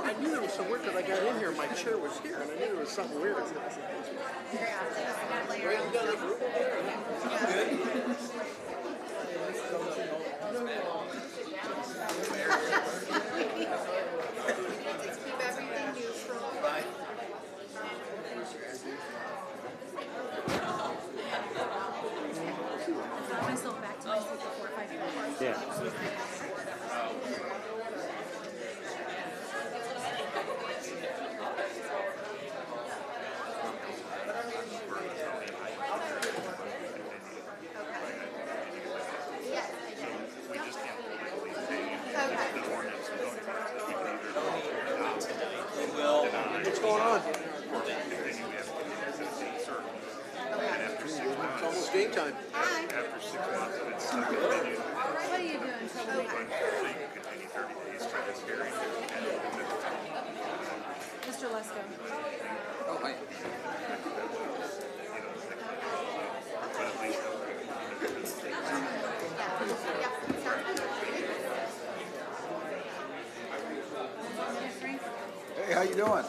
I knew there was some weird because I got in here, my chair was here, and I knew there was something weird. Yeah. What's going on? It's almost game time. Hi. After 6 months, if it's continued, What are you doing? so you continue 30 days for this hearing. Mr. Lesko. Oh, hi. But at least Hey, how you doing?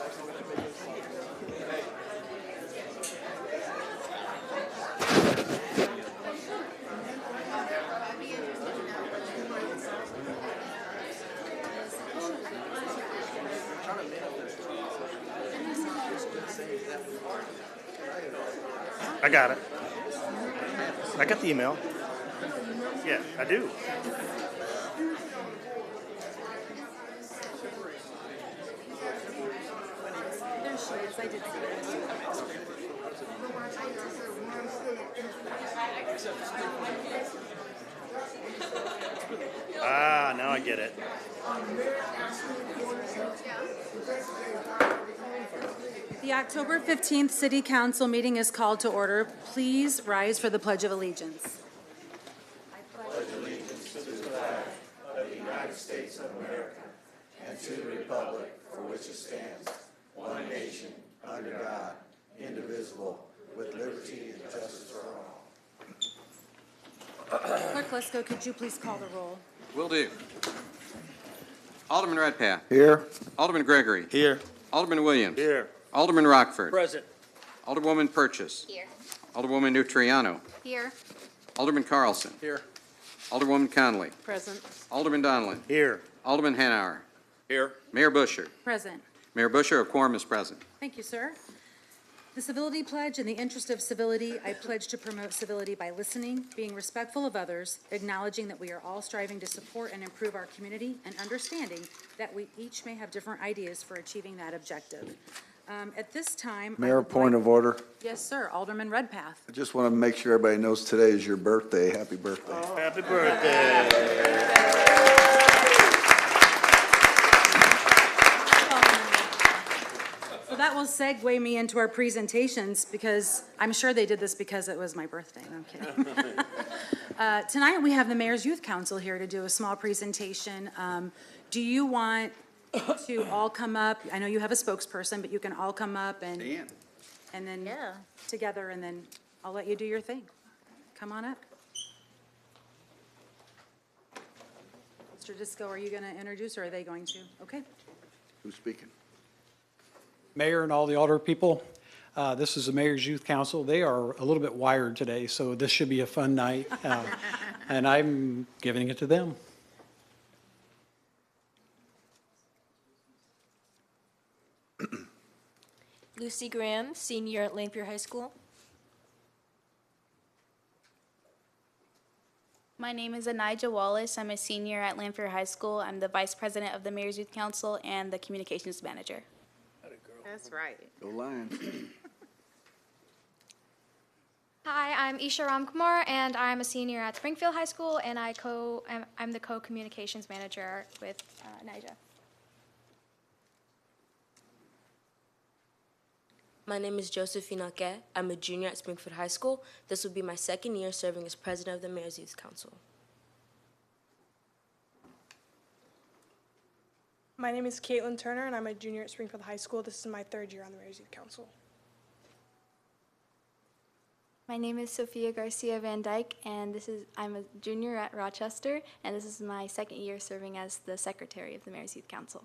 I got it. I got the email. Yeah, I do. There she is. I did see Ah, now I get it. The October 15th City Council meeting is called to order. Please rise for the Pledge of Allegiance. Clerk Lesko, could you please call the roll? Will do. Alderman Redpath. Here. Alderman Gregory. Here. Alderman Williams. Here. Alderman Rockford. Present. Alderwoman Purchase. Here. Alderwoman Nutriano. Here. Alderman Carlson. Here. Alderwoman Conley. Present. Alderman Donlin. Here. Alderman Hanauer. Here. Mayor Busher. Present. Mayor Busher, a quorum is present. Thank you, sir. The Civility Pledge. In the interest of civility, I pledge to promote civility by listening, being respectful of others, acknowledging that we are all striving to support and improve our community, and understanding that we each may have different ideas for achieving that objective. At this time, Mayor, point of order. Yes, sir. Alderman Redpath. I just want to make sure everybody knows today is your birthday. Happy birthday. Happy birthday. So that will segue me into our presentations, because I'm sure they did this because it was my birthday. No, I'm kidding. Tonight, we have the Mayor's Youth Council here to do a small presentation. Do you want to all come up? I know you have a spokesperson, but you can all come up and then together, and then I'll let you do your thing. Come on up. Mr. Disco, are you going to introduce, or are they going to? Okay. Who's speaking? Mayor and all the alder people, this is the Mayor's Youth Council. They are a little bit wired today, so this should be a fun night, and I'm giving it to them. Lucy Graham, senior at Lanphier High School. My name is Anijah Wallace. I'm a senior at Lanphier High School. I'm the vice president of the Mayor's Youth Council and the communications manager. That's right. Go Lions. Hi, I'm Isha Ramkumar, and I'm a senior at Springfield High School, and I'm the co-communications manager with Nija. My name is Josephine Ake. I'm a junior at Springfield High School. This will be my second year serving as president of the Mayor's Youth Council. My name is Caitlin Turner, and I'm a junior at Springfield High School. This is my third year on the Mayor's Youth Council. My name is Sophia Garcia Van Dyke, and I'm a junior at Rochester, and this is my second year serving as the secretary of the Mayor's Youth Council.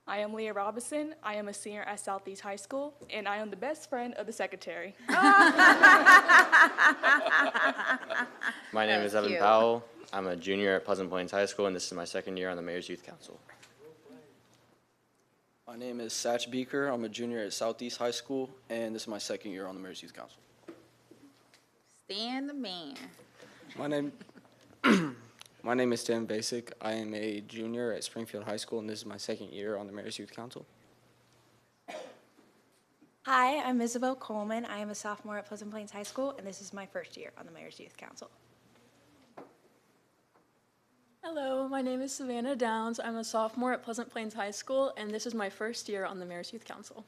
I am Leah Robinson. I am a senior at Southeast High School, and I am the best friend of the secretary. My name is Evan cute. Powell. I'm a junior at Pleasant Plains High School, and this is my second year on the Mayor's Youth Council. My name is Satch Beaker. I'm a junior at Southeast High School, and this is my second year on the Mayor's Youth Council. Stan the man. My name is Tim Basic. I am a junior at Springfield High School, and this is my second year on the Mayor's Youth Council. Hi, I'm Isabel Coleman. I am a sophomore at Pleasant Plains High School, and this is my first year on the Mayor's Youth Council. Hello, my name is Savannah Downs. I'm a sophomore at Pleasant Plains High School, and this is my first year on the Mayor's Youth Council.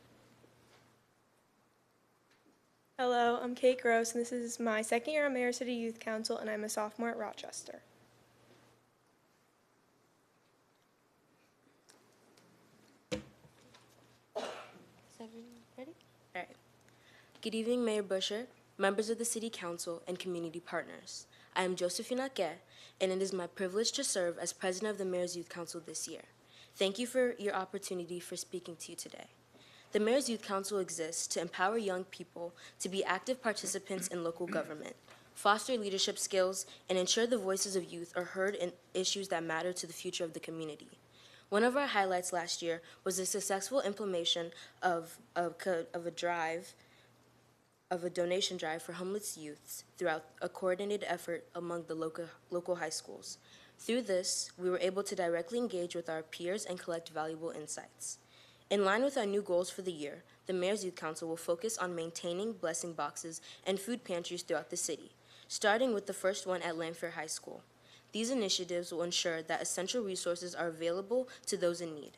Hello, I'm Kate Gross, and this is my second year on Mayor City Youth Council, and I'm a sophomore at Rochester. Ready? All right. Good evening, Mayor Busher, members of the City Council, and community partners. I am Josephine Ake, and it is my privilege to serve as president of the Mayor's Youth Council this year. Thank you for your opportunity for speaking to you today. The Mayor's Youth Council exists to empower young people to be active participants in local government, foster leadership skills, and ensure the voices of youth are heard in issues that matter to the future of the community. One of our highlights last year was the successful implementation of a donation drive for homeless youths throughout a coordinated effort among the local high schools. Through this, we were able to directly engage with our peers and collect valuable insights. In line with our new goals for the year, the Mayor's Youth Council will focus on maintaining blessing boxes and food pantries throughout the city, starting with the first one at Lanphier High School. These initiatives will ensure that essential resources are available to those in need.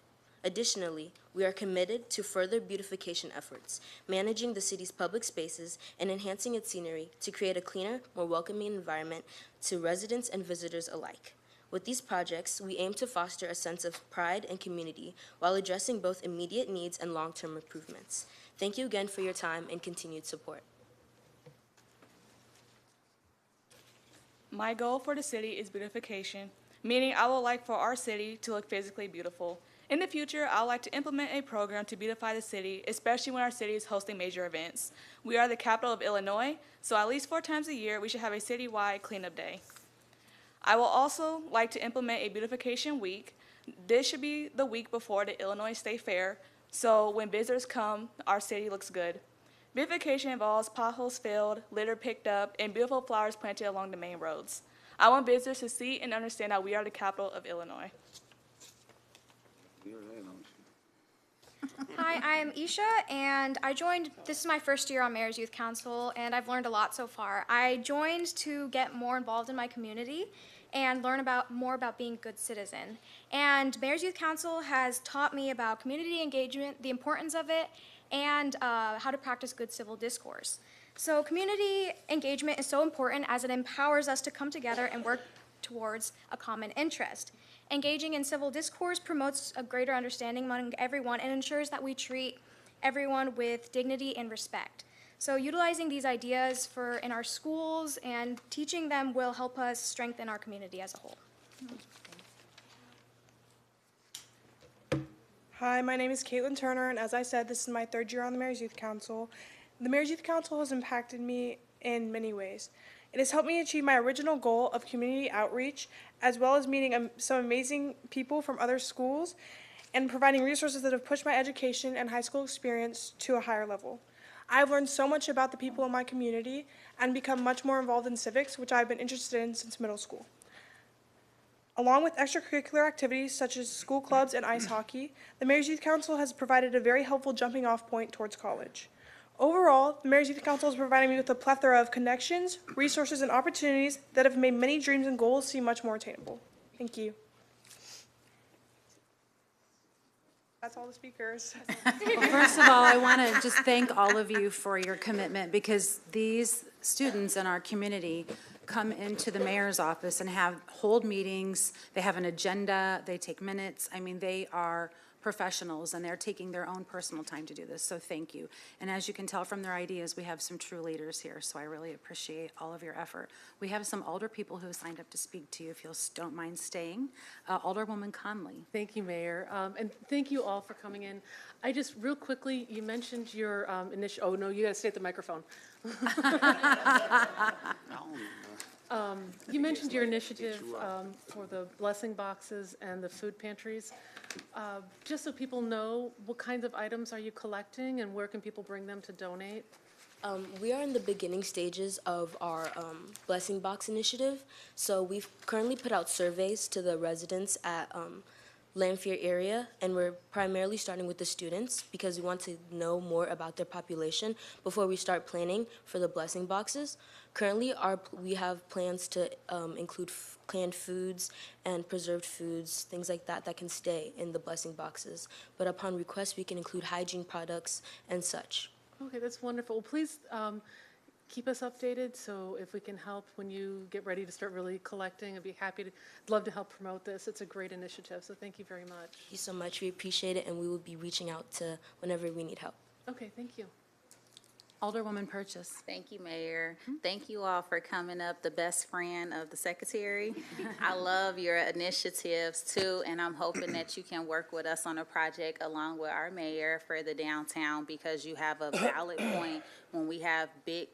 Additionally, we are committed to further beautification efforts, managing the city's public spaces and enhancing its scenery to create a cleaner, more welcoming environment to residents and visitors alike. With these projects, we aim to foster a sense of pride and community while addressing both immediate needs and long-term improvements. Thank you again for your time and continued support. My goal for the city is beautification, meaning I would like for our city to look physically beautiful. In the future, I would like to implement a program to beautify the city, especially when our city is hosting major events. We are the capital of Illinois, so at least 4 times a year, we should have a citywide cleanup day. I will also like to implement a beautification week. This should be the week before the Illinois State Fair, so when visitors come, our city looks good. Beautification involves potholes filled, litter picked up, and beautiful flowers planted along the main roads. I want visitors to see and understand that we are the capital of Illinois. Hi, I'm Isha, and this is my first year on Mayor's Youth Council, and I've learned a lot so far. I joined to get more involved in my community and learn more about being a good citizen. And Mayor's Youth Council has taught me about community engagement, the importance of it, and how to practice good civil discourse. So community engagement is so important as it empowers us to come together and work towards a common interest. Engaging in civil discourse promotes a greater understanding among everyone and ensures that we treat everyone with dignity and respect. So utilizing these ideas in our schools and teaching them will help us strengthen our community as a whole. Hi, my name is Caitlin Turner, and as I said, this is my 3rd year on the Mayor's Youth Council. The Mayor's Youth Council has impacted me in many ways. It has helped me achieve my original goal of community outreach, as well as meeting some amazing people from other schools and providing resources that have pushed my education and high school experience to a higher level. I've learned so much about the people in my community and become much more involved in civics, which I've been interested in since middle school. Along with extracurricular activities such as school clubs and ice hockey, the Mayor's Youth Council has provided a very helpful jumping-off point towards college. Overall, the Mayor's Youth Council has provided me with a plethora of connections, resources, and opportunities that have made many dreams and goals seem much more attainable. Thank you. That's all the speakers. Well, first of all, I want to just thank all of you for your commitment, because these students in our community come into the mayor's office and hold meetings. They have an agenda. They take minutes. I mean, they are professionals, and they're taking their own personal time to do this, so thank you. And as you can tell from their ideas, we have some true leaders here, so I really appreciate all of your effort. We have some older people who signed up to speak to you, if you don't mind staying. Alderwoman Conley. Thank you, Mayor, and thank you all for coming in. I just, real quickly, you mentioned your oh, no, you got to stay at the microphone. You mentioned your initiative for the blessing boxes and the food pantries. Just so people know, what kinds of items are you collecting and where can people bring them to donate? We are in the beginning stages of our blessing box initiative. So we've currently put out surveys to the residents at Lanphier area, and we're primarily starting with the students because we want to know more about their population before we start planning for the blessing boxes. Currently, we have plans to include canned foods and preserved foods, things like that, that can stay in the blessing boxes. But upon request, we can include hygiene products and such. Okay, that's wonderful. Please keep us updated, so if we can help when you get ready to start really collecting, I'd be happy to, love to help promote this. It's a great initiative, so thank you very much. Thank you so much. We appreciate it, and we will be reaching out to whenever we need help. Okay, thank you. Alderwoman Purchase. Thank you, Mayor. Thank you all for coming up, the best friend of the secretary. I love your initiatives too, and I'm hoping that you can work with us on a project along with our mayor for the downtown, because you have a valid point when we have big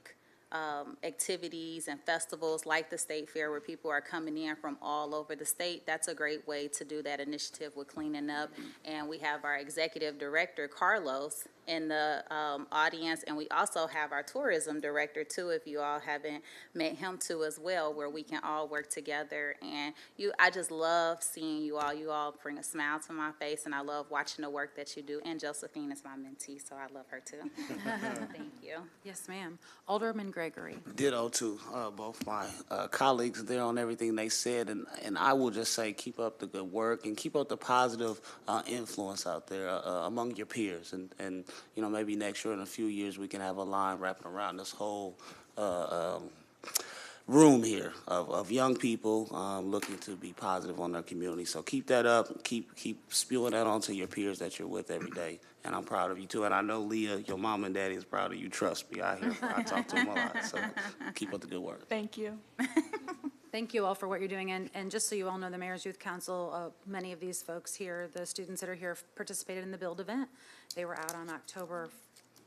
activities and festivals like the State Fair where people are coming in from all over the state. That's a great way to do that initiative with cleaning up. And we have our executive director, Carlos, in the audience, and we also have our tourism director too, if you all haven't met him too as well, where we can all work together. And I just love seeing you all bring a smile to my face, and I love watching the work that you do. And Josephine is my mentee, so I love her too. Thank you. Yes, ma'am. Alderman Gregory. Ditto to both my colleagues there on everything they said, and I will just say keep up the good work and keep up the positive influence out there among your peers, and you know, maybe next year in a few years we can have a line wrapping around this whole room here of young people looking to be positive on their community. So keep that up, keep spewing that onto your peers that you're with every day. And I'm proud of you too. And I know Leah, your mom and daddy, is proud of you. Trust me, I talk to them a lot. So keep up the good work. Thank you. Thank you all for what you're doing. And just so you all know, the Mayor's Youth Council, many of these folks here, the students that are here, participated in the Build event. They were out on October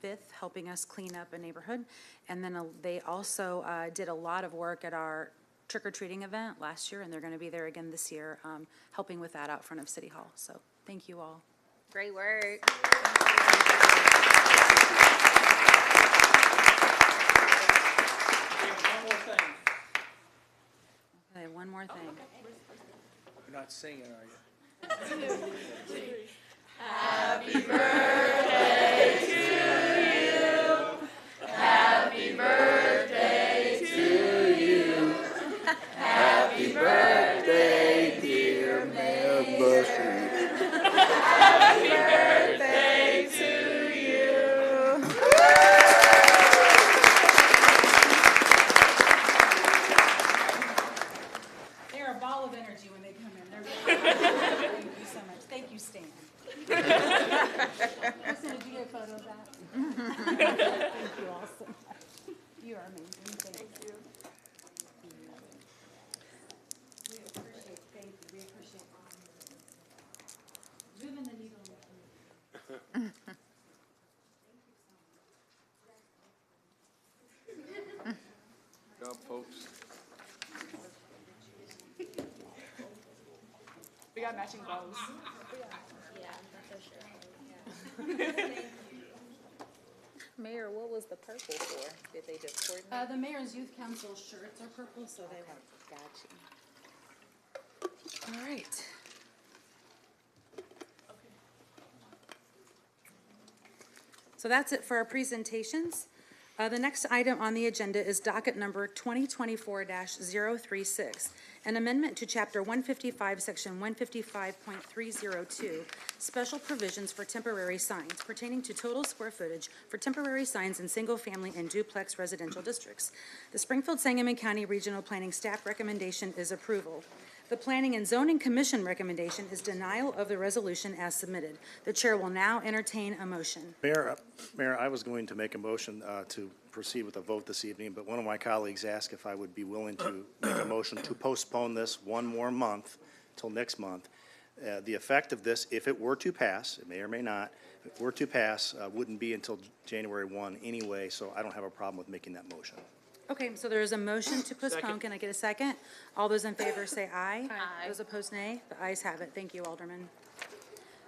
5th helping us clean up a neighborhood. And then they also did a lot of work at our trick-or-treating event last year, and they're going to be there again this year, helping with that out front of City Hall. So thank you all. Great work. Okay, one more thing. You're not singing, are you? Happy birthday to you. Happy birthday to you. Happy birthday, dear Mayor Bushy. Happy birthday to you. They're a ball of energy when they come in. Thank you so much. Thank you, Stan. Listen, did you get a photo of that? Thank you all so much. You are amazing. Thank you. We appreciate, thank you. We appreciate all of you. Moving the needle. Good job, folks. We got matching bows. Yeah, for sure. Mayor, what was the purple for? Did they just coordinate? The Mayor's Youth Council shirts are purple, so they have. Got you. All right. So that's it for our presentations. The next item on the agenda is docket number 2024-036, an amendment to Chapter 155, Section 155.302, Special Provisions for Temporary Signs pertaining to total square footage for temporary signs in single-family and duplex residential districts. The Springfield-Sangamon County Regional Planning Staff recommendation is approval. The Planning and Zoning Commission recommendation is denial of the resolution as submitted. The chair will now entertain a motion. Mayor, I was going to make a motion to proceed with a vote this evening, but one of my colleagues asked if I would be willing to make a motion to postpone this one more month till next month. The effect of this, if it were to pass, it may or may not, if it were to pass, wouldn't be until January 1 anyway, so I don't have a problem with making that motion. Okay, so there is a motion to postpone. Second. Can I get a second? All those in favor say aye. Aye. Those opposed, nay. The ayes have it. Thank you, Alderman.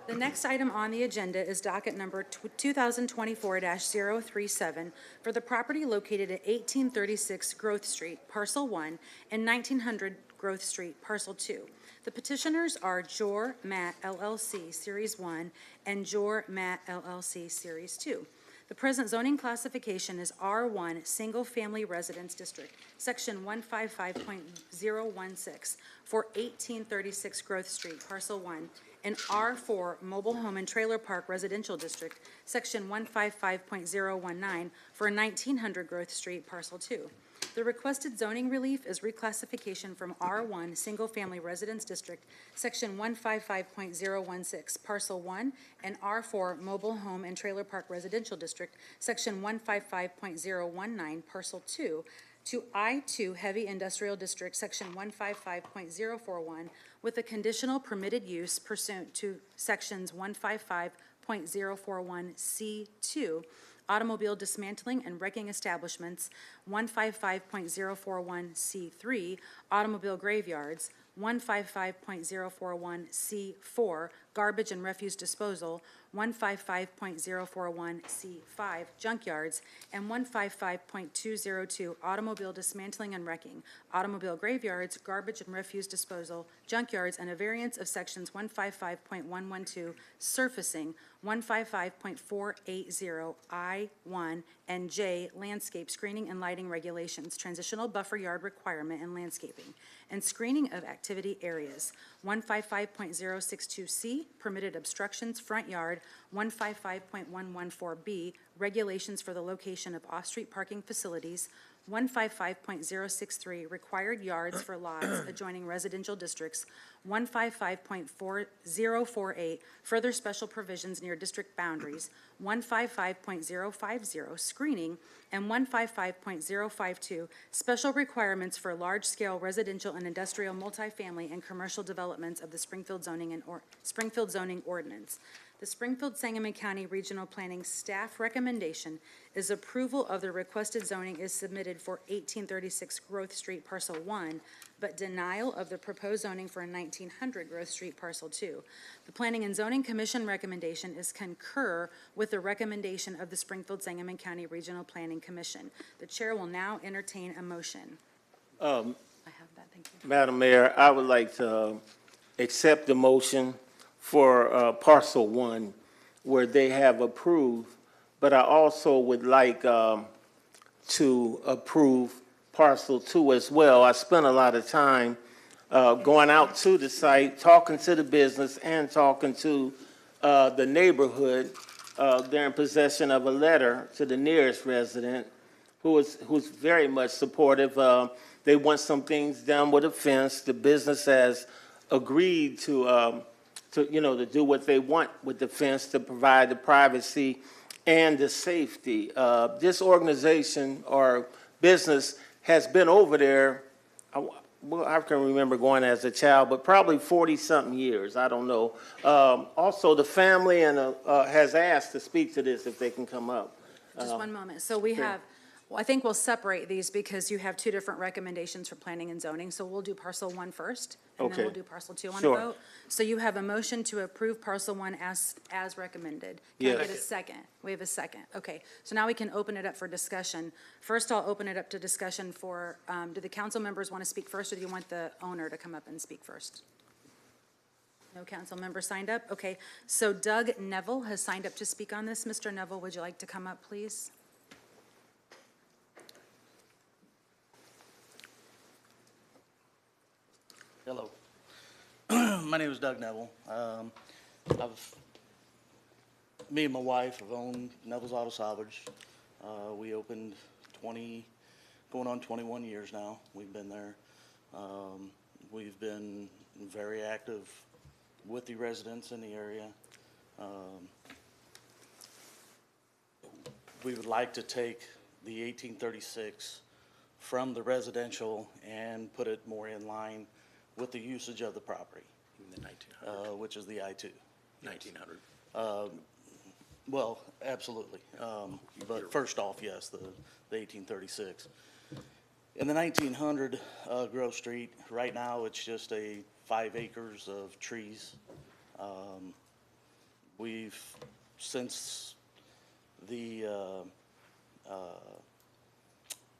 The next item on the agenda is docket number 2024-037 for the property located at 1836 Growth Street, Parcel 1, and 1900 Growth Street, Parcel 2. The petitioners are Jor Matt LLC Series 1 and Jor Matt LLC Series 2. The present zoning classification is R1 Single Family Residence District, Section 155.016 for 1836 Growth Street, Parcel 1, and R4 Mobile Home and Trailer Park Residential District, Section 155.019 for 1900 Growth Street, Parcel 2. The requested zoning relief is reclassification from R1 Single Family Residence District, Section 155.016, Parcel 1, and R4 Mobile Home and Trailer Park Residential District, Section 155.019, Parcel 2, to I2 Heavy Industrial District, Section 155.041, with a conditional permitted use pursuant to Sections 155.041C2, automobile dismantling and wrecking establishments, 155.041C3, automobile graveyards, 155.041C4, garbage and refuse disposal, 155.041C5, junkyards, and 155.202, automobile dismantling and wrecking, automobile graveyards, garbage and refuse disposal, junkyards, and a variance of sections 155.112, surfacing, 155.480, I1, and J, landscape screening and lighting regulations, transitional buffer yard requirement and landscaping, and screening of activity areas, 155.062C, permitted obstructions, front yard, 155.114B, regulations for the location of off-street parking facilities, 155.063, required yards for lots adjoining residential districts, 155.4048, further special provisions near district boundaries, 155.050, screening, and 155.052, special requirements for large-scale residential and industrial multifamily and commercial developments of the Springfield zoning ordinance. The Springfield-Sangamon County Regional Planning staff recommendation is approval of the requested zoning is submitted for 1836 Growth Street, Parcel 1, but denial of the proposed zoning for 1900 Growth Street, Parcel 2. The Planning and Zoning Commission recommendation is concur with the recommendation of the Springfield-Sangamon County Regional Planning Commission. The chair will now entertain a motion. I have that, thank you. Madam Mayor, I would like to accept the motion for Parcel 1 where they have approved, but I also would like to approve Parcel 2 as well. I spent a lot of time going out to the site, talking to the business and talking to the neighborhood. They're in possession of a letter to the nearest resident who's very much supportive. They want some things done with a fence. The business has agreed to do what they want with the fence to provide the privacy and the safety. This organization or business has been over there, I can remember going as a child, but probably 40-something years, I don't know. Also, the family has asked to speak to this if they can come up. Just one moment. So we have, well, I think we'll separate these because you have two different recommendations for planning and zoning. So we'll do Parcel 1 first, and then we'll do Parcel 2 on a vote. So you have a motion to approve Parcel 1 as recommended. Can I get a second? We have a second. Okay. So now we can open it up for discussion. First, I'll open it up to discussion for, do the council members want to speak first, or do you want the owner to come up and speak first? No council member signed up? Okay. So Doug Neville has signed up to speak on this. Mr. Neville, would you like to come up, please? Hello. My name is Doug Neville. Me and my wife have owned Neville's Auto Salvage. We opened going on 21 years now. We've been there. We've been very active with the residents in the area. We would like to take the 1836 from the residential and put it more in line with the usage of the property. In the 1900. Which is the I-2. 1900. Well, absolutely. But first off, yes, the 1836. In the 1900 Grove Street, right now, it's just 5 acres of trees. We've, since the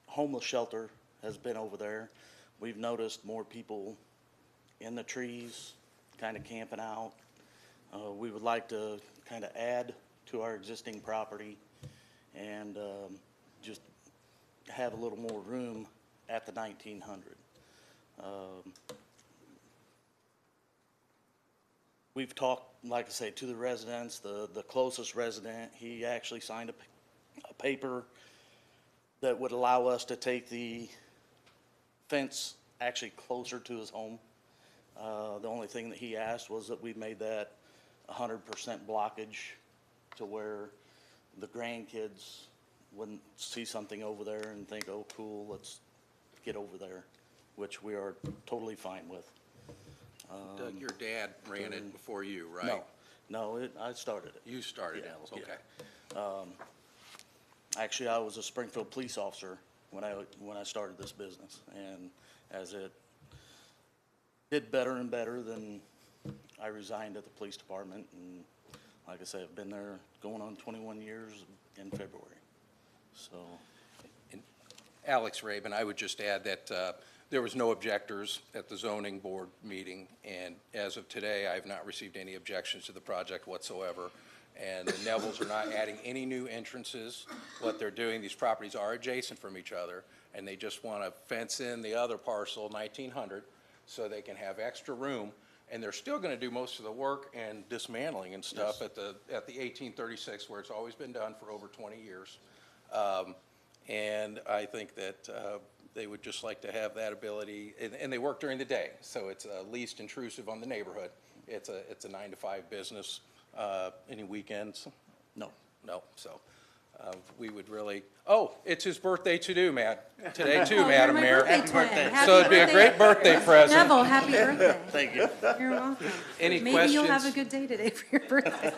homeless shelter has been over there, we've noticed more people in the trees, kind of camping out. We would like to kind of add to our existing property and just have a little more room at the 1900. We've talked, like I say, to the residents. The closest resident, he actually signed a paper that would allow us to take the fence actually closer to his home. The only thing that he asked was that we made that 100% blockage to where the grandkids wouldn't see something over there and think, oh, cool, let's get over there, which we are totally fine with. Doug, your dad ran it before you, right? No, I started it. You started Elms, okay. Yeah. Actually, I was a Springfield police officer when I started this business, and as it did better and better, then I resigned at the police department, and like I said, I've been there going on 21 years in February. So, And Alex Rabin, I would just add that there was no objectors at the zoning board meeting, and as of today, I have not received any objections to the project whatsoever. And the Nevilles are not adding any new entrances. What they're doing, these properties are adjacent from each other, and they just want to fence in the other parcel, 1900, so they can have extra room. And they're still going to do most of the work and dismantling and stuff at the 1836, where it's always been done for over 20 years. And I think that they would just like to have that ability, and they work during the day, so it's least intrusive on the neighborhood. It's a 9 to 5 business. Any weekends? No. So we would really. Oh, it's his birthday today, Madam Mayor. happy birthday. So it'd be a great birthday present. Neville, happy birthday. Thank you. You're welcome. Any Maybe questions? you'll have a good day today for your birthday.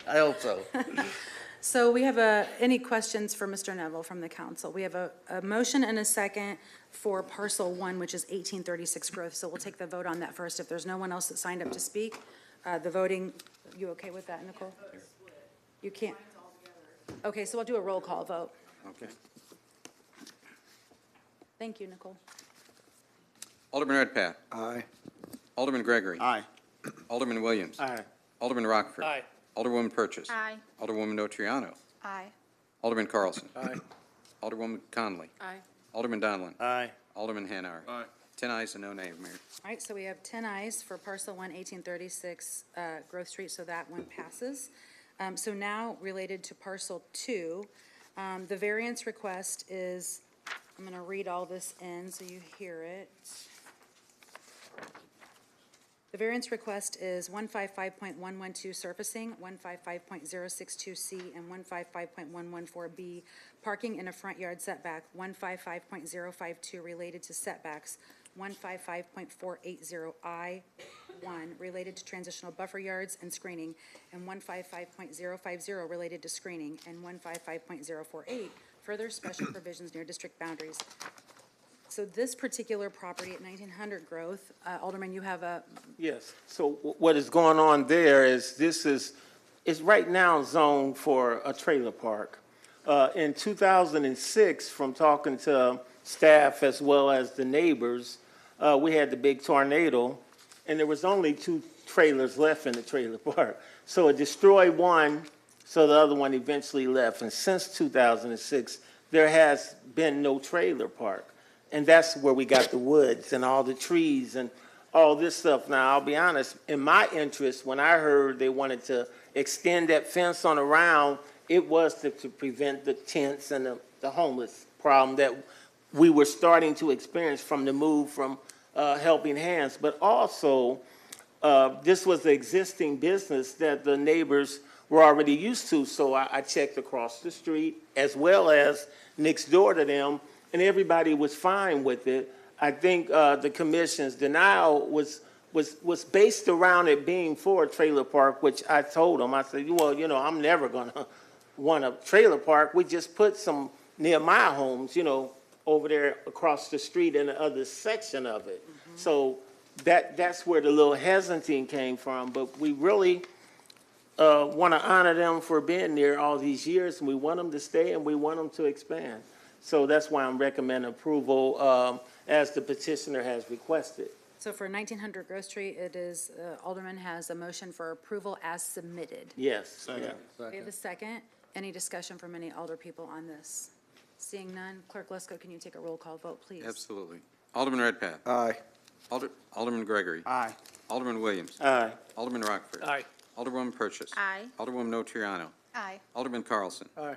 I hope so. So we have any questions for Mr. Neville from the council? We have a motion and a second for parcel 1, which is 1836 Growth. So we'll take the vote on that first. If there's no one else that signed up to speak, the voting, you okay with that, Nicole? You can't. Okay, so we'll do a roll call vote. Okay. Thank you, Nicole. Alderman Redpath. Aye. Alderman Gregory. Aye. Alderman Williams. Aye. Alderman Rockford. Aye. Alderwoman Purchase. Aye. Alderwoman Notriano. Aye. Alderman Carlson. Aye. Alderwoman Conley. Aye. Alderman Donlin. Aye. Alderman Hanauer. Aye. 10 ayes and no nays, Mayor. All right, so we have 10 ayes for parcel 1, 1836 Growth Street, so that one passes. So now, related to parcel 2, the variance request is, I'm going to read all this in so you hear it. The variance request is 155.112 surfacing, 155.062C, and 155.114B, parking in a front yard setback, 155.052 related to setbacks, 155.480I1 related to transitional buffer yards and screening, and 155.050 related to screening, and 155.048 further special provisions near district boundaries. So this particular property at 1900 Growth, Alderman, you have a. Yes, so what is going on there is it's right now zoned for a trailer park. In 2006, from talking to staff as well as the neighbors, we had the big tornado, and there was only 2 trailers left in the trailer park. So it destroyed one, so the other one eventually left. And since 2006, there has been no trailer park. And that's where we got the woods and all the trees and all this stuff. Now, I'll be honest, in my interest, when I heard they wanted to extend that fence on around, it was to prevent the tents and the homeless problem that we were starting to experience from the move from helping hands, but also this was the existing business that the neighbors were already used to, so I checked across the street as well as next door to them, and everybody was fine with it. I think the commission's denial was based around it being for a trailer park, which I told them, I said, well, you know, I'm never gonna want a trailer park. We just put some near my homes, you know, over there across the street in the other section of it. So that's where the little hesitancy came from, but we really want to honor them for being there all these years, and we want them to stay, and we want them to expand. So that's why I'm recommending approval as the petitioner has requested. So for 1900 Grove Street, it is, Alderman has a motion for approval as submitted. Yes. We have a second. Any discussion from any alder people on this? Seeing none, Clerk Lesko, can you take a roll call vote, please? Absolutely. Alderman Redpath. Aye. Alderman Gregory. Aye. Alderman Williams. Aye. Alderman Rockford. Aye. Alderwoman Purchase. Aye. Alderwoman Notriano. Aye. Alderman Carlson. Aye.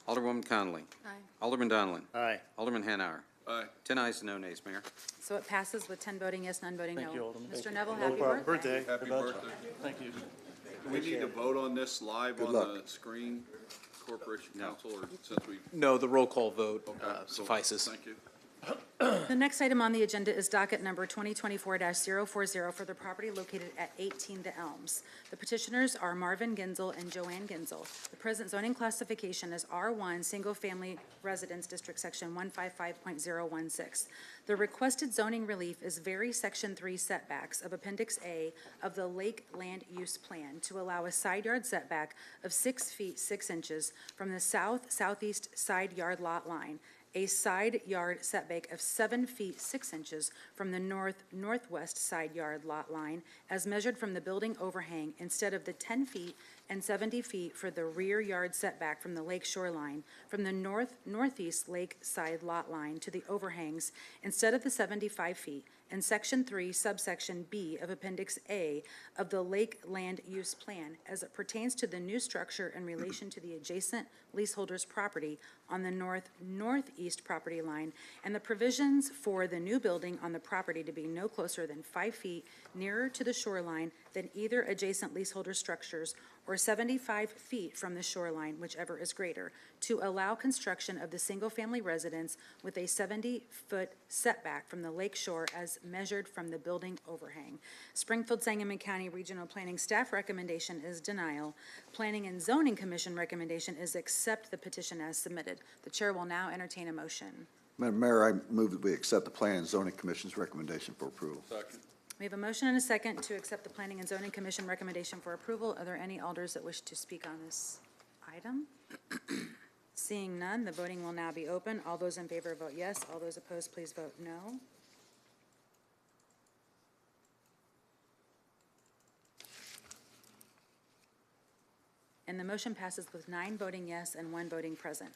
Alderwoman Conley. Aye. Alderman Donlin. Aye. Alderman Hanauer. Aye. 10 ayes and no nays, Mayor. So it passes with 10 voting yes, none voting no. Thank you, Alderman. Mr. Thank you. Neville, No happy problem. birthday. Happy birthday. Thank you. Do we need to vote on this live Good on luck. the screen, Corporation Council, or since we? No, the roll call vote Okay, suffices. Thank you. The next item on the agenda is docket number 2024-040 for the property located at 18 The Elms. The petitioners are Marvin Genzel and Joanne Genzel. The present zoning classification is R1, Single Family Residence District, Section 155.016. The requested zoning relief is vary Section 3 setbacks of Appendix A of the Lake Land Use Plan to allow a side yard setback of 6 feet 6 inches from the southeast side yard lot line, a side yard setback of 7 feet 6 inches from the northwest side yard lot line as measured from the building overhang instead of the 10 feet and 70 feet for the rear yard setback from the lake shoreline, from the northeast lake side lot line to the overhangs instead of the 75 feet, and Section 3, subsection B of Appendix A of the Lake Land Use Plan as it pertains to the new structure in relation to the adjacent leaseholder's property on the northeast property line, and the provisions for the new building on the property to be no closer than 5 feet nearer to the shoreline than either adjacent leaseholder structures or 75 feet from the shoreline, whichever is greater, to allow construction of the single-family residence with a 70-foot setback from the lake shore as measured from the building overhang. Springfield Sangamon County Regional Planning Staff recommendation is denial. Planning and Zoning Commission recommendation is accept the petition as submitted. The chair will now entertain a motion. Madam Mayor, I move that we accept the Planning and Zoning Commission's recommendation for approval. Second. We have a motion and a second to accept the Planning and Zoning Commission recommendation for approval. Are there any alders that wish to speak on this item? Seeing none, the voting will now be open. All those in favor vote yes. All those opposed, please vote no. And the motion passes with 9 voting yes and 1 voting present.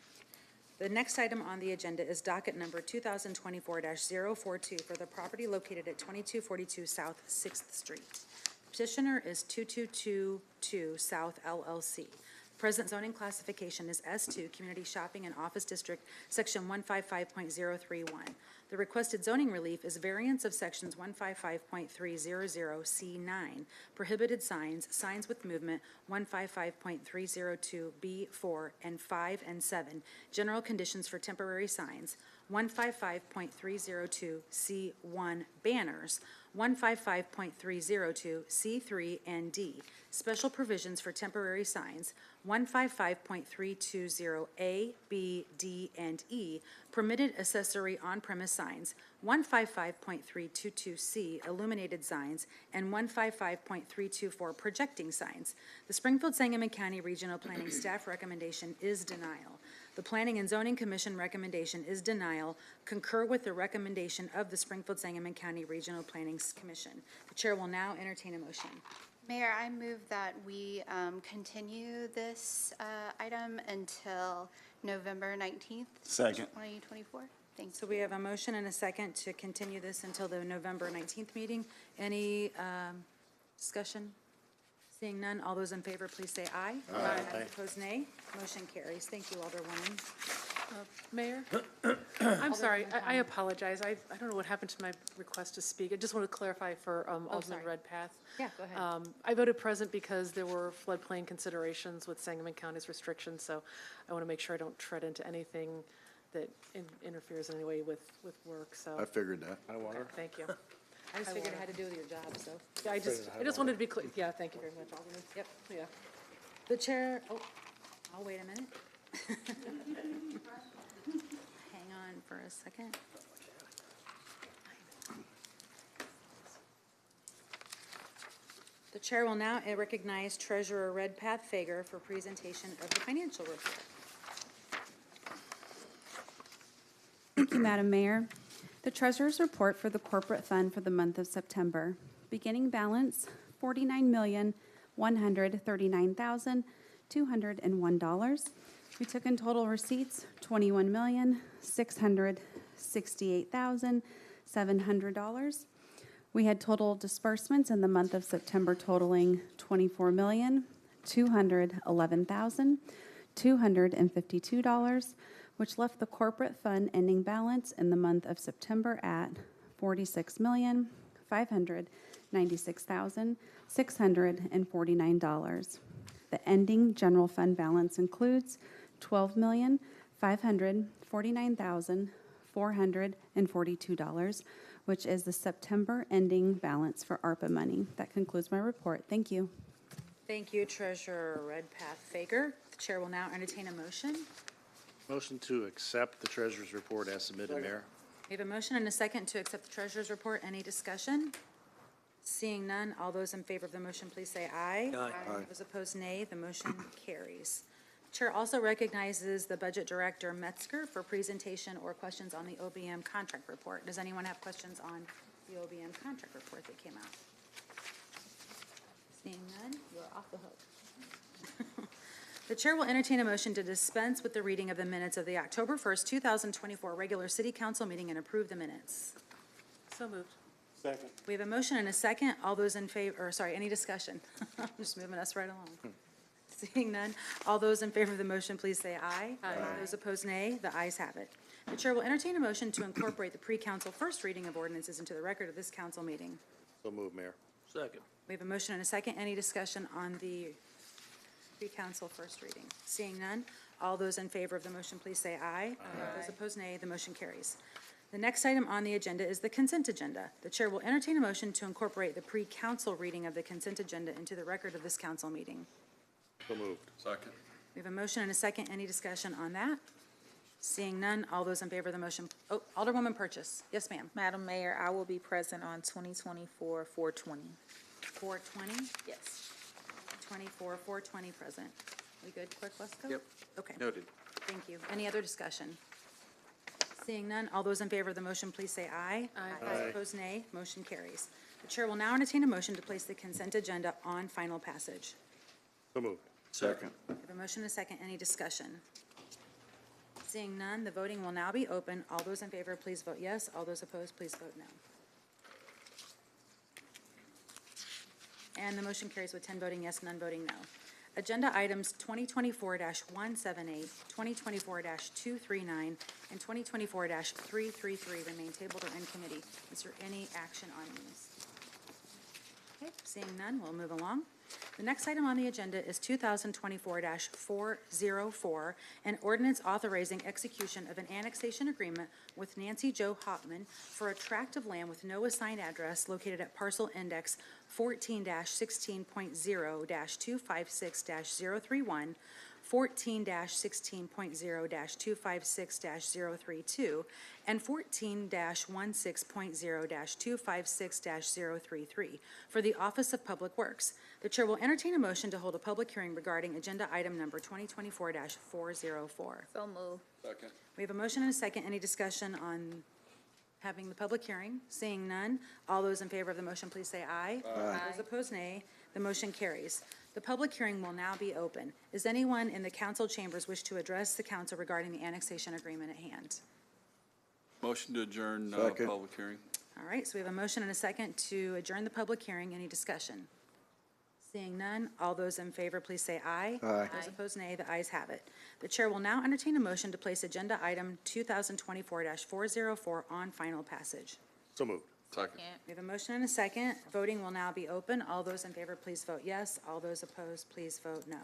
The next item on the agenda is docket number 2024-042 for the property located at 2242 South 6th Street. Petitioner is 2222 South LLC. Present zoning classification is S2, Community Shopping and Office District, Section 155.031. The requested zoning relief is variance of Sections 155.300C9, prohibited signs, signs with movement, 155.302B4 and 5 and 7, general conditions for temporary signs, 155.302C1 banners, 155.302C3 and D, special provisions for temporary signs, 155.320A, B, D, and E, permitted accessory on-premise signs, 155.322C, illuminated signs, and 155.324, projecting signs. The Springfield Sangamon County Regional Planning Staff recommendation is denial. The Planning and Zoning Commission recommendation is denial. Concur with the recommendation of the Springfield Sangamon County Regional Planning Commission. The chair will now entertain a motion. Mayor, I move that we continue this item until November 19th. Second. 2024. Thanks. So we have a motion and a second to continue this until the November 19th meeting. Any discussion? Seeing none, all those in favor, please say aye. Aye. Opposed, nay. Motion carries. Thank you, Alderwoman. Mayor? I'm sorry, I apologize. I don't know what happened to my request to speak. I just want to clarify for Alderman sorry. Redpath. Yeah, go ahead. I voted present because there were floodplain considerations with Sangamon County's restrictions, so I want to make sure I don't tread into anything that interferes in any way with work, so. I figured that. Okay, thank you. I just figured it had to do with your job, so. Yeah, I just wanted to be clear. Yeah, thank you very much, Alderman. Yep. Yeah. The chair, I'll wait a minute. Hang on for a second. The chair will now recognize Treasurer Redpath Fager for presentation of the financial report. Thank you, Madam Mayor. The Treasurer's report for the corporate fund for the month of September. Beginning balance, $49,139,201. We took in total receipts, $21,668,700. We had total disbursements in the month of September totaling $24,211,252, which left the corporate fund ending balance in the month of September at $46,596,649. The ending general fund balance includes $12,549,442, which is the September ending balance for ARPA money. That concludes my report. Thank you. Thank you, Treasurer Redpath Fager. The chair will now entertain a motion. Motion to accept the treasurer's report as submitted, Mayor. We have a motion and a second to accept the treasurer's report. Any discussion? Seeing none, all those in favor of the motion, please say aye. Aye. Those opposed, nay. The motion carries. Chair also recognizes the Budget Director Metzger for presentation or questions on the OBM contract report. Does anyone have questions on the OBM contract report that came out? Seeing none, you're off the hook. The chair will entertain a motion to dispense with the reading of the minutes of the October 1st, 2024 regular city council meeting and approve the minutes. So moved. Second. We have a motion and a second. All those in favor, or sorry, any discussion? I'm just moving us right along. Seeing none, all those in favor of the motion, please say aye. Aye. Those opposed, nay. The ayes have it. The chair will entertain a motion to incorporate the pre-council first reading of ordinances into the record of this council meeting. So moved, Mayor. Second. We have a motion and a second. Any discussion on the pre-council first reading? Seeing none, all those in favor of the motion, please say aye. Those opposed, nay. The motion carries. The next item on the agenda is the consent agenda. The chair will entertain a motion to incorporate the pre-council reading of the consent agenda into the record of this council meeting. So moved. Second. We have a motion and a second. Any discussion on that? Seeing none, all those in favor of the motion. Oh, Alderwoman Purchase. Yes, ma'am. Madam Mayor, I will be present on 2024-420. 420? Yes. 420 present. We good, Clerk Lesko? Yep. Okay. Noted. Thank you. Any other discussion? Seeing none, all those in favor of the motion, please say aye. Aye. Those opposed, nay. Motion carries. The chair will now entertain a motion to place the consent agenda on final passage. So moved. Second. We have a motion and a second. Any discussion? Seeing none, the voting will now be open. All those in favor, please vote yes. All those opposed, please vote no. And the motion carries with 10 voting yes, none voting no. Agenda items 2024-178, 2024-239, and 2024-333 remain tabled or in committee. Is there any action on these? Okay, seeing none, we'll move along. The next item on the agenda is 2024-404, an ordinance authorizing execution of an annexation agreement with Nancy Jo Hopman for a tract of land with no assigned address located at parcel index 14-16.0-256-031, 14-16.0-256-032, and 14-16.0-256-033 for the Office of Public Works. The chair will entertain a motion to hold a public hearing regarding agenda item number 2024-404. So moved. Second. We have a motion and a second. Any discussion on having the public hearing? Seeing none, all those in favor of the motion, please say aye. Aye. Those opposed, nay. The motion carries. The public hearing will now be open. Is anyone in the council chambers wish to address the council regarding the annexation agreement at hand? Motion to adjourn, Second. public hearing. All right, so we have a motion and a second to adjourn the public hearing. Any discussion? Seeing none, all those in favor, please say aye. Aye. Those opposed, nay. The ayes have it. The chair will now entertain a motion to place agenda item 2024-404 on final passage. So moved. Second. We have a motion and a second. Voting will now be open. All those in favor, please vote yes. All those opposed, please vote no.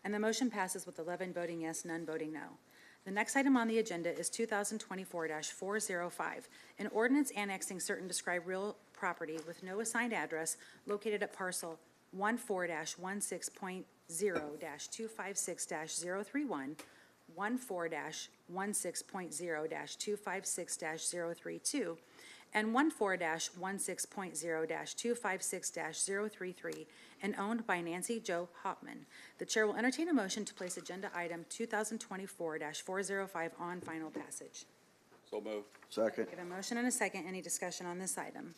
And the motion passes with 11 voting yes, none voting no. The next item on the agenda is 2024-405, an ordinance annexing certain described real property with no assigned address located at parcel 14-16.0-256-031, 14-16.0-256-032, and 14-16.0-256-033, and owned by Nancy Jo Hopman. The chair will entertain a motion to place agenda item 2024-405 on final passage. So moved. Second. We have a motion and a second. Any discussion on this item?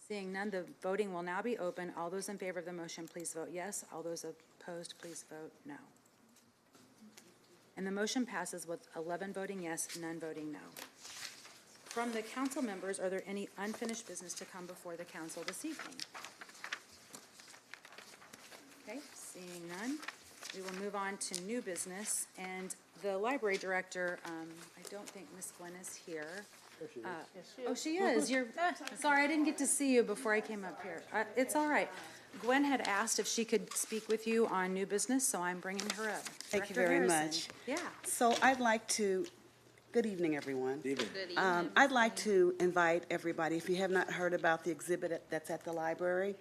Seeing none, the voting will now be open. All those in favor of the motion, please vote yes. All those opposed, please vote no. And the motion passes with 11 voting yes, none voting no. From the council members, are there any unfinished business to come before the council this evening? Okay, seeing none, we will move on to new business. And the library director, I don't think Miss Gwen is here. Oh, she is. You're, sorry, I didn't get to see you before I came up here. It's all right. Gwen had asked if she could speak with you on new business, so I'm bringing her up. Thank you Director very Harrison. much. Yeah. So I'd like to, good evening, everyone. Good evening. Good evening. I'd like to invite everybody, if you have not heard about the exhibit that's at the library,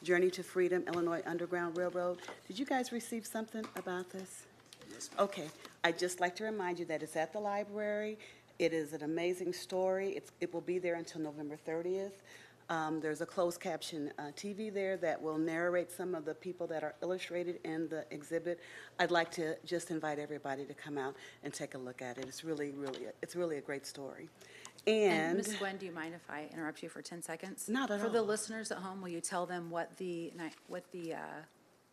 Journey to Freedom, Illinois Underground Railroad. Did you guys receive something about this? Yes. Okay. I'd just like to remind you that it's at the library. It is an amazing story. It will be there until November 30th. There's a closed caption TV there that will narrate some of the people that are illustrated in the exhibit. I'd like to just invite everybody to come out and take a look at it. It's really a great story. And Ms. Gwen, do you mind if I interrupt you for 10 seconds? Not at For all. the listeners at home, will you tell them what the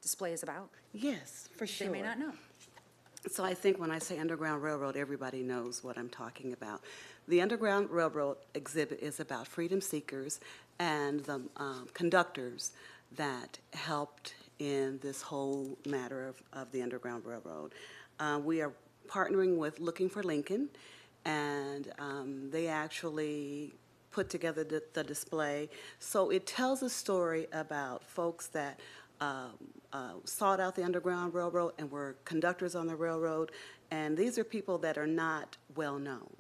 display is about? Yes, for sure. They may not know. So I think when I say Underground Railroad, everybody knows what I'm talking about. The Underground Railroad exhibit is about freedom seekers and the conductors that helped in this whole matter of the Underground Railroad. We are partnering with Looking for Lincoln, and they actually put together the display. So it tells a story about folks that sought out the Underground Railroad and were conductors on the railroad, and these are people that are not well known.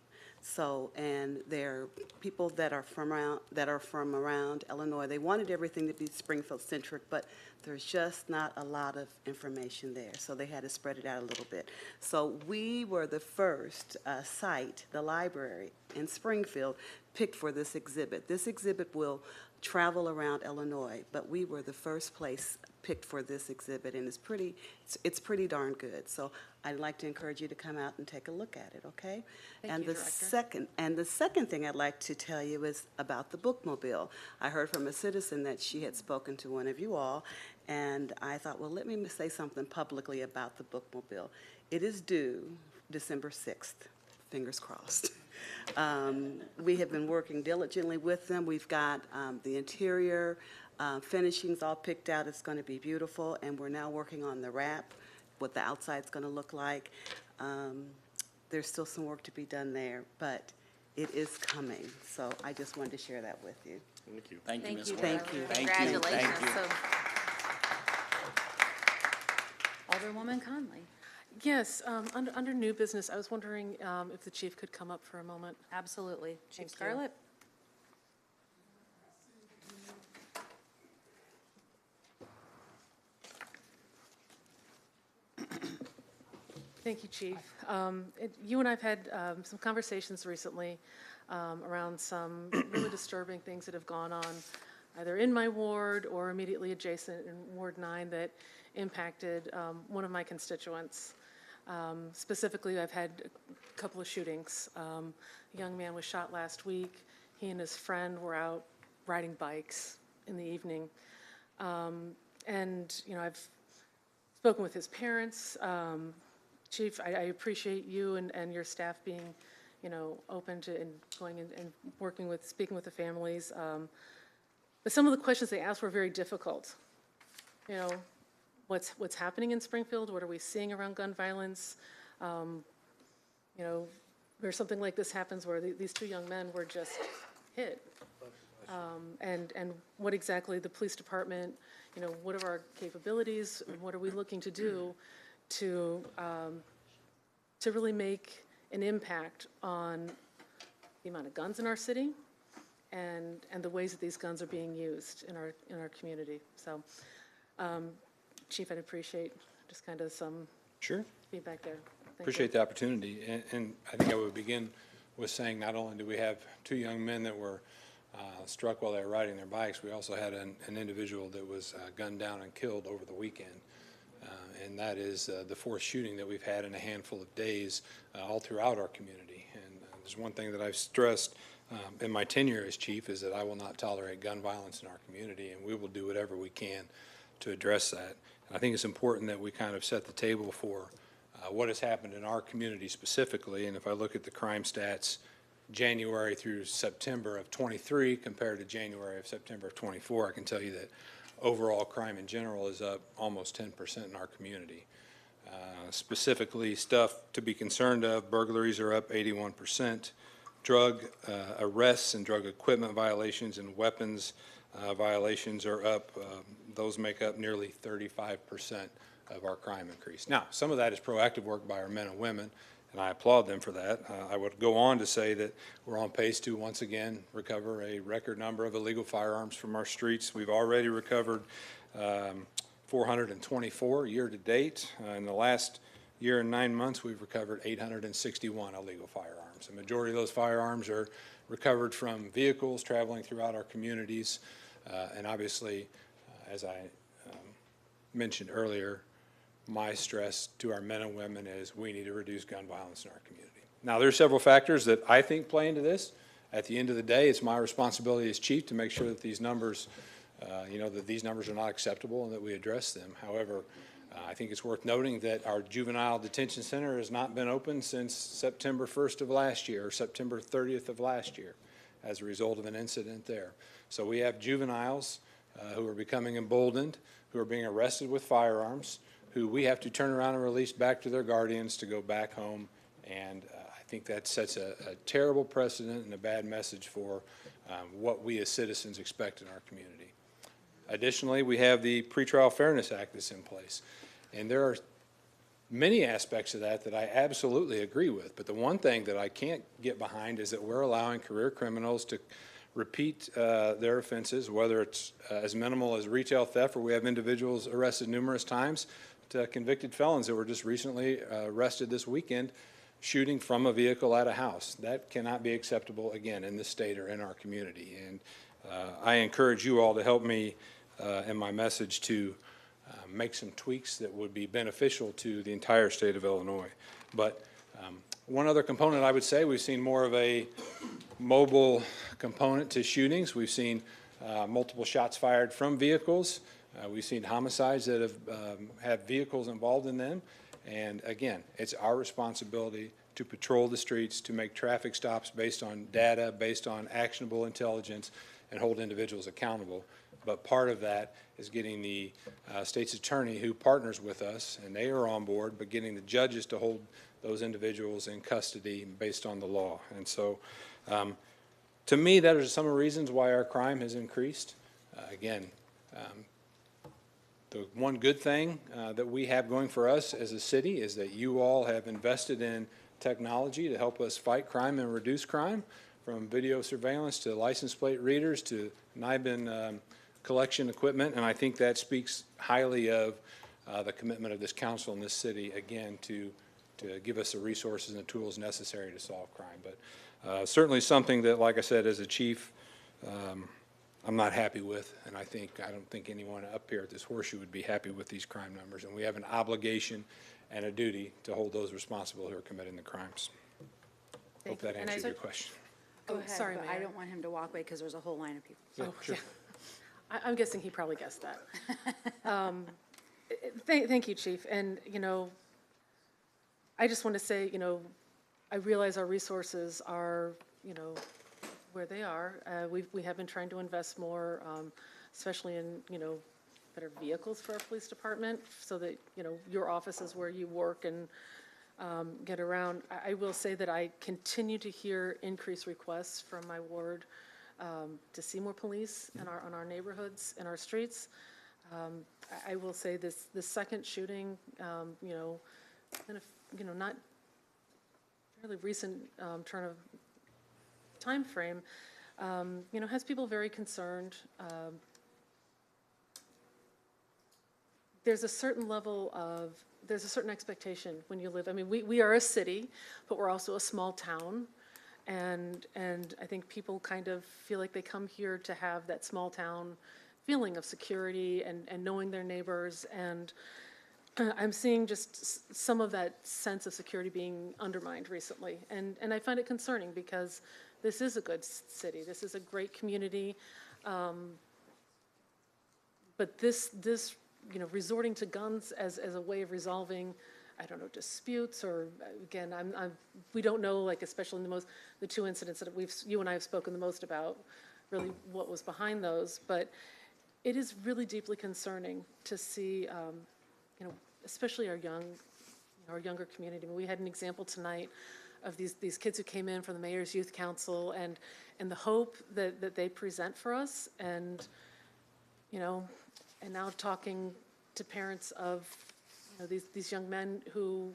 So, and they're people that are from around Illinois. They wanted everything to be Springfield centric, but there's just not a lot of information there. So they had to spread it out a little bit. So we were the first site, the library in Springfield, picked for this exhibit. This exhibit will travel around Illinois, but we were the first place picked for this exhibit, and it's pretty darn good. So I'd like to encourage you to come out and take a look at it, okay? Thank you, Director. The second thing I'd like to tell you is about the bookmobile. I heard from a citizen that she had spoken to one of you all, and I thought, well, let me say something publicly about the bookmobile. It is due December 6th, fingers crossed. We have been working diligently with them. We've got the interior finishings all picked out. It's going to be beautiful, and we're now working on the wrap, what the outside's going to look like. There's still some work to be done there, but it is coming. So I just wanted to share that with you. Thank you. Thank you, Ms. Ware. Thank you. Congratulations. So, Alderwoman Conley. Yes, under new business, I was wondering if the chief could come up for a moment. Absolutely. Chief Thank you. Scarlett? Thank you, Chief. You and I have had some conversations recently around some really disturbing things that have gone on either in my ward or immediately adjacent in Ward 9 that impacted one of my constituents. Specifically, I've had a couple of shootings. A young man was shot last week. He and his friend were out riding bikes in the evening. And, you know, I've spoken with his parents. Chief, I appreciate you and your staff being, you know, open to and going and working with, speaking with the families. but some of the questions they asked were very difficult. You know, what's happening in Springfield? What are we seeing around gun violence? You know, where something like this happens where these two young men were just hit. And what exactly the police department, you know, what are our capabilities and what are we looking to do to really make an impact on the amount of guns in our city and the ways that these guns are being used in our community. So, Chief, I'd appreciate just kind of some feedback there. Thank Appreciate you. the opportunity. And I think I would begin with saying not only do we have two young men that were struck while they were riding their bikes, we also had an individual that was gunned down and killed over the weekend. And that is the fourth shooting that we've had in a handful of days all throughout our community. And there's one thing that I've stressed in my tenure as chief is that I will not tolerate gun violence in our community, and we will do whatever we can to address that. And I think it's important that we kind of set the table for what has happened in our community specifically. And if I look at the crime stats January through September of 23 compared to January of September of 24, I can tell you that overall crime in general is up almost 10% in our community. Specifically, stuff to be concerned of, burglaries are up 81%. Drug arrests and drug equipment violations and weapons violations are up. Those make up nearly 35% of our crime increase. Now, some of that is proactive work by our men and women, and I applaud them for that. I would go on to say that we're on pace to once again recover a record number of illegal firearms from our streets. We've already recovered 424 year to date. In the last year and 9 months, we've recovered 861 illegal firearms. The majority of those firearms are recovered from vehicles traveling throughout our communities. And obviously, as I mentioned earlier, my stress to our men and women is we need to reduce gun violence in our community. Now, there are several factors that I think play into this. At the end of the day, it's my responsibility as chief to make sure that these numbers, that these numbers are not acceptable and that we address them. However, I think it's worth noting that our juvenile detention center has not been open since September 1st of last year or September 30th of last year as a result of an incident there. So we have juveniles who are becoming emboldened, who are being arrested with firearms, who we have to turn around and release back to their guardians to go back home. And I think that sets a terrible precedent and a bad message for what we as citizens expect in our community. Additionally, we have the Pretrial Fairness Act that's in place. And there are many aspects of that that I absolutely agree with. But the one thing that I can't get behind is that we're allowing career criminals to repeat their offenses, whether it's as minimal as retail theft, where we have individuals arrested numerous times, to convicted felons that were just recently arrested this weekend shooting from a vehicle at a house. That cannot be acceptable, again, in this state or in our community. And I encourage you all to help me in my message to make some tweaks that would be beneficial to the entire state of Illinois. But one other component I would say, we've seen more of a mobile component to shootings. We've seen multiple shots fired from vehicles. We've seen homicides that have vehicles involved in them. And again, it's our responsibility to patrol the streets, to make traffic stops based on data, based on actionable intelligence, and hold individuals accountable. But part of that is getting the state's attorney who partners with us, and they are on board, but getting the judges to hold those individuals in custody based on the law. And so, to me, that are some of the reasons why our crime has increased. Again, the one good thing that we have going for us as a city is that you all have invested in technology to help us fight crime and reduce crime, from video surveillance to license plate readers to NIBIN collection equipment. And I think that speaks highly of the commitment of this council and this city, again, to give us the resources and the tools necessary to solve crime. But certainly something that, like I said, as a chief, I'm not happy with, and I don't think anyone up here at this horseshoe would be happy with these crime numbers, and we have an obligation and a duty to hold those responsible who are committing the crimes. Hope that answers your question. Go ahead, sorry, but Mayor. I don't want him to walk away because there's a whole line of people. Oh, sure. Yeah. I'm guessing he probably guessed that. Thank you, Chief. And, I just want to say, I realize our resources are, where they are. We have been trying to invest more, especially in, better vehicles for our police department, so that, your office is where you work and get around. I will say that I continue to hear increased requests from my ward to see more police in our neighborhoods and our streets. I will say this second shooting, kind of, not fairly recent turn of time frame, has people very concerned. There's a certain level of, there's a certain expectation when you live. I mean, we are a city, but we're also a small town. And I think people kind of feel like they come here to have that small town feeling of security and knowing their neighbors. And I'm seeing just some of that sense of security being undermined recently. And I find it concerning because this is a good city. This is a great community. But this resorting to guns as a way of resolving, I don't know, disputes, or again, we don't know, like, especially in the two incidents that you and I have spoken the most about, really what was behind those. But it is really deeply concerning to see, especially our younger community. I mean, we had an example tonight of these kids who came in from the Mayor's Youth Council and the hope that they present for us, and now talking to parents of these young men who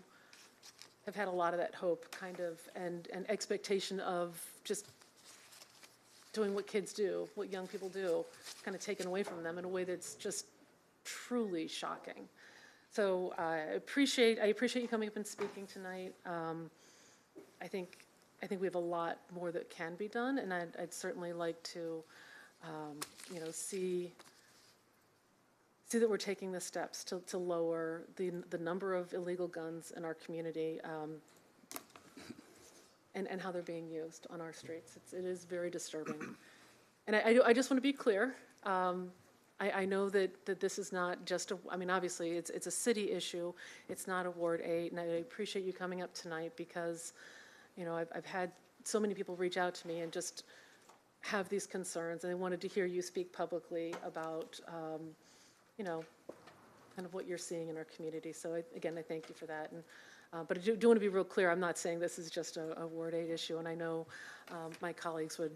have had a lot of that hope kind of and expectation of just doing what kids do, what young people do, kind of taken away from them in a way that's just truly shocking. So I appreciate you coming up and speaking tonight. I think we have a lot more that can be done, and I'd certainly like to, see that we're taking the steps to lower the number of illegal guns in our community, and how they're being used on our streets. It is very disturbing. And I just want to be clear. I know that this is not just obviously it's a city issue. It's not a Ward 8, and I appreciate you coming up tonight because, I've had so many people reach out to me and just have these concerns, and I wanted to hear you speak publicly about, kind of what you're seeing in our community. So again, I thank you for that. And but I do want to be real clear. I'm not saying this is just a Ward 8 issue, and I know my colleagues would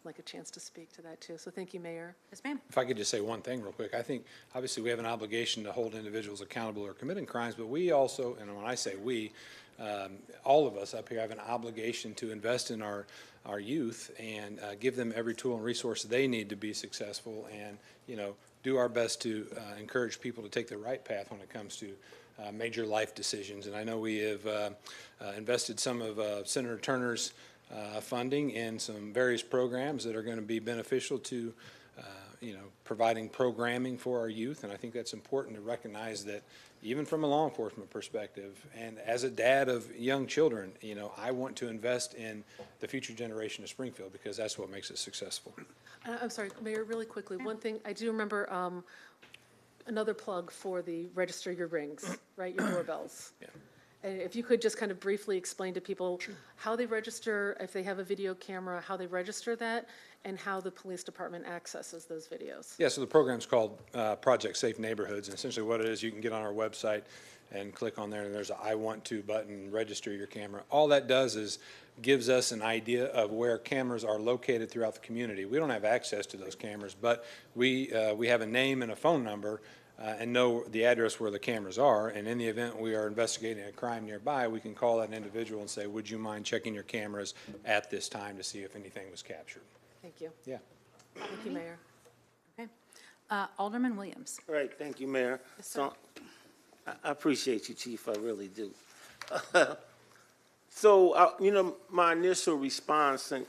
like a chance to speak to that too. So thank you, Mayor. Yes, ma'am. If I could just say one thing real quick. I think obviously we have an obligation to hold individuals accountable who are committing crimes, but we also, and when I say we, all of us up here have an obligation to invest in our youth and give them every tool and resource they need to be successful, and do our best to encourage people to take the right path when it comes to major life decisions. And I know we have invested some of Senator Turner's funding in some various programs that are going to be beneficial to providing programming for our youth. And I think that's important to recognize that even from a law enforcement perspective, and as a dad of young children, I want to invest in the future generation of Springfield because that's what makes us successful. I'm sorry, Mayor, really quickly, one thing, I do remember another plug for the register your rings, right, your doorbells. Yeah. And if you could just kind of briefly explain to people how they register, if they have a video camera, how they register that, and how the police department accesses those videos. Yeah, so the program's called Project Safe Neighborhoods, and essentially what it is, you can get on our website and click on there, and there's a I want to button, register your camera. All that does is gives us an idea of where cameras are located throughout the community. We don't have access to those cameras, but we have a name and a phone number and know the address where the cameras are, and in the event we are investigating a crime nearby, we can call that individual and say, would you mind checking your cameras at this time to see if anything was captured? Thank you. Yeah. Thank you, Mayor. Okay. Alderman Williams. All right, thank you, Mayor. Yes, sir. So, I appreciate you, Chief, I really do. So, my initial response and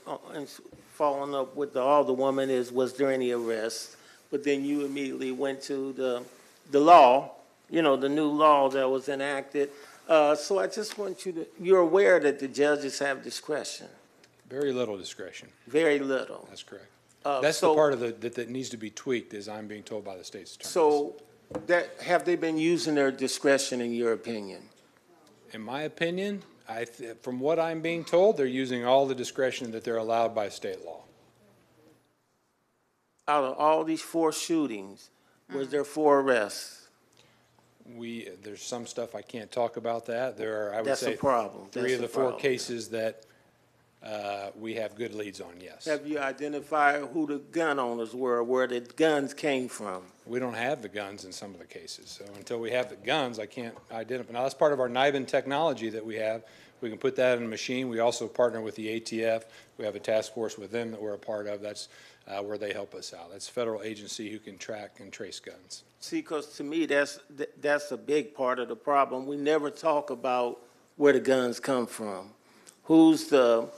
following up with the Alderwoman is, was there any arrests? But then you immediately went to the law, the new law that was enacted. So I just want you're aware that the judges have discretion. Very little discretion. Very little. That's correct. That's the part of that needs to be tweaked, as I'm being told by the state's attorneys. So have they been using their discretion in your opinion? In my opinion, From what I'm being told, they're using all the discretion that they're allowed by state law. Out of all these 4 shootings, was there 4 arrests? There's some stuff I can't talk about that. There are, I would That's say, a problem. 3 That's of the a 4 problem. cases that we have good leads on, yes. Have you identified who the gun owners were, where the guns came from? We don't have the guns in some of the cases, so until we have the guns, I can't identify. Now, that's part of our NIBIN technology that we have. We can put that in a machine. We also partner with the ATF. We have a task force with them that we're a part of. That's where they help us out. That's a federal agency who can track and trace guns. See, because to me, that's a big part of the problem. We never talk about where the guns come from. Who's the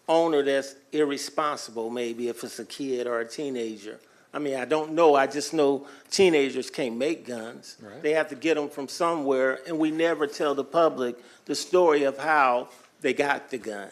owner that's irresponsible, maybe, if it's a kid or a teenager? I mean, I don't know. I just know teenagers can't make guns. Right. They have to get them from somewhere, and we never tell the public the story of how they got the gun.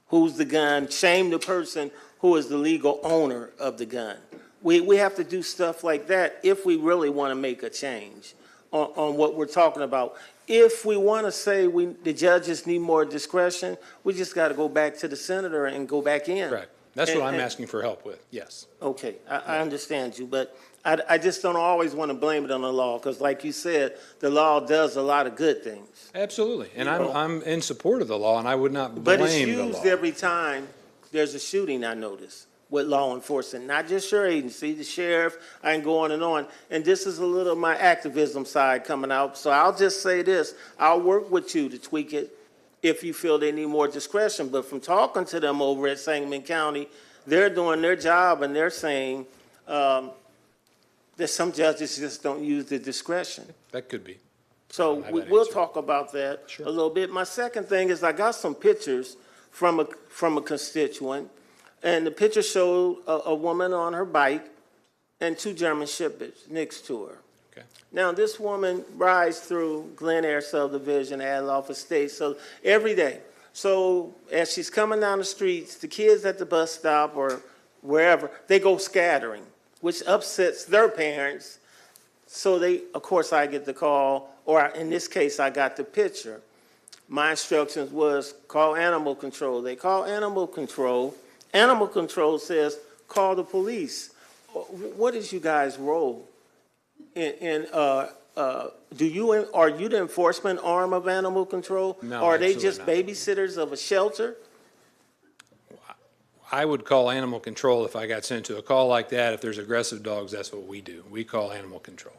Who's the gun? Shame the person who is the legal owner of the gun. We have to do stuff like that if we really want to make a change on what we're talking about. If we want to say the judges need more discretion, we just got to go back to the senator and go back in. Correct. That's what I'm asking for help with, yes. Okay, I understand you, but I just don't always want to blame it on the law, because like you said, the law does a lot of good things. Absolutely, and I'm in support of the law, and I would not blame But the law. it's used every time there's a shooting, I notice, with law enforcement, not just your agency, the sheriff, I can go on. And this is a little of my activism side coming out, so I'll just say this, I'll work with you to tweak it if you feel they need more discretion. But from talking to them over at Sangamon County, they're doing their job, and they're saying that some judges just don't use the discretion. That could be. So we'll talk about that a little bit. My second thing is I got some pictures from a constituent, and the picture showed a woman on her bike and 2 German shepherds next to her. Okay. Now, this woman rides through Glen Air subdivision, Adloff Estate, so every day. So as she's coming down the streets, the kids at the bus stop or wherever, they go scattering, which upsets their parents. So of course, I get the call, or in this case, I got the picture. My instructions was call animal control. They call animal control. Animal control says call the police. What is you guys' role? Are you the enforcement arm of animal control? No, Or are they absolutely just not. babysitters of a shelter? I would call animal control if I got sent to a call like that. If there's aggressive dogs, that's what we do. We call animal control.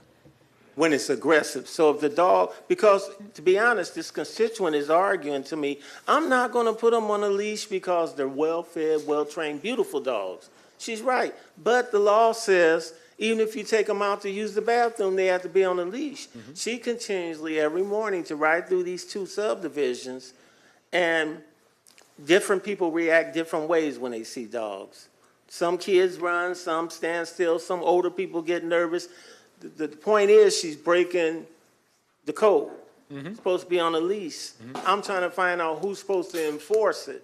When it's aggressive. So if the dog, because to be honest, this constituent is arguing to me, I'm not going to put them on a leash because they're well-fed, well-trained, beautiful dogs. She's right. But the law says even if you take them out to use the bathroom, they have to be on a leash. She continuously every morning to ride through these 2 subdivisions, and different people react different ways when they see dogs. Some kids run, some stand still, some older people get nervous. The point is she's breaking the code. It's supposed to be on a leash. I'm trying to find out who's supposed to enforce it.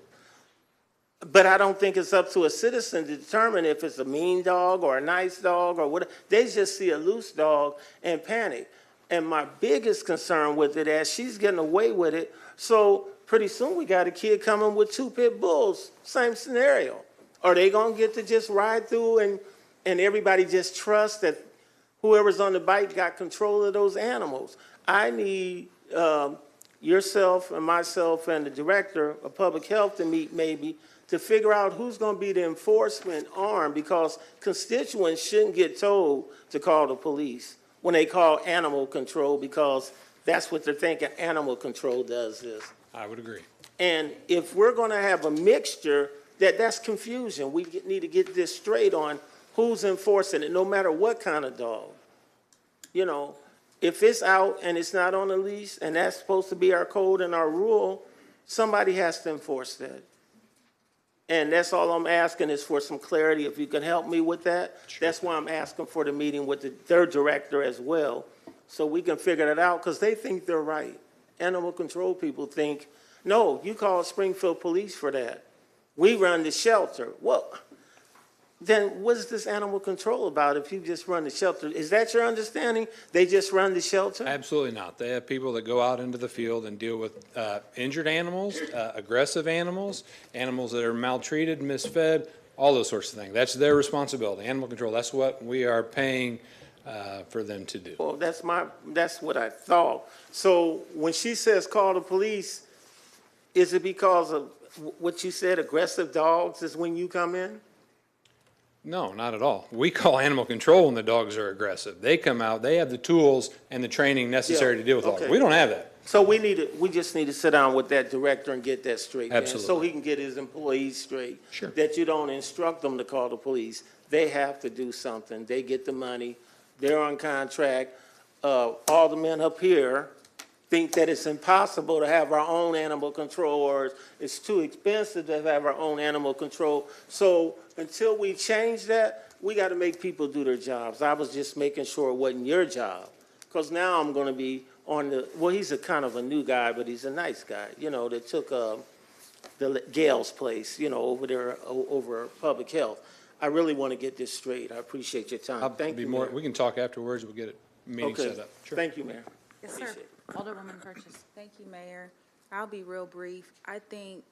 But I don't think it's up to a citizen to determine if it's a mean dog or a nice dog or what. They just see a loose dog and panic. And my biggest concern with it is she's getting away with it. So pretty soon we got a kid coming with 2 pit bulls. Same scenario. Are they going to get to just ride through and everybody just trust that whoever's on the bike got control of those animals? I need yourself and myself and the director of public health to meet maybe to figure out who's going to be the enforcement arm, because constituents shouldn't get told to call the police when they call animal control, because that's what they're thinking animal control does this. I would agree. And if we're going to have a mixture, that's confusion. We need to get this straight on who's enforcing it, no matter what kind of dog. You know, if it's out and it's not on a leash, and that's supposed to be our code and our rule, somebody has to enforce that. And that's all I'm asking is for some clarity. If you can help me with that, that's why I'm asking for the meeting with their director as well, so we can figure that out, because they think they're right. Animal control people think, no, you call Springfield Police for that. We run the shelter. Well, then what is this animal control about if you just run the shelter? Is that your understanding? They just run the shelter? Absolutely not. They have people that go out into the field and deal with injured animals, aggressive animals, animals that are maltreated, misfed, all those sorts of things. That's their responsibility, animal control. That's what we are paying for them to do. Well, that's what I thought. So when she says call the police, is it because of what you said, aggressive dogs is when you come in? No, not at all. We call animal control when the dogs are aggressive. They come out, they have the tools and the training necessary to deal with dogs. okay. We don't have that. So we just need to sit down with that director and get that straight. man, So Absolutely. he can get his employees straight. Sure. That you don't instruct them to call the police. They have to do something. They get the money. They're on contract. All the men up here think that it's impossible to have our own animal control, or it's too expensive to have our own animal control. So until we change that, we got to make people do their jobs. I was just making sure it wasn't your job, because now I'm going to be on he's a kind of a new guy, but he's a nice guy, that took Gail's place, over there, over public health. I really want to get this straight. I appreciate your time. Thank you, Mayor. We can talk afterwards. We'll get a meeting set up. Sure. Thank you, Mayor. Yes, sir. Alderwoman Purchase. Thank you, Mayor. I'll be real brief. I think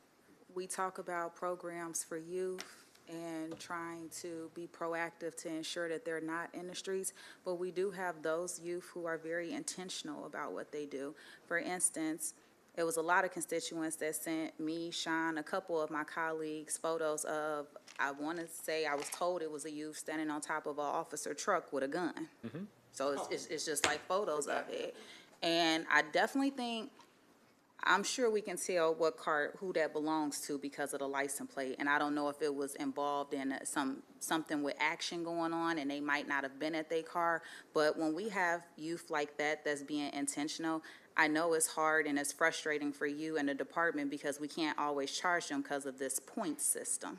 we talk about programs for youth and trying to be proactive to ensure that they're not in the streets, but we do have those youth who are very intentional about what they do. For instance, there was a lot of constituents that sent me, Sean, a couple of my colleagues, photos of, I want to say, I was told it was a youth standing on top of an officer truck with a gun. So it's just like photos of it. And I definitely think, I'm sure we can tell what car, who that belongs to because of the license plate. And I don't know if it was involved in something with action going on and they might not have been at their car. But when we have youth like that that's being intentional, I know it's hard and it's frustrating for you and the department because we can't always charge them because of this point system.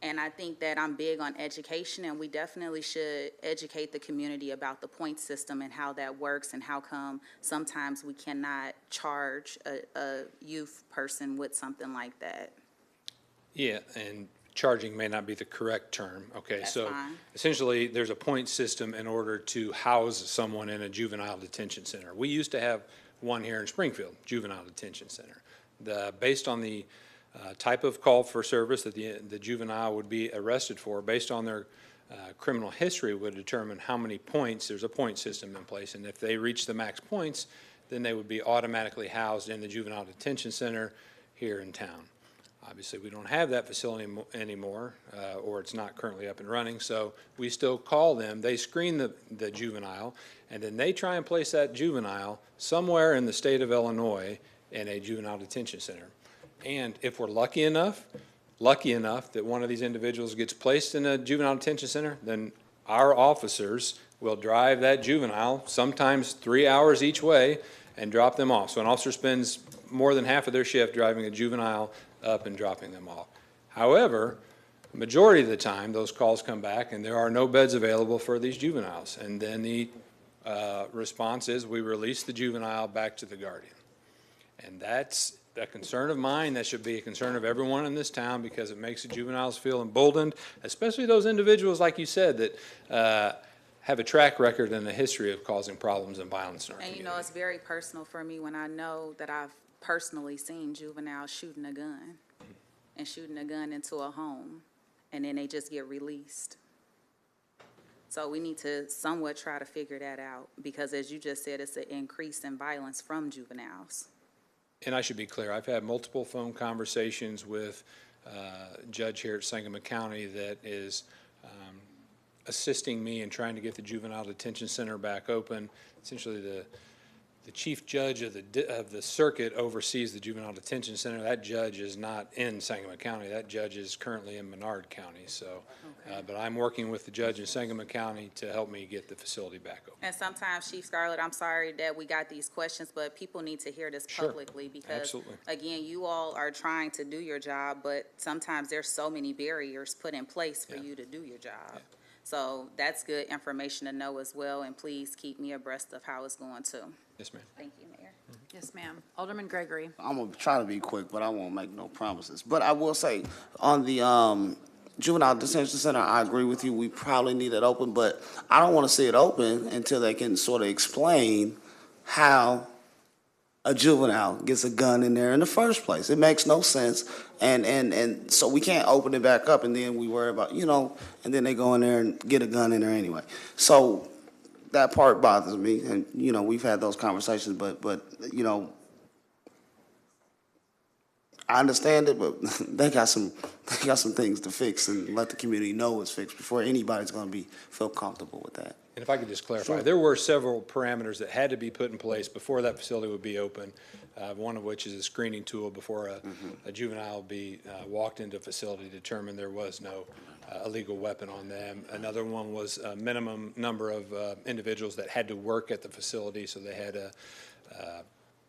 And I think that I'm big on education, and we definitely should educate the community about the point system and how that works and how come sometimes we cannot charge a youth person with something like that. Yeah, and charging may not be the correct term. Okay, That's so fine. essentially, there's a point system in order to house someone in a juvenile detention center. We used to have one here in Springfield, juvenile detention center. Based on the type of call for service that the juvenile would be arrested for, based on their criminal history, would determine how many points. There's a point system in place, and if they reach the max points, then they would be automatically housed in the juvenile detention center here in town. Obviously, we don't have that facility anymore, or it's not currently up and running, so we still call them. They screen the juvenile, and then they try and place that juvenile somewhere in the state of Illinois in a juvenile detention center. And if we're lucky enough that one of these individuals gets placed in a juvenile detention center, then our officers will drive that juvenile, sometimes 3 hours each way, and drop them off. So an officer spends more than half of their shift driving a juvenile up and dropping them off. However, the majority of the time, those calls come back and there are no beds available for these juveniles. And then the response is we release the juvenile back to the guardian. And that's a concern of mine. That should be a concern of everyone in this town because it makes the juveniles feel emboldened, especially those individuals, like you said, that have a track record and a history of causing problems and violence in our community. And you know, it's very personal for me when I know that I've personally seen juveniles shooting a gun and shooting a gun into a home, and then they just get released. So we need to somewhat try to figure that out because, as you just said, it's an increase in violence from juveniles. And I should be clear, I've had multiple phone conversations with a judge here at Sangamon County that is assisting me in trying to get the juvenile detention center back open. Essentially, the chief judge of the circuit oversees the juvenile detention center. That judge is not in Sangamon County. That judge is currently in Menard County. So, but I'm working with the judge in Sangamon County to help me get the facility back open. And sometimes, Chief Scarlett, I'm sorry that we got these questions, but people need to hear this publicly because, Absolutely. again, you all are trying to do your job, but sometimes there's so many barriers put in place for you to do your job. So that's good information to know as well, and please keep me abreast of how it's going too. Yes, ma'am. Thank you, Mayor. Yes, ma'am. Alderman Gregory. I'm gonna try to be quick, but I won't make no promises. But I will say, on the Juvenile Detention Center, I agree with you, we probably need it open, but I don't want to see it open until they can sort of explain how a juvenile gets a gun in there in the first place. It makes no sense, and so we can't open it back up, and then we worry about, and then they go in there and get a gun in there anyway. So that part bothers me, and, we've had those conversations, but I understand it, but they got some things to fix, and let the community know it's fixed before anybody's going to feel comfortable with that. And if I could just clarify, there were several parameters that had to be put in place before that facility would be open, one of which is a screening tool before a juvenile would be walked into a facility to determine there was no illegal weapon on them. Another one was a minimum number of individuals that had to work at the facility, so they had a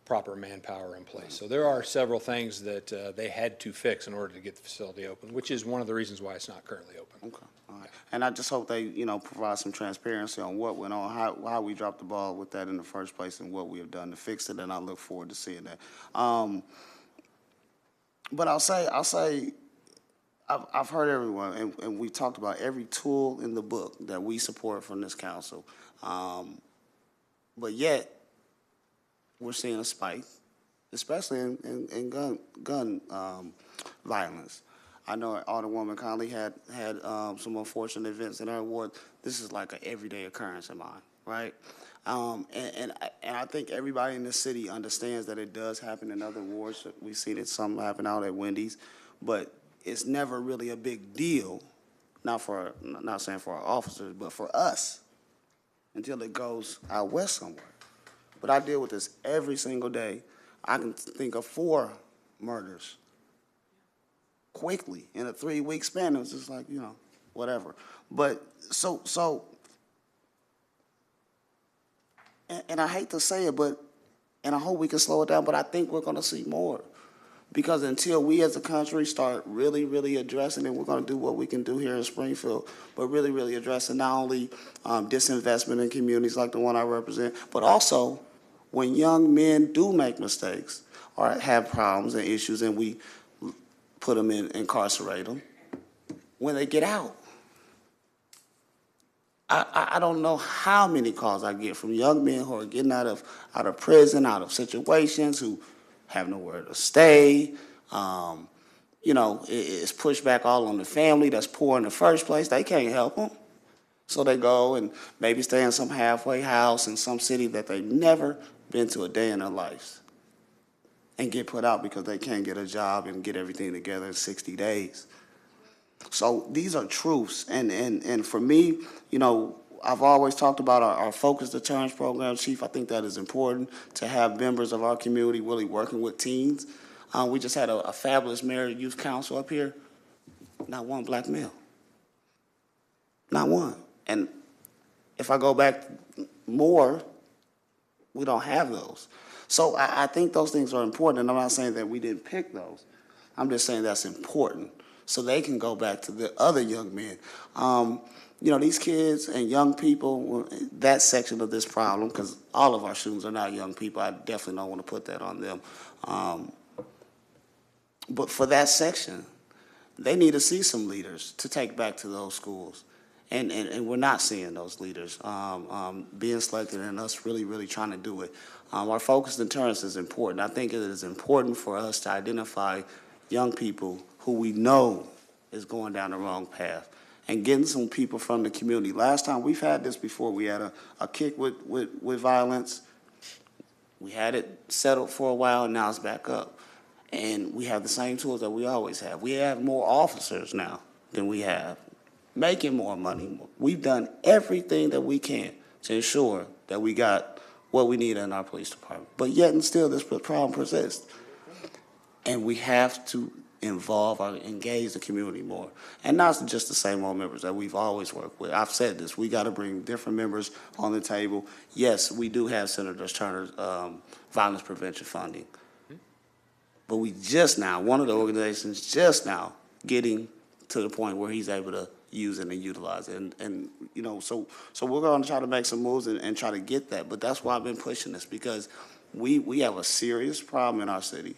proper manpower in place. So there are several things that they had to fix in order to get the facility open, which is one of the reasons why it's not currently open. Okay, all right. And I just hope they, provide some transparency on what went on, how we dropped the ball with that in the first place, and what we have done to fix it, and I look forward to seeing that. But I'll say, I've heard everyone, and we talked about every tool in the book that we support from this council. But yet, we're seeing a spike, especially in gun violence. I know Alderwoman Conley had some unfortunate events in her ward. This is like an everyday occurrence of mine, right? And I think everybody in the city understands that it does happen in other wards. We've seen it, some happen out at Wendy's, but it's never really a big deal, not saying for our officers, but for us, until it goes out west somewhere. But I deal with this every single day. I can think of 4 murders quickly in a 3-week span. It was just like, whatever. But and I hate to say it, and I hope we can slow it down, but I think we're going to see more. Because until we as a country start really, really addressing it, we're going to do what we can do here in Springfield, but really, really addressing not only disinvestment in communities like the one I represent, but also when young men do make mistakes or have problems and issues, and we put them incarcerate them, when they get out. I don't know how many calls I get from young men who are getting out of prison, out of situations, who have nowhere to stay. It's pushback all on the family that's poor in the first place. They can't help them. So they go and maybe stay in some halfway house in some city that they've never been to a day in their lives, and get put out because they can't get a job and get everything together in 60 days. So these are truths. And for me, I've always talked about our focused deterrence program, Chief. I think that is important to have members of our community really working with teens. We just had a fabulous mayor youth council up here. Not one black male. Not one. And if I go back more, we don't have those. So I think those things are important, and I'm not saying that we didn't pick those. I'm just saying that's important, so they can go back to the other young men. These kids and young people, that section of this problem, because all of our students are not young people, I definitely don't want to put that on them. But for that section, they need to see some leaders to take back to those schools. And we're not seeing those leaders being selected, and us really, really trying to do it. Our focused deterrence is important. I think it is important for us to identify young people who we know is going down the wrong path, and getting some people from the community. Last time, we've had this before. We had a kick with violence. We had it settled for a while, and now it's back up. And we have the same tools that we always have. We have more officers now than we have, making more money. We've done everything that we can to ensure that we got what we need in our police department. But yet and still, this problem persists. And we have to involve or engage the community more. And not just the same old members that we've always worked with. I've said this, we got to bring different members on the table. Yes, we do have Senator Turner's violence prevention funding. But we just now, one of the organizations just now getting to the point where he's able to use it and utilize it. And so we're going to try to make some moves and try to get that. But that's why I've been pushing this, because we have a serious problem in our city.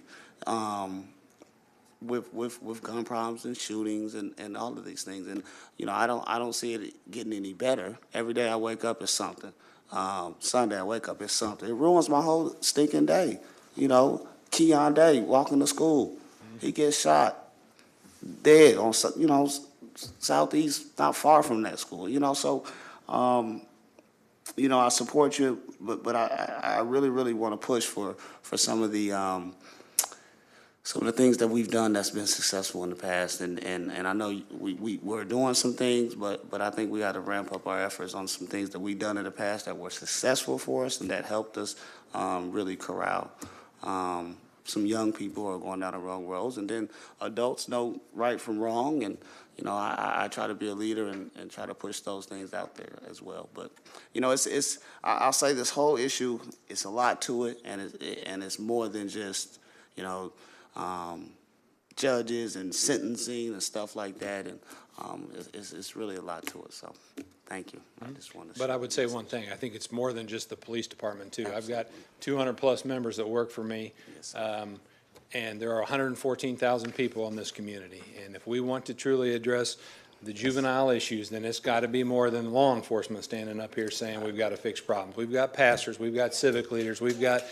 with gun problems and shootings and all of these things. And, you know, I don't see it getting any better. Every day I wake up, it's something. Sunday I wake up, it's something. It ruins my whole stinking day. You know, Keon Day walking to school, he gets shot, dead on, you know, southeast, not far from that school. You know, so, you know, I support you, but I really want to push for some of the things that we've done that's been successful in the past, and I know we're doing some things, but I think we got to ramp up our efforts on some things that we've done in the past that were successful for us and that helped us really corral some young people who are going down the wrong roads, and then adults know right from wrong, and you know I try to be a leader and try to push those things out there as well. But you know I'll say this whole issue, it's a lot to it, and it's more than just you know. Judges and sentencing and stuff like that, and it's really a lot to it. So, thank you. I just want to. But I would say one thing. I think it's more than just the police department too. Absolutely. I've got 200 plus members that work for me, yes, and there are 114,000 people in this community. And if we want to truly address the juvenile issues, then it's got to be more than law enforcement standing up here saying we've got to fix problems. We've got pastors, we've got civic leaders, we've got.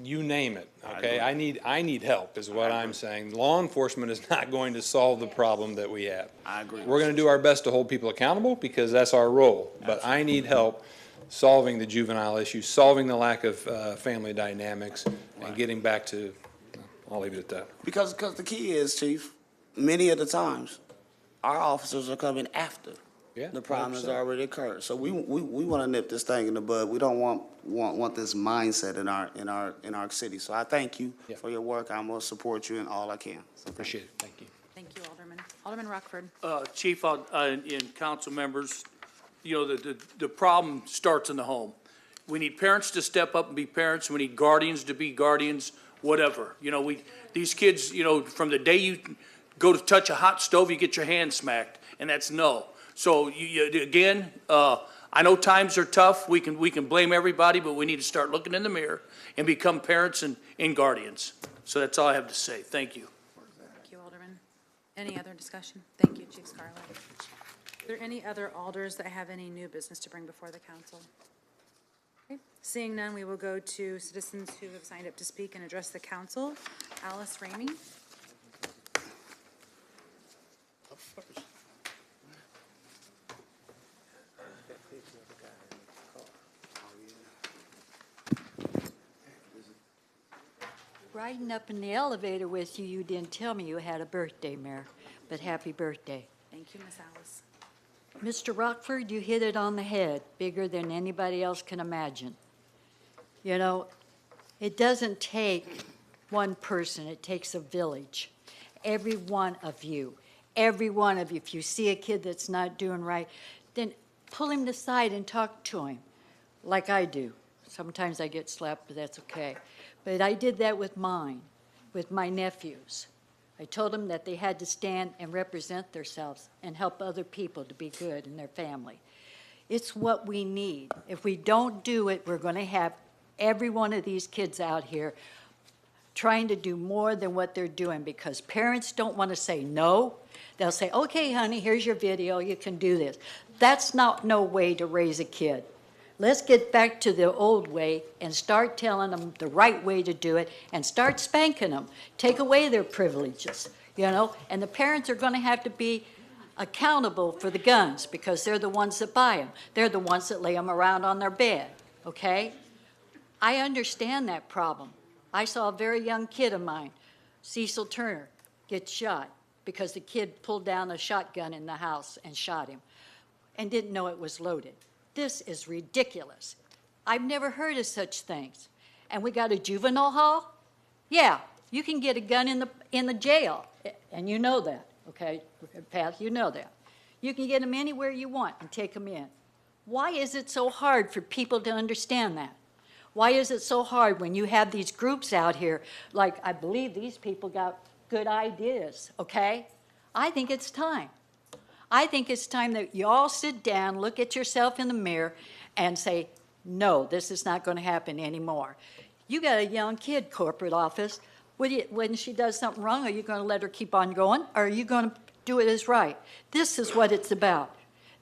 You name it, okay? I need help is what I'm saying. Law enforcement is not going to solve the problem that we have. I agree. We're going to do our best to hold people accountable because that's our role. But I need help solving the juvenile issues, solving the lack of family dynamics, and getting back to, I'll leave it at that. Because the key is, Chief, many of the times, our officers are coming after the problem has already occurred. So we want to nip this thing in the bud. We don't want this mindset in our city. So I thank you for your work. I'm going to support you in all I can. So appreciate it. Thank you. Thank you, Alderman. Alderman Rockford. Chief and council members, you know, the problem starts in the home. We need parents to step up and be parents. We need guardians to be guardians, whatever. You know, these kids, you know, from the day you go to touch a hot stove, you get your hand smacked, and that's no. So again, I know times are tough. We can blame everybody, but we need to start looking in the mirror and become parents and guardians. So that's all I have to say. Thank you. Thank you, Alderman. Any other discussion? Thank you, Chief Scarlett. Are there any other alders that have any new business to bring before the council? Okay. Seeing none, we will go to citizens who have signed up to speak and address the council. Alice Ramey. Riding up in the elevator with you, you didn't tell me you had a birthday, Mayor, but happy birthday. Thank you, Miss Alice. Mr. Rockford, you hit it on the head, bigger than anybody else can imagine. You know, it doesn't take one person, it takes a village. Every one of you, if you see a kid that's not doing right, then pull him aside and talk to him, like I do. Sometimes I get slapped, but that's okay. But I did that with my nephews. I told them that they had to stand and represent themselves and help other people to be good in their family. It's what we need. If we don't do it, we're going to have every one of these kids out here trying to do more than what they're doing because parents don't want to say no. They'll say, okay, honey, here's your video. You can do this. That's not no way to raise a kid. Let's get back to the old way and start telling them the right way to do it and start spanking them. Take away their privileges, you know, and the parents are going to have to be accountable for the guns because they're the ones that buy them. They're the ones that lay them around on their bed, okay? I understand that problem. I saw a very young kid of mine, Cecil Turner, get shot because the kid pulled down a shotgun in the house and shot him and didn't know it was loaded. This is ridiculous. I've never heard of such things. And we got a juvenile hall? Yeah, you can get a gun in the jail, and you know that, okay, Pat, you know that. You can get them anywhere you want and take them in. Why is it so hard for people to understand that? Why is it so hard when you have these groups out here, like I believe these people got good ideas, okay? I think it's time. I think it's time that you all sit down, look at yourself in the mirror, and say, no, this is not going to happen anymore. You got a young kid, corporate office. When she does something wrong, are you going to let her keep on going, or are you going to do it as right? This is what it's about.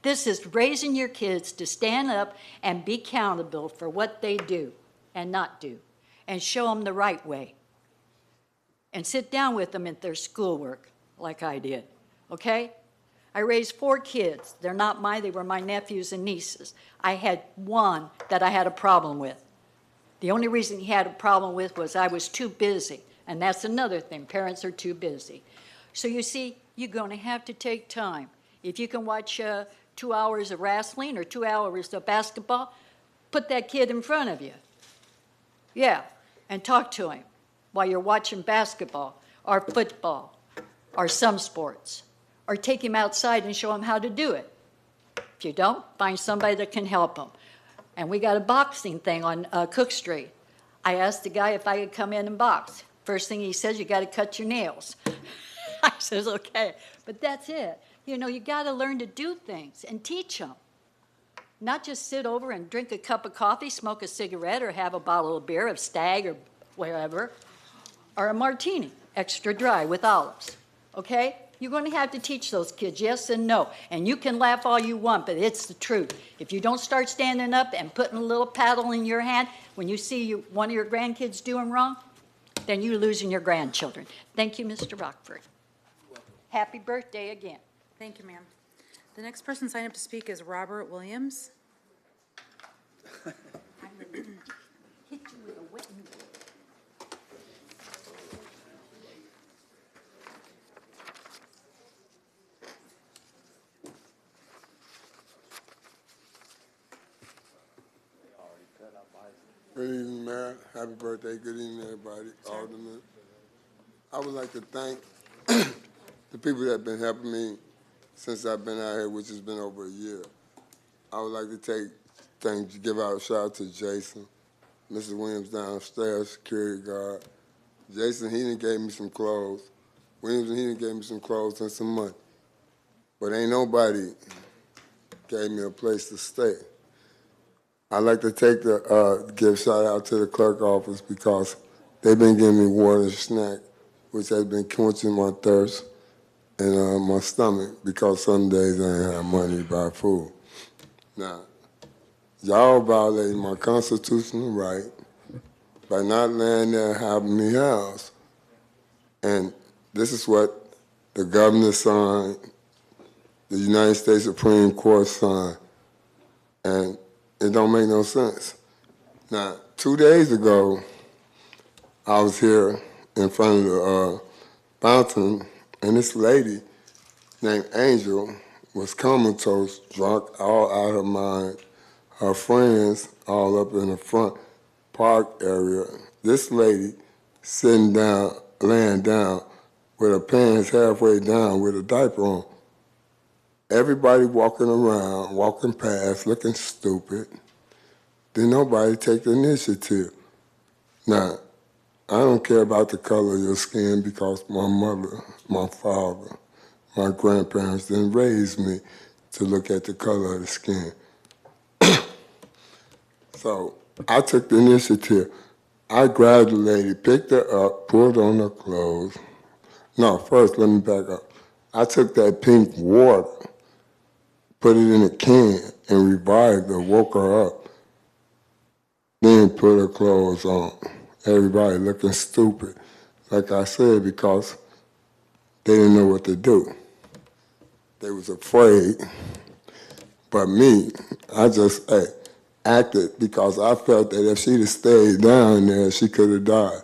This is raising your kids to stand up and be accountable for what they do and not do, and show them the right way. And sit down with them at their schoolwork, like I did, okay? I raised 4 kids. They're not mine, they were my nephews and nieces. I had one that I had a problem with. The only reason he had a problem with was I was too busy. And that's another thing, parents are too busy. So you see, you're gonna have to take time. If you can watch 2 hours of wrestling or 2 hours of basketball, put that kid in front of you. Yeah, and talk to him while you're watching basketball or football or some sports. Or take him outside and show him how to do it. If you don't, find somebody that can help him. And we got a boxing thing on Cook Street. I asked the guy if I could come in and box. First thing he says, you got to cut your nails. I says, okay, but that's it. You know, you got to learn to do things and teach them. Not just sit over and drink a cup of coffee, smoke a cigarette, or have a bottle of beer, of Stag or whatever, or a martini, extra dry with olives, okay? You're going to have to teach those kids yes and no. And you can laugh all you want, but it's the truth. If you don't start standing up and putting a little paddle in your hand when you see one of your grandkids doing wrong, then you're losing your grandchildren. Thank you, Mr. Rockford. Happy birthday again. Thank you, ma'am. The next person signed up to speak is Robert Williams. I'm going to hit you with a wet noodle. Good evening, Mayor. Happy birthday. Good evening, everybody. Alderman. I would like to thank the people that have been helping me since I've been out here, which has been over a year. I would like to give out a shout out to Jason, Mrs. Williams downstairs, security guard. Jason, he done gave me some clothes. Williams, he done gave me some clothes and some money. But ain't nobody gave me a place to stay. I'd like to give shout out to the clerk office because they've been giving me water and snack, which has been quenching my thirst and my stomach because some days I ain't have money to buy food. Now, y'all violating my constitutional right by not letting there having me house. And this is what the governor signed, the United States Supreme Court signed, and it don't make no sense. Now, 2 days ago, I was here in front of the fountain, and this lady named Angel was comatose, drunk, all out of her mind. Her friends all up in the front park area. This lady sitting down, laying down, with her pants halfway down with a diaper on. Everybody walking around, walking past, looking stupid. Then nobody take the initiative. Now, I don't care about the color of your skin because my mother, my father, my grandparents didn't raise me to look at the color of the skin. So I took the initiative. I grabbed the lady, picked her up, pulled on her clothes. No, first let me back up. I took that pink water, put it in a can, and revived her, woke her up. Then put her clothes on. Everybody looking stupid, like I said, because they didn't know what to do. They was afraid. But me, I just acted because I felt that if she'd have stayed down there, she could have died.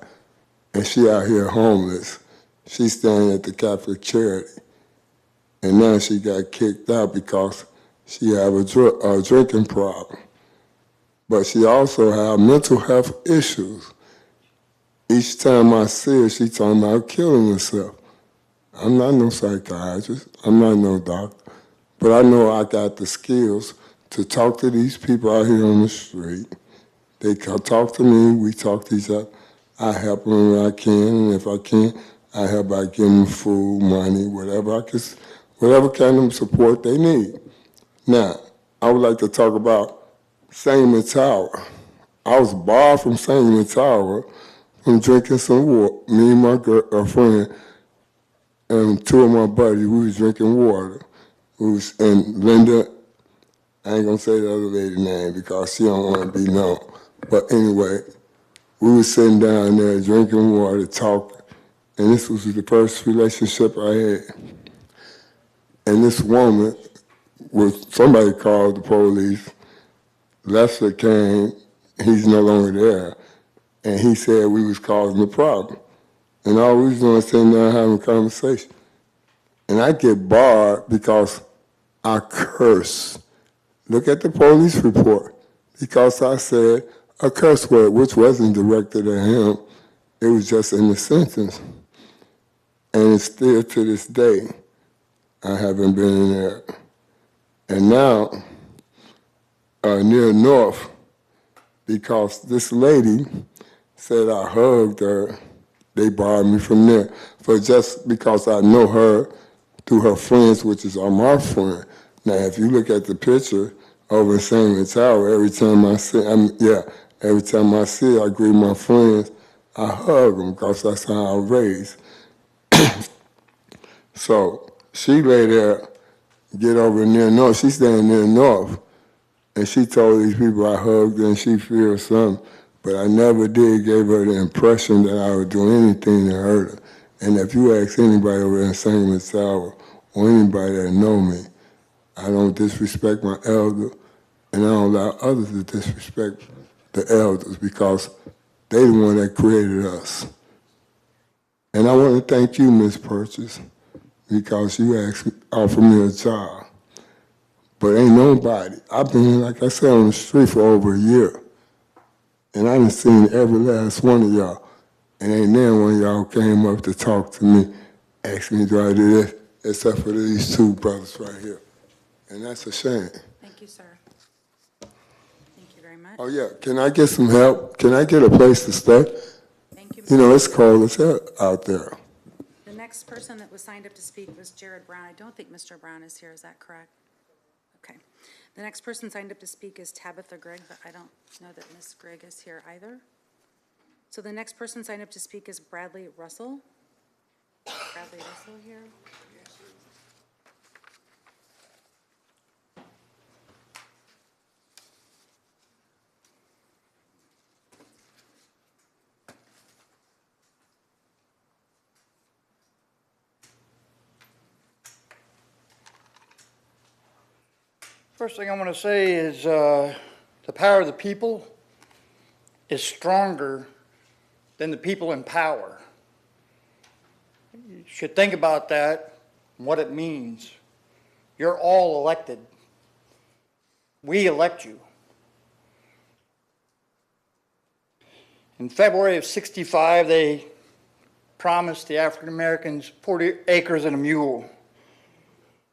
And she out here homeless. She's staying at the Catholic Charity. And now she got kicked out because she have a drinking problem. But she also have mental health issues. Each time I see her, she talking about killing herself. I'm not no psychiatrist. I'm not no doctor. But I know I got the skills to talk to these people out here on the street. They come talk to me. We talk to each other. I help them when I can, and if I can't, I help by giving them food, money, whatever whatever kind of support they need. Now, I would like to talk about Sangamon Tower. I was barred from Sangamon Tower I'm drinking some water. Me and my friend and two of my buddies, we was drinking water. And Linda, I ain't gonna say the other lady's name because she don't want to be known. But anyway, we was sitting down there drinking water, talking, and this was the first relationship I had. And this woman, somebody called the police. Lester came, he's no longer there, and he said we was causing the problem. And all we was doing was sitting down having a conversation. And I get barred because I curse. Look at the police report. Because I said a curse word, which wasn't directed at him. It was just in the sentence. And it's still to this day, I haven't been in there. And now, near North, because this lady said I hugged her, they barred me from there. For just because I know her through her friends, which is my friend. Now, if you look at the picture over in Sangamon Tower, every time I see, I greet my friends, I hug them because that's how I was raised. So she lay there, get over near North. She's standing near North, and she told these people I hugged her and she feels something. But I never did give her the impression that I would do anything to hurt her. And if you ask anybody over there in Sangamon Tower or anybody that know me, I don't disrespect my elder, and I don't allow others to disrespect the elders because they the one that created us. And I want to thank you, Ms. Purchase, because you offered me a job. But ain't nobody. I've been, like I said, on the street for over a year. And I done seen every last one of y'all. And ain't then one of y'all came up to talk to me, asked me, do I do this, except for these two brothers right here. And that's a shame. Thank you, sir. Thank you very much. Oh, yeah. Can I get some help? Can I get a place to stay? Thank you. You know, it's cold as hell out there. The next person that was signed up to speak was Jared Brown. I don't think Mr. Brown is here. Is that correct? Okay. The next person signed up to speak is Tabitha Gregg, but I don't know that Ms. Gregg is here either. So the next person signed up to speak is Bradley Russell. Bradley Russell here. First thing I want to say is the power of the people is stronger than the people in power. You should think about that and what it means. You're all elected. We elect you. In February of '65, they promised the African Americans 40 acres and a mule.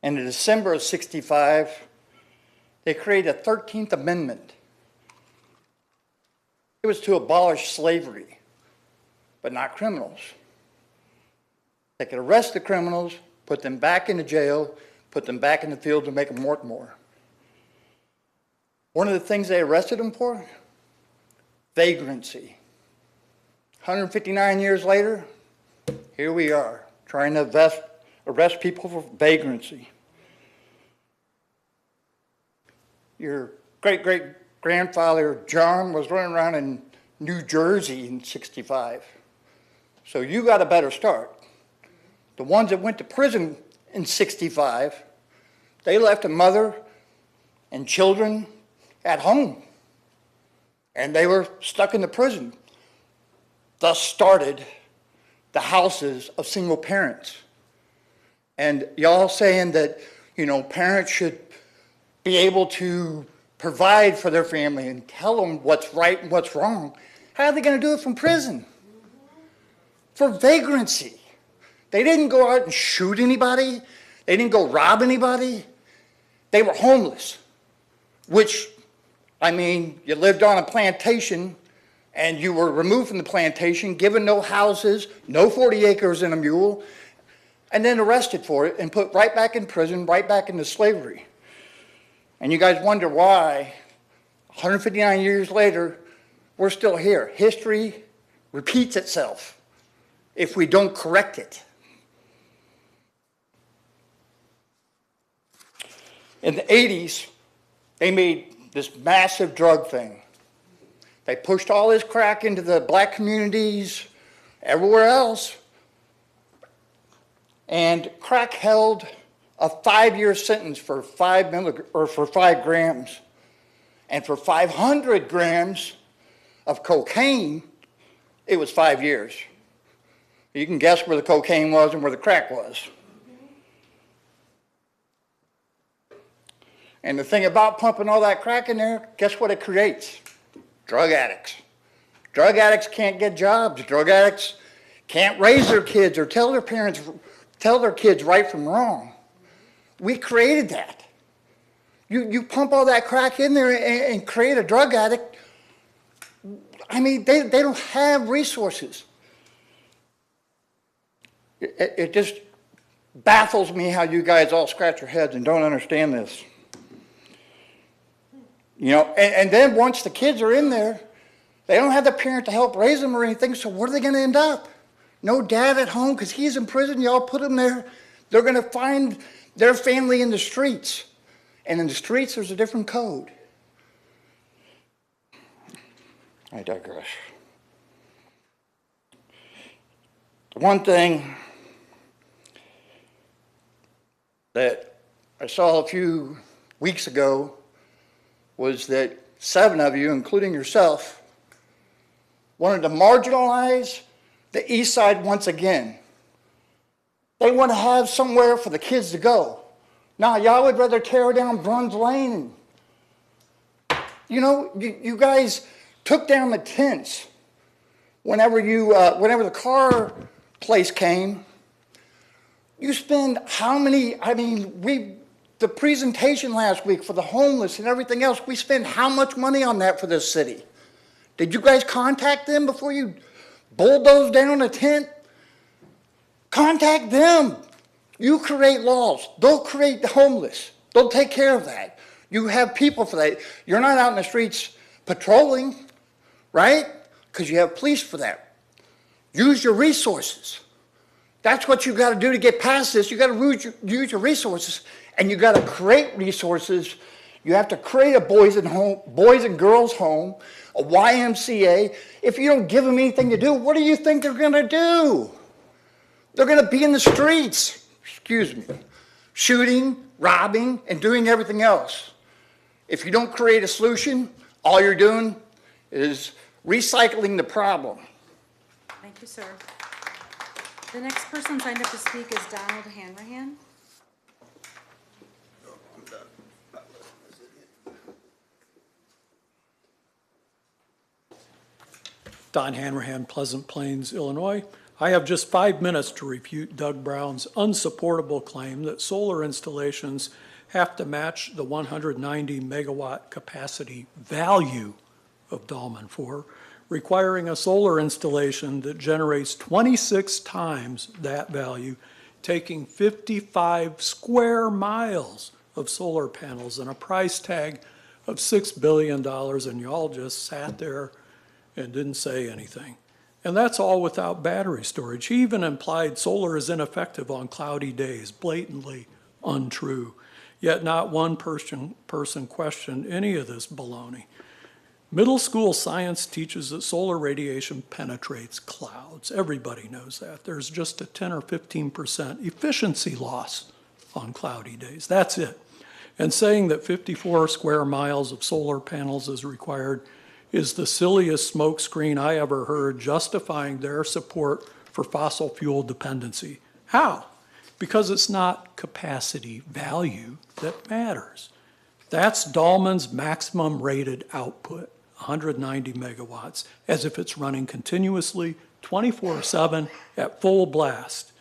And in December of '65, they created a 13th Amendment. It was to abolish slavery, but not criminals. They could arrest the criminals, put them back into jail, put them back in the field to make them work more. One of the things they arrested them for? Vagrancy. 159 years later, here we are, trying to arrest people for vagrancy. Your great-great-grandfather, John, was running around in New Jersey in '65. So you got a better start. The ones that went to prison in '65, they left a mother and children at home. And they were stuck in the prison. Thus started the houses of single parents. And y'all saying that, you know, parents should be able to provide for their family and tell them what's right and what's wrong. How are they going to do it from prison? For vagrancy. They didn't go out and shoot anybody. They didn't go rob anybody. They were homeless, which, I mean, you lived on a plantation and you were removed from the plantation, given no houses, no 40 acres and a mule, and then arrested for it and put right back in prison, right back into slavery. And you guys wonder why, 159 years later, we're still here. History repeats itself if we don't correct it. In the 80s, they made this massive drug thing. They pushed all this crack into the black communities, everywhere else, and crack held a 5-year sentence for 5 grams, and for 500 grams of cocaine, it was 5 years. You can guess where the cocaine was and where the crack was. And the thing about pumping all that crack in there, guess what it creates? Drug addicts. Drug addicts can't get jobs. Drug addicts can't raise their kids or tell their kids right from wrong. We created that. You pump all that crack in there and create a drug addict. I mean, they don't have resources. It just baffles me how you guys all scratch your heads and don't understand this. You know, and then once the kids are in there, they don't have the parent to help raise them or anything, so where are they going to end up? No dad at home because he's in prison, y'all put him there. They're going to find their family in the streets. And in the streets, there's a different code. I digress. The one thing that I saw a few weeks ago was that 7 of you, including yourself, wanted to marginalize the east side once again. They want to have somewhere for the kids to go. Now, y'all would rather tear down Bruns Lane. You know, you guys took down the tents whenever the car place came. You spend how many, I mean, the presentation last week for the homeless and everything else, we spend how much money on that for this city? Did you guys contact them before you bulldoze down a tent? Contact them. You create laws. They'll create the homeless. They'll take care of that. You have people for that. You're not out in the streets patrolling, right? Because you have police for that. Use your resources. That's what you got to do to get past this. You got to use your resources, and you got to create resources. You have to create a boys and girls home, a YMCA. If you don't give them anything to do, what do you think they're going to do? They're going to be in the streets, shooting, robbing, and doing everything else. If you don't create a solution, all you're doing is recycling the problem. Thank you, sir. The next person signed up to speak is Donald Hanrahan. Don Hanrahan, Pleasant Plains, Illinois. I have just 5 minutes to refute Doug Brown's unsupportable claim that solar installations have to match the 190 megawatt capacity value of Dolman 4, requiring a solar installation that generates 26 times that value, taking 55 square miles of solar panels and a price tag of $6 billion, and y'all just sat there and didn't say anything. And that's all without battery storage. He even implied solar is ineffective on cloudy days, blatantly untrue. Yet not one person questioned any of this baloney. Middle school science teaches that solar radiation penetrates clouds. Everybody knows that. There's just a 10 or 15% efficiency loss on cloudy days. That's it. And saying that 54 square miles of solar panels is required is the silliest smokescreen I ever heard, justifying their support for fossil fuel dependency. How? Because it's not capacity value that matters. That's Dolman's maximum rated output, 190 megawatts, as if it's running continuously 24/7 at full blast.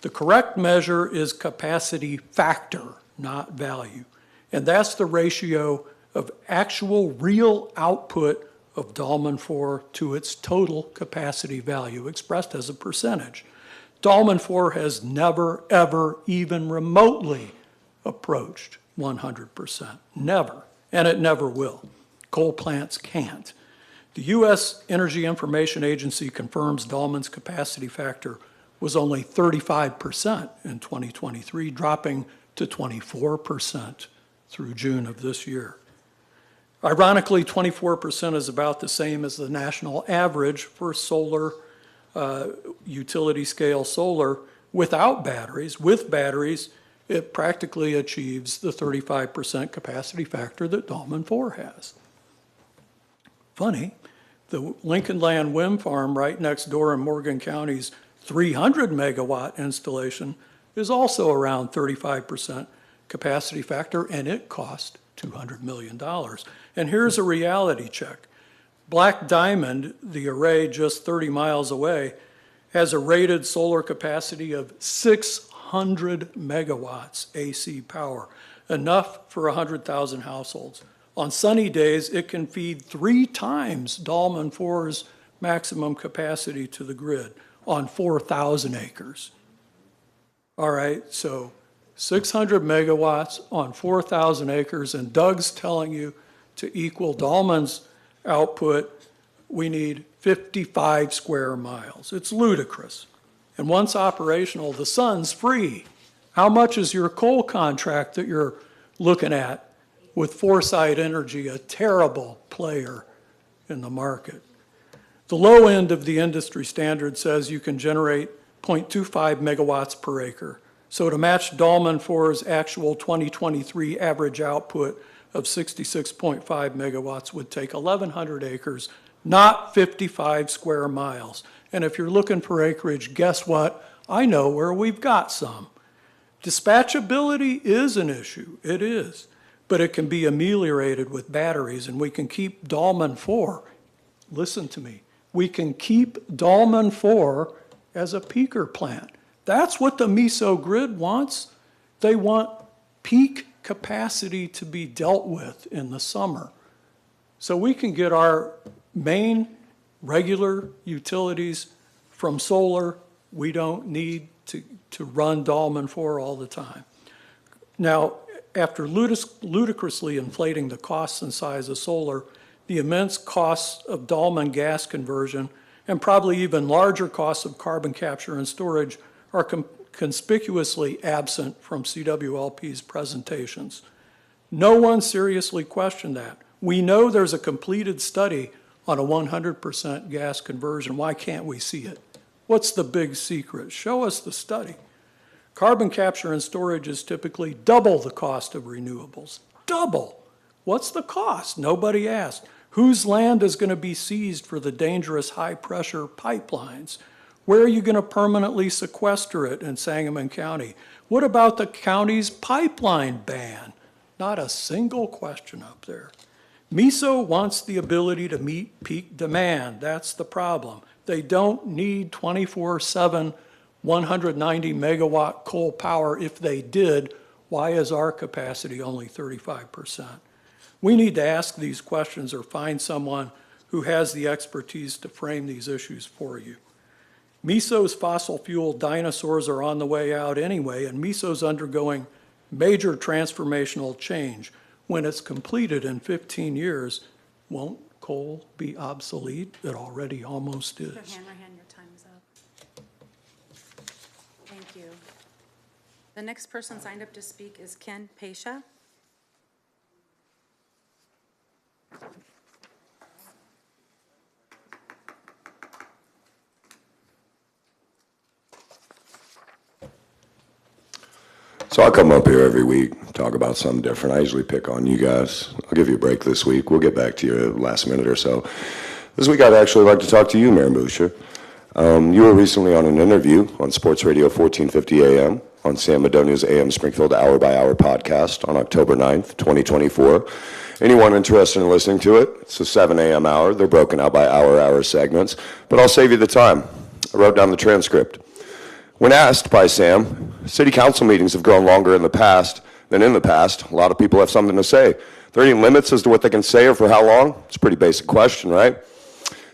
The correct measure is capacity factor, not value. And that's the ratio of actual real output of Dolman 4 to its total capacity value, expressed as a percentage. Dolman 4 has never, ever, even remotely approached 100%. Never. And it never will. Coal plants can't. The U.S. Energy Information Agency confirms Dahlman's capacity factor was only 35% in 2023, dropping to 24% through June of this year. Ironically, 24% is about the same as the national average for solar, utility scale solar without batteries. With batteries, it practically achieves the 35% capacity factor that Dahlman 4 has. Funny, the Lincoln Land Wind Farm right next door in Morgan County's 300 megawatt installation is also around 35% capacity factor, and it cost $200 million. And here's a reality check. Black Diamond, the array just 30 miles away, has a rated solar capacity of 600 megawatts AC power, enough for 100,000 households. On sunny days, it can feed 3 times Dahlman 4's maximum capacity to the grid on 4,000 acres. All right, so 600 megawatts on 4,000 acres, and Doug's telling you to equal Dahlman's output, we need 55 square miles. It's ludicrous. And once operational, the sun's free. How much is your coal contract that you're looking at with Foresight Energy, a terrible player in the market? The low end of the industry standard says you can generate 0.25 megawatts per acre. So to match Dahlman 4's actual 2023 average output of 66.5 megawatts would take 1,100 acres, not 55 square miles. And if you're looking for acreage, guess what? I know where we've got some. Dispatchability is an issue, it is, but it can be ameliorated with batteries, and we can keep Dahlman 4, listen to me, we can keep Dahlman 4 as a peaker plant. That's what the MISO grid wants. They want peak capacity to be dealt with in the summer. So we can get our main regular utilities from solar. We don't need to run Dahlman 4 all the time. Now, after ludicrously inflating the costs and size of solar, the immense costs of Dahlman gas conversion, and probably even larger costs of carbon capture and storage are conspicuously absent from CWLP's presentations. No one seriously questioned that. We know there's a completed study on a 100% gas conversion. Why can't we see it? What's the big secret? Show us the study. Carbon capture and storage is typically double the cost of renewables. Double. What's the cost? Nobody asked. Whose land is going to be seized for the dangerous high-pressure pipelines? Where are you going to permanently sequester it in Sangamon County? What about the county's pipeline ban? Not a single question up there. MISO wants the ability to meet peak demand. That's the problem. They don't need 24/7, 190 megawatt coal power. If they did, why is our capacity only 35%? We need to ask these questions or find someone who has the expertise to frame these issues for you. MISO's fossil fuel dinosaurs are on the way out anyway, and MISO's undergoing major transformational change. When it's completed in 15 years, won't coal be obsolete? It already almost is. Mr. Hanrahan, your time is up. Thank you. The next person signed up to speak is Ken Pesha. So I come up here every week, talk about something different. I usually pick on you guys. I'll give you a break this week. We'll get back to you last minute or so. This week I'd actually like to talk to you, Mayor Boucher. You were recently on an interview on Sports Radio 1450 AM on San Madonia's AM Springfield Hour by Hour podcast on October 9th, 2024. Anyone interested in listening to it, it's a 7 a.m. hour. They're broken out by hour segments, but I'll save you the time. I wrote down the transcript. When asked by Sam, city council meetings have grown longer in the past than in the past. A lot of people have something to say. Are there any limits as to what they can say or for how long? It's a pretty basic question, right?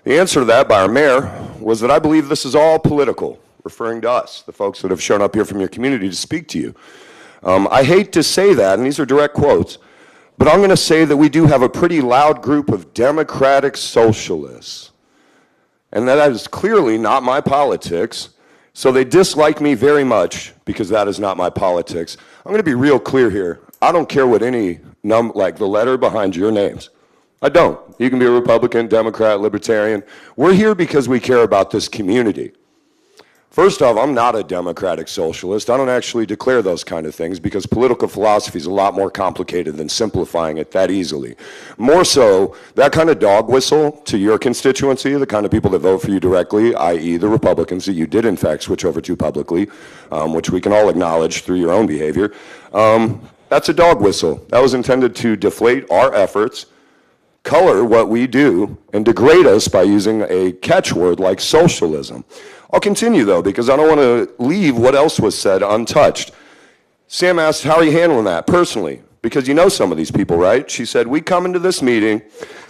The answer to that by our mayor was that I believe this is all political, referring to us, the folks that have shown up here from your community to speak to you. I hate to say that, and these are direct quotes, but I'm going to say that we do have a pretty loud group of democratic socialists. And that is clearly not my politics. So they dislike me very much because that is not my politics. I'm going to be real clear here. I don't care what any like the letter behind your names. I don't. You can be a Republican, Democrat, Libertarian. We're here because we care about this community. First off, I'm not a democratic socialist. I don't actually declare those kind of things because political philosophy is a lot more complicated than simplifying it that easily. More so, that kind of dog whistle to your constituency, the kind of people that vote for you directly, i.e. the Republicans that you did in fact switch over to publicly, which we can all acknowledge through your own behavior, that's a dog whistle. That was intended to deflate our efforts, color what we do, and degrade us by using a catchword like socialism. I'll continue, though, because I don't want to leave what else was said untouched. Sam asked, how are you handling that personally? Because you know some of these people, right? She said, we come into this meeting,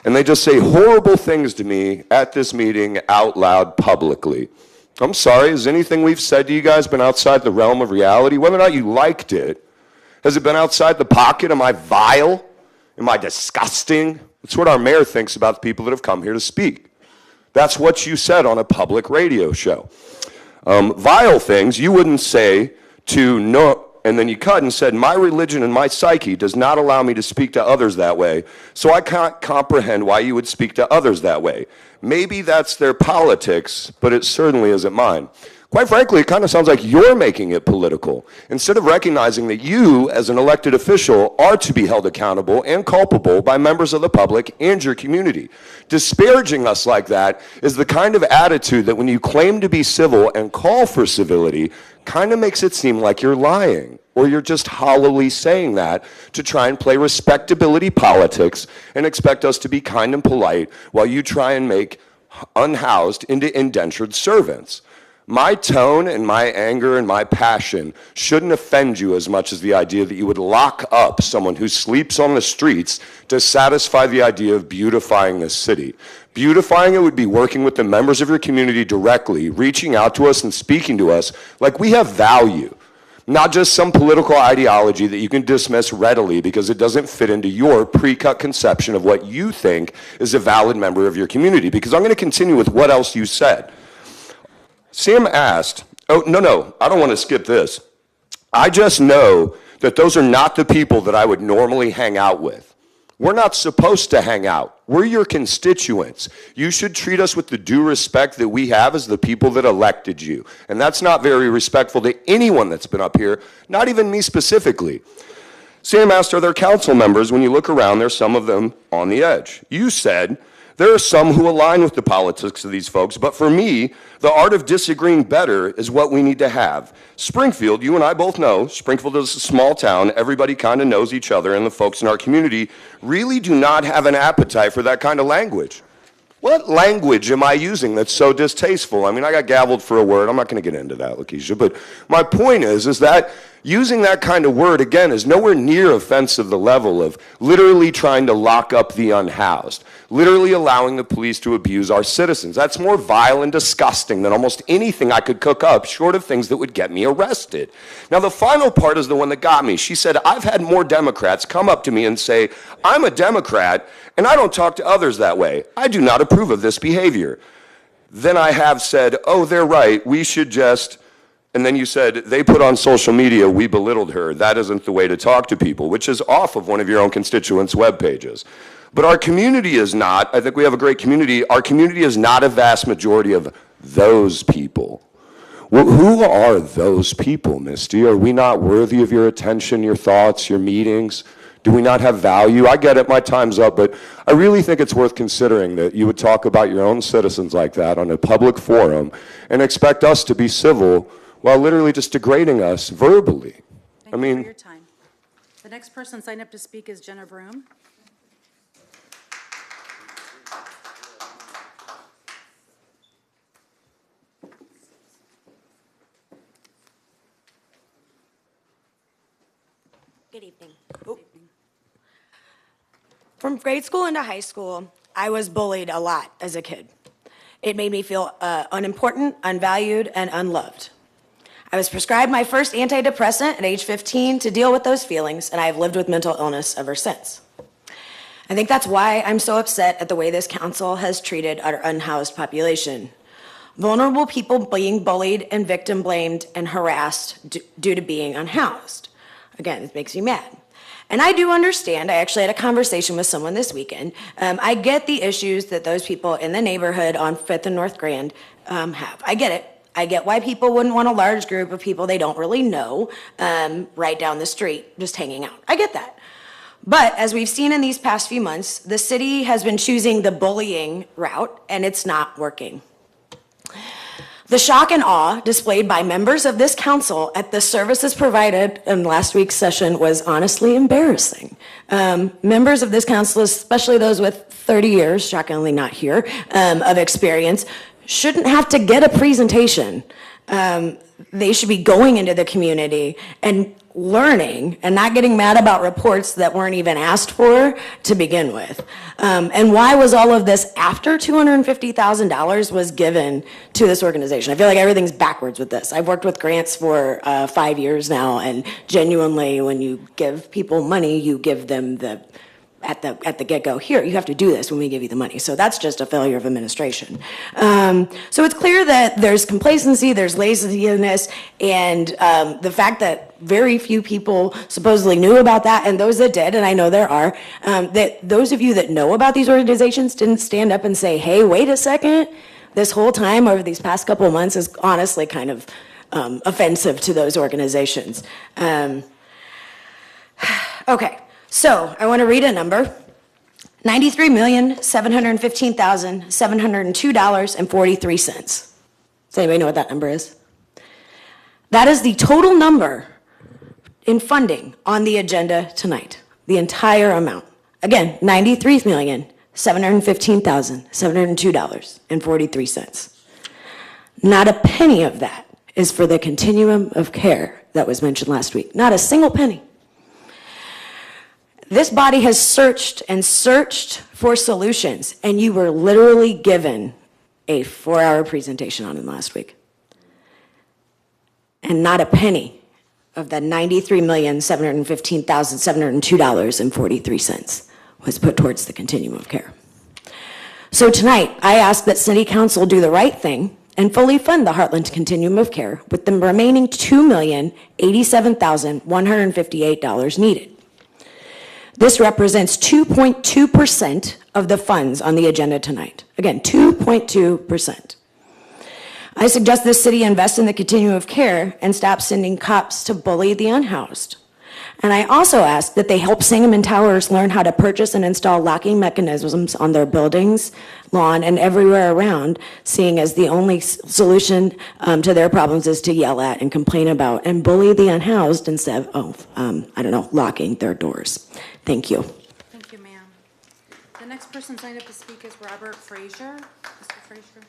and they just say horrible things to me at this meeting out loud publicly. I'm sorry, has anything we've said to you guys been outside the realm of reality? Whether or not you liked it, has it been outside the pocket? Am I vile? Am I disgusting? That's what our mayor thinks about the people that have come here to speak. That's what you said on a public radio show. Vile things you wouldn't say to no, and then you cut and said, my religion and my psyche does not allow me to speak to others that way, so I can't comprehend why you would speak to others that way. Maybe that's their politics, but it certainly isn't mine. Quite frankly, it kind of sounds like you're making it political. Instead of recognizing that you, as an elected official, are to be held accountable and culpable by members of the public and your community. Disparaging us like that is the kind of attitude that when you claim to be civil and call for civility, kind of makes it seem like you're lying, or you're just hollowly saying that to try and play respectability politics and expect us to be kind and polite while you try and make unhoused into indentured servants. My tone and my anger and my passion shouldn't offend you as much as the idea that you would lock up someone who sleeps on the streets to satisfy the idea of beautifying this city. Beautifying it would be working with the members of your community directly, reaching out to us and speaking to us like we have value, not just some political ideology that you can dismiss readily because it doesn't fit into your pre-cut conception of what you think is a valid member of your community. Because I'm going to continue with what else you said. Sam asked, oh, no, I don't want to skip this. I just know that those are not the people that I would normally hang out with. We're not supposed to hang out. We're your constituents. You should treat us with the due respect that we have as the people that elected you. And that's not very respectful to anyone that's been up here, not even me specifically. Sam asked, are there council members, when you look around, there's some of them on the edge. You said, there are some who align with the politics of these folks, but for me, the art of disagreeing better is what we need to have. Springfield, you and I both know, Springfield is a small town, everybody kind of knows each other, and the folks in our community really do not have an appetite for that kind of language. What language am I using that's so distasteful? I mean, I got gavelled for a word. I'm not going to get into that, Lakeisha, but my point is that using that kind of word, again, is nowhere near offensive the level of literally trying to lock up the unhoused, literally allowing the police to abuse our citizens. That's more vile and disgusting than almost anything I could cook up, short of things that would get me arrested. Now, the final part is the one that got me. She said, I've had more Democrats come up to me and say, I'm a Democrat, and I don't talk to others that way. I do not approve of this behavior. Then I have said, oh, they're right, we should just... And then you said, they put on social media, we belittled her. That isn't the way to talk to people, which is off of one of your own constituents' web pages. But our community is not. I think we have a great community. Our community is not a vast majority of those people. Well, who are those people, Misty? Are we not worthy of your attention, your thoughts, your meetings? Do we not have value? I get it, my time's up, but I really think it's worth considering that you would talk about your own citizens like that on a public forum and expect us to be civil while literally just degrading us verbally. Thank you for your time. The next person signed up to speak is Jenna Broom. Good evening. From grade school into high school, I was bullied a lot as a kid. It made me feel unimportant, unvalued, and unloved. I was prescribed my first antidepressant at age 15 to deal with those feelings, and I have lived with mental illness ever since. I think that's why I'm so upset at the way this council has treated our unhoused population. Vulnerable people being bullied and victim blamed and harassed due to being unhoused. Again, it makes me mad. And I do understand, I actually had a conversation with someone this weekend. I get the issues that those people in the neighborhood on 5th and North Grand have. I get it. I get why people wouldn't want a large group of people they don't really know right down the street just hanging out. I get that. But as we've seen in these past few months, the city has been choosing the bullying route, and it's not working. The shock and awe displayed by members of this council at the services provided in last week's session was honestly embarrassing. Members of this council, especially those with 30 years, shockingly not here, of experience, shouldn't have to get a presentation. They should be going into the community and learning and not getting mad about reports that weren't even asked for to begin with. And why was all of this after $250,000 was given to this organization? I feel like everything's backwards with this. I've worked with grants for 5 years now, and genuinely, when you give people money, you give them at the get-go, here, you have to do this when we give you the money. So that's just a failure of administration. So it's clear that there's complacency, there's laziness, and the fact that very few people supposedly knew about that, and those that did, and I know there are, that those of you that know about these organizations didn't stand up and say, hey, wait a second, this whole time over these past couple of months is honestly kind of offensive to those organizations. Okay. So I want to read a number, $93,715,702.43. Does anybody know what that number is? That is the total number in funding on the agenda tonight, the entire amount. Again, $93,715,702.43. Not a penny of that is for the continuum of care that was mentioned last week. Not a single penny. This body has searched and searched for solutions, and you were literally given a 4-hour presentation on it last week. And not a penny of the $93,715,702.43 was put towards the continuum of care. So tonight, I ask that City Council do the right thing and fully fund the Heartland Continuum of Care with the remaining $2,087,158 needed. This represents 2.2% of the funds on the agenda tonight. Again, 2.2%. I suggest this city invest in the continuum of care and stop sending cops to bully the unhoused. And I also ask that they help Sangamon Towers learn how to purchase and install locking mechanisms on their buildings, lawn, and everywhere around, seeing as the only solution to their problems is to yell at and complain about and bully the unhoused instead of, locking their doors. Thank you. Thank you, ma'am. The next person signed up to speak is Robert Frazier. Mr. Frazier.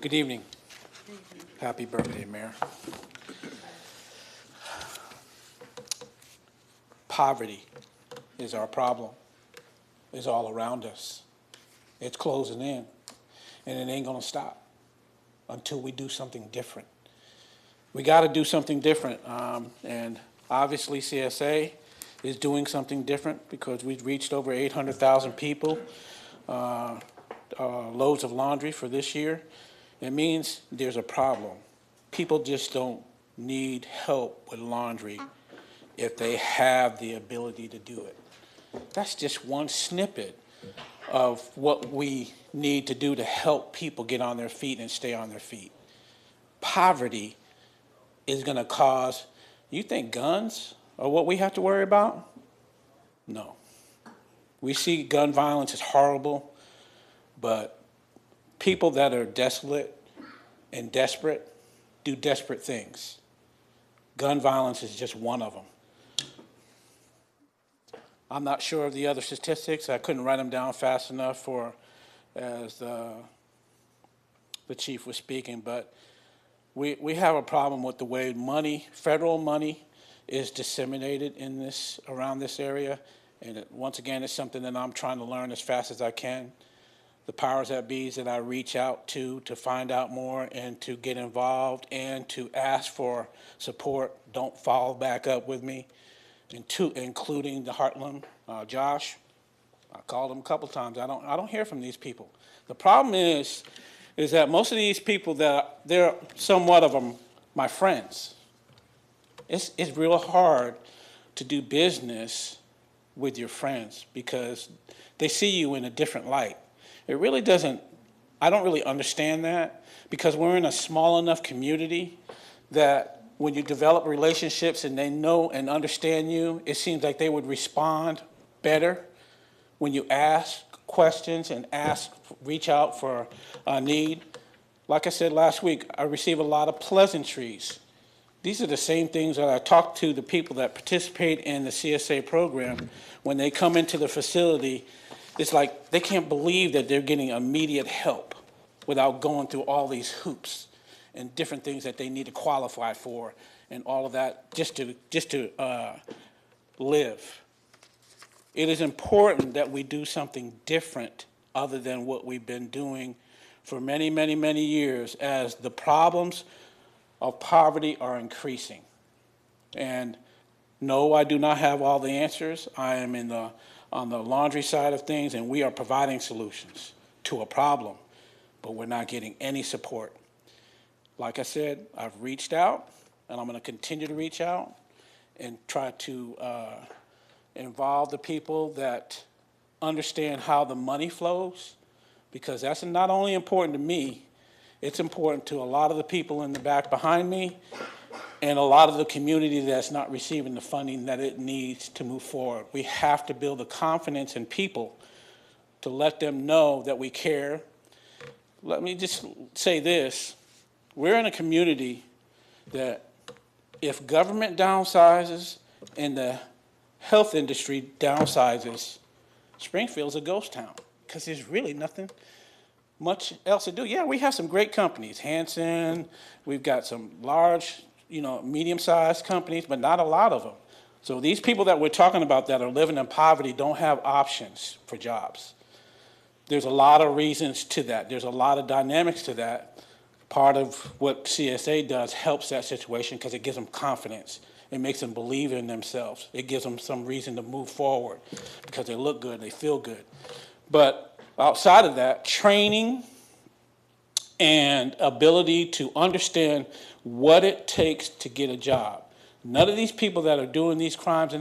Good evening. Happy birthday, Mayor. Poverty is our problem. It's all around us. It's closing in, and it ain't gonna stop until we do something different. We gotta do something different, and obviously CSA is doing something different because we've reached over 800,000 people, loads of laundry for this year. It means there's a problem. People just don't need help with laundry if they have the ability to do it. That's just one snippet of what we need to do to help people get on their feet and stay on their feet. Poverty is going to cause, you think guns are what we have to worry about? No. We see gun violence is horrible, but people that are desolate and desperate do desperate things. Gun violence is just one of them. I'm not sure of the other statistics. I couldn't write them down fast enough for as the chief was speaking, but we have a problem with the way money, federal money, is disseminated in this, around this area. And once again, it's something that I'm trying to learn as fast as I can. the powers that be's that I reach out to find out more and to get involved and to ask for support don't follow back up with me, including the Heartland, Josh. I called him a couple times. I don't hear from these people. The problem is that most of these people they're somewhat of them my friends. It's real hard to do business with your friends because they see you in a different light. It really doesn't, I don't really understand that because we're in a small enough community that when you develop relationships and they know and understand you, it seems like they would respond better when you ask questions and reach out for a need. Like I said last week, I receive a lot of pleasantries. These are the same things that I talk to the people that participate in the CSA program. When they come into the facility, it's like they can't believe that they're getting immediate help without going through all these hoops and different things that they need to qualify for and all of that just to live. It is important that we do something different other than what we've been doing for many, many, many years as the problems of poverty are increasing. And no, I do not have all the answers. I am on the laundry side of things, and we are providing solutions to a problem, but we're not getting any support. Like I said, I've reached out, and I'm going to continue to reach out and try to involve the people that understand how the money flows, because that's not only important to me, it's important to a lot of the people in the back behind me and a lot of the community that's not receiving the funding that it needs to move forward. We have to build the confidence in people to let them know that we care. Let me just say this. We're in a community that if government downsizes and the health industry downsizes, Springfield's a ghost town because there's really nothing much else to do. Yeah, we have some great companies, Hanson, we've got some large, medium-sized companies, but not a lot of them. So these people that we're talking about that are living in poverty don't have options for jobs. There's a lot of reasons to that. There's a lot of dynamics to that. Part of what CSA does helps that situation because it gives them confidence. It makes them believe in themselves. It gives them some reason to move forward because they look good, they feel good. But outside of that, training and ability to understand what it takes to get a job. None of these people that are doing these crimes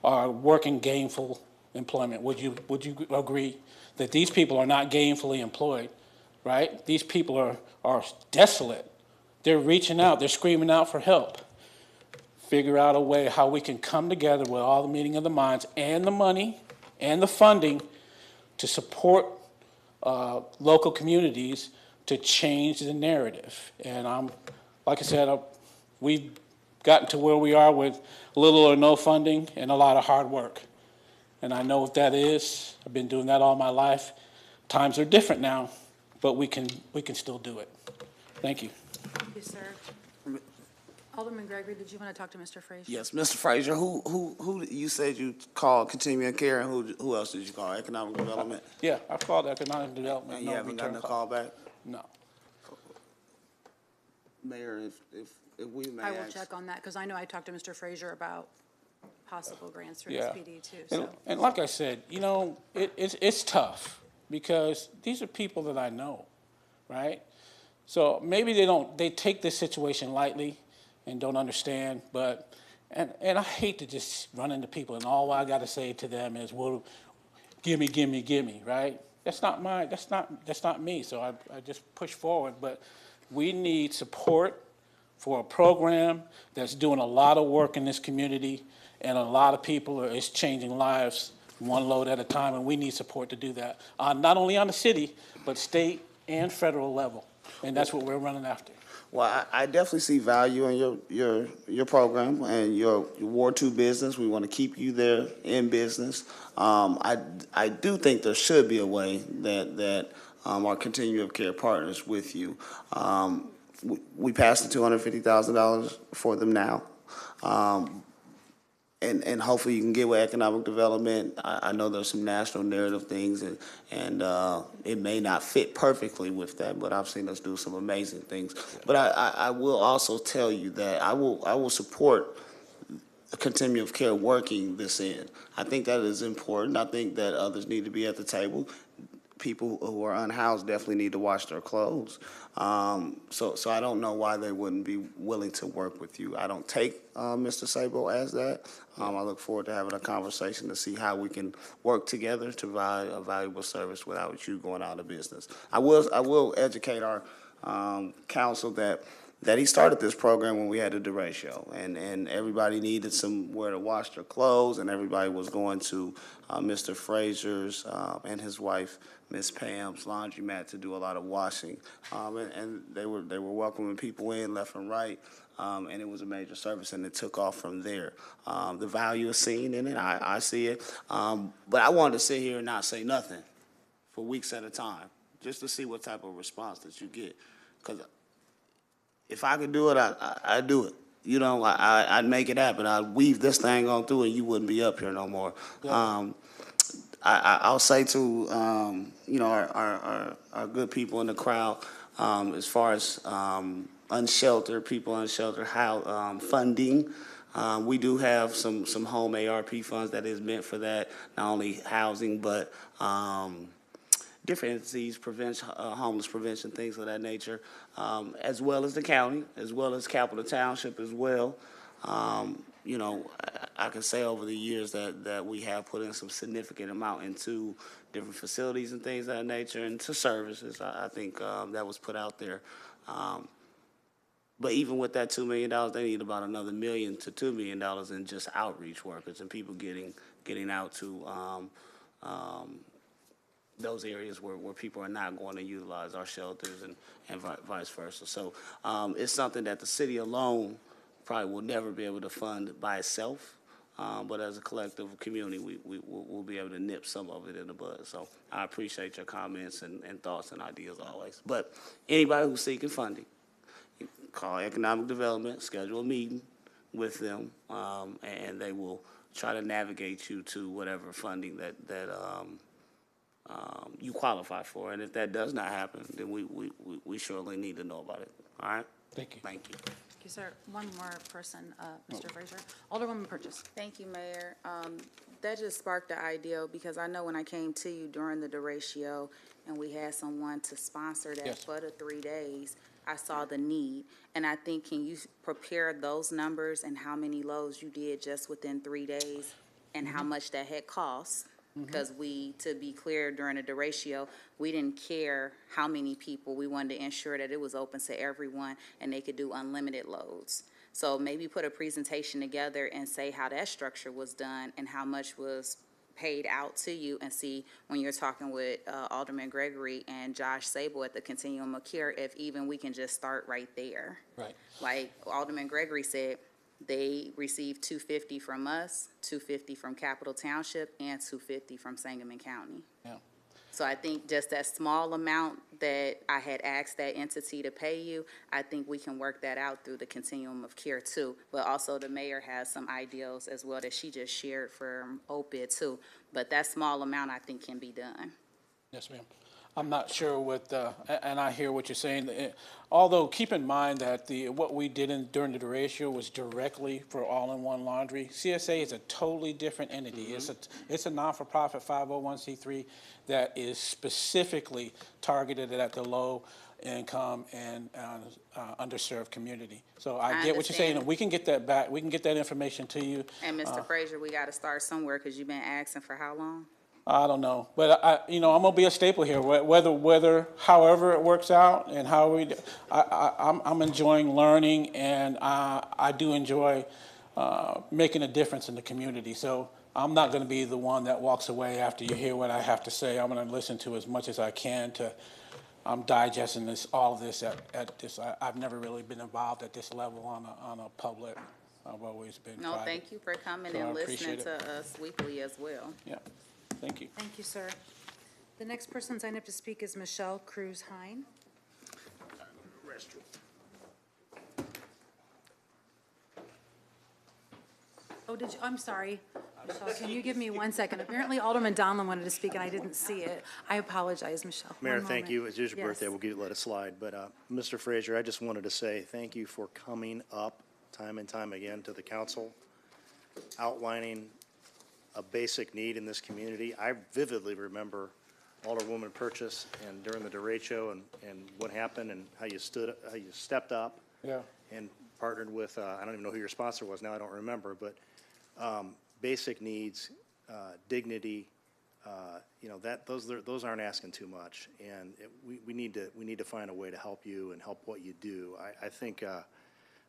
are working gainful employment. Would you agree that these people are not gainfully employed, right? These people are desolate. They're reaching out. They're screaming out for help. Figure out a way how we can come together with all the meeting of the minds and the money and the funding to support local communities to change the narrative. And like I said, we've gotten to where we are with little or no funding and a lot of hard work. And I know what that is. I've been doing that all my life. Times are different now, but we can still do it. Thank you. Thank you, sir. Alderman Gregory, did you want to talk to Mr. Frazier? Yes, Mr. Frazier, who you said you called continuing care, and who else did you call? Economic development? Yeah, I called economic development. And you haven't gotten a call back? No. Mayor, if we may I will ask. check on that because I know I talked to Mr. Frazier about possible grants through Yeah. SPD too. So. And like I said, it's tough because these are people that I know, right? So maybe they take this situation lightly and don't understand, but and I hate to just run into people and all I got to say to them is, well, gimme, right? That's not me. So I just push forward, but we need support for a program that's doing a lot of work in this community, and a lot of people is changing lives one load at a time, and we need support to do that, not only on the city, but state and federal level, and that's what we're running after. Well, I definitely see value in your program and your Ward 2 business. We want to keep you there in business. I do think there should be a way that our continuum of care partners with you. We passed the $250,000 for them now. And and hopefully you can get with economic development. I know there's some national narrative things, and it may not fit perfectly with that, but I've seen us do some amazing things. But I will also tell you that I will support a continuum of care working this in. I think that is important. I think that others need to be at the table. People who are unhoused definitely need to wash their clothes. So I don't know why they wouldn't be willing to work with you. I don't take Mr. Sabo as that. I look forward to having a conversation to see how we can work together to provide a valuable service without you going out of business. I will educate our council that he started this program when we had a derecho, and everybody needed somewhere to wash their clothes, and everybody was going to Mr. Frazier's and his wife, Miss Pam's laundromat to do a lot of washing, and they were welcoming people in left and right, and it was a major service, and it took off from there. The value is seen in it. I see it, but I wanted to sit here and not say nothing for weeks at a time, just to see what type of response that you get, because if I could do it, I'd do it. You know, I'd make it happen. I'd weave this thing on through, and you wouldn't be up here no more. Yeah. I'll say to you know, our good people in the crowd, as far as unsheltered people, unsheltered funding. We do have some home ARP funds that is meant for that, not only housing but different entities, prevention, homeless prevention, things of that nature, as well as the county, as well as Capital Township as well. You know, I can say over the years that we have put in some significant amount into different facilities and things of that nature, and to services. I think that was put out there. But even with that $2 million, they need about another $1 million to $2 million in just outreach workers and people getting out to those areas where people are not going to utilize our shelters and vice versa. So it's something that the city alone probably will never be able to fund by itself, but as a collective community, we'll be able to nip some of it in the bud. So I appreciate your comments and thoughts and ideas always. But anybody who's seeking funding, call economic development, schedule a meeting with them, and they will try to navigate you to whatever funding that you qualify for. And if that does not happen, then we surely need to know about it. All right? Thank you. Thank you. Thank you, sir. One more person, Mr. Frazier. Alderwoman Purchase. Thank you, Mayor. That just sparked the idea, because I know when I came to you during the derecho and we had someone to sponsor that for the 3 days, I saw the need. And I think, can you prepare those numbers and how many loads you did just within 3 days and how much that had cost? Because to be clear, during the derecho, we didn't care how many people. We wanted to ensure that it was open to everyone and they could do unlimited loads. So maybe put a presentation together and say how that structure was done and how much was paid out to you, and see when you're talking with Alderman Gregory and Josh Sable at the Continuum of Care, if even we can just start right there. Right. Like Alderman Gregory said, they received $250 from us, $250 from Capital Township, and $250 from Sangamon County. Yeah. So I think just that small amount that I had asked that entity to pay you, I think we can work that out through the Continuum of Care too. But also the mayor has some ideals as well that she just shared for OPID too. But that small amount I think can be done. Yes, ma'am. I'm not sure what, and I hear what you're saying. Although keep in mind that what we did during the derecho was directly for all-in-one laundry. CSA is a totally different entity. It's a non-for-profit 501c3 that is specifically targeted at the low income and underserved community. So I get what you're saying, and we can get that back. We can get that information to you. And Mr. Frazier, we got to start somewhere, because you've been asking for how long? I don't know, but I'm gonna be a staple here. However it works out, and how I'm enjoying learning, and I do enjoy making a difference in the community. So I'm not going to be the one that walks away after you hear what I have to say. I'm going to listen to as much as I can I'm digesting all of this at this. I've never really been involved at this level on a public. I've always been private. Thank you for coming and listening to us weekly as well. Yeah. Thank you. Thank you, sir. The next person signed up to speak is Michelle Cruz-Hine. Oh, did you, I'm sorry. Michelle, can you give me 1 second? Apparently Alderman Donlin wanted to speak and I didn't see it. I apologize, Michelle. Mayor, One thank moment. you. It's your Yes. birthday. We'll let it slide. But, Mr. Frazier, I just wanted to say thank you for coming up time and time again to the council, outlining a basic need in this community. I vividly remember Alderwoman Purchase and during the derecho and what happened and how you stepped up. Yeah. And partnered with, I don't even know who your sponsor was now, I don't remember, but basic needs, dignity, those aren't asking too much. And we need to find a way to help you and help what you do. I think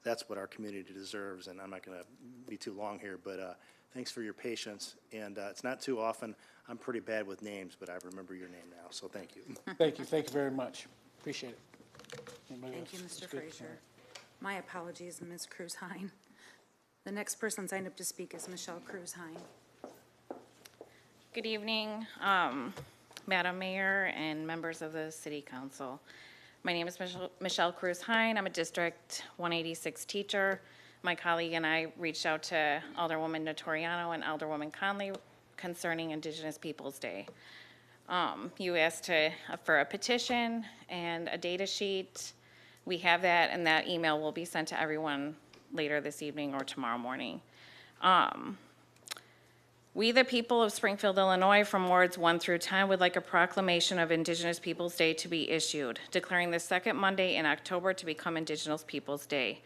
that's what our community deserves, and I'm not going to be too long here, but thanks for your patience. And it's not too often, I'm pretty bad with names, but I remember your name now, so thank you. Thank you very much. Appreciate it. Anybody Thank you, else? Mr. It's good. Frazier. My apologies, Ms. Cruz-Hine. The next person signed up to speak is Michelle Cruz-Hine. Good evening, Madam Mayor and members of the City Council. My name is Michelle Cruz-Hine. I'm a District 186 teacher. My colleague and I reached out to Alderwoman Notoriano and Alderwoman Conley concerning Indigenous Peoples Day. You asked for a petition and a data sheet. We have that, and that email will be sent to everyone later this evening or tomorrow morning. We, the people of Springfield, Illinois, from wards 1 through 10, would like a proclamation of Indigenous Peoples Day to be issued, declaring the second Monday in October to become Indigenous Peoples Day.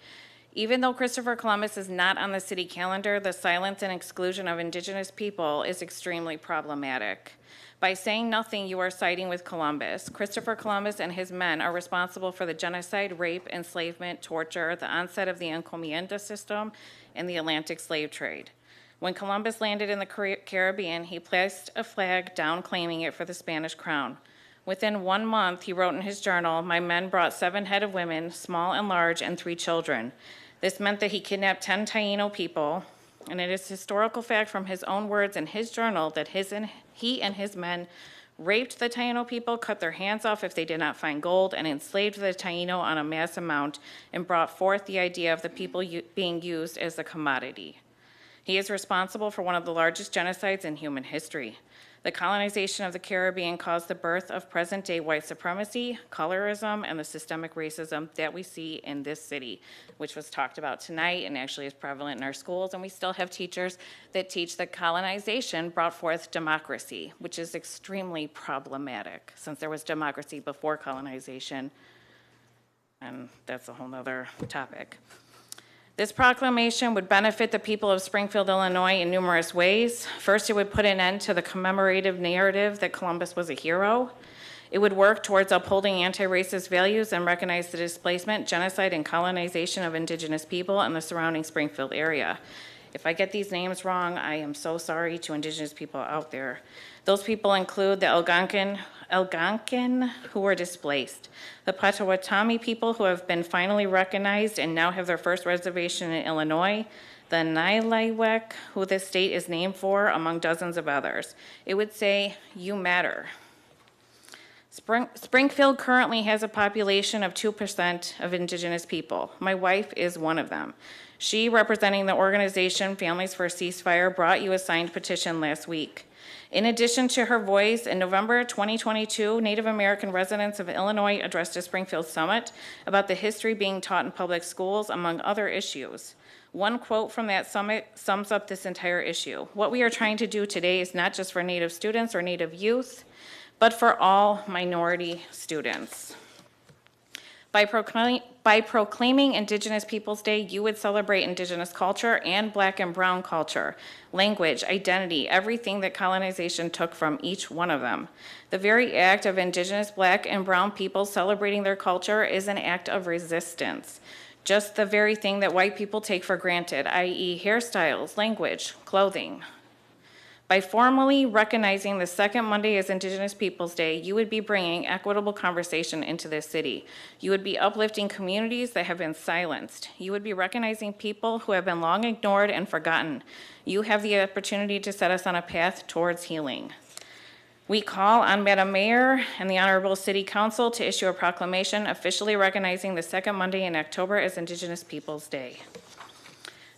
Even though Christopher Columbus is not on the city calendar, the silence and exclusion of Indigenous people is extremely problematic. By saying nothing, you are siding with Columbus. Christopher Columbus and his men are responsible for the genocide, rape, enslavement, torture, the onset of the encomienda system, and the Atlantic slave trade. When Columbus landed in the Caribbean, he placed a flag down claiming it for the Spanish crown. Within 1 month, he wrote in his journal, "My men brought 7 head of women, small and large, and 3 children. This meant that he kidnapped 10 Taino people, and it is historical fact from his own words in his journal that he and his men raped the Taino people, cut their hands off if they did not find gold, and enslaved the Taino on a mass amount, and brought forth the idea of the people being used as a commodity. He is responsible for one of the largest genocides in human history. The colonization of the Caribbean caused the birth of present-day white supremacy, colorism, and the systemic racism that we see in this city, which was talked about tonight and actually is prevalent in our schools. And we still have teachers that teach that colonization brought forth democracy, which is extremely problematic since there was democracy before colonization. And that's a whole nother topic. This proclamation would benefit the people of Springfield, Illinois in numerous ways. First, it would put an end to the commemorative narrative that Columbus was a hero. It would work towards upholding anti-racist values and recognize the displacement, genocide, and colonization of Indigenous people in the surrounding Springfield area. If I get these names wrong, I am so sorry to Indigenous people out there. Those people include the Algonquin who were displaced, the Potawatomi people who have been finally recognized and now have their first reservation in Illinois, the Nylaiwek, who the state is named for, among dozens of others. It would say, "You matter." Springfield currently has a population of 2% of Indigenous people. My wife is one of them. She, representing the organization Families for a Ceasefire, brought you a signed petition last week. In addition to her voice, in November 2022, Native American residents of Illinois addressed a Springfield Summit about the history being taught in public schools, among other issues. One quote from that summit sums up this entire issue. "What we are trying to do today is not just for Native students or Native youth, but for all minority students." By proclaiming Indigenous Peoples Day, you would celebrate Indigenous culture and Black and Brown culture, language, identity, everything that colonization took from each one of them. The very act of Indigenous Black and Brown people celebrating their culture is an act of resistance. Just the very thing that white people take for granted, i.e. hairstyles, language, clothing. By formally recognizing the second Monday as Indigenous Peoples Day, you would be bringing equitable conversation into this city. You would be uplifting communities that have been silenced. You would be recognizing people who have been long ignored and forgotten. You have the opportunity to set us on a path towards healing. We call on Madam Mayor and the Honorable City Council to issue a proclamation officially recognizing the second Monday in October as Indigenous Peoples Day.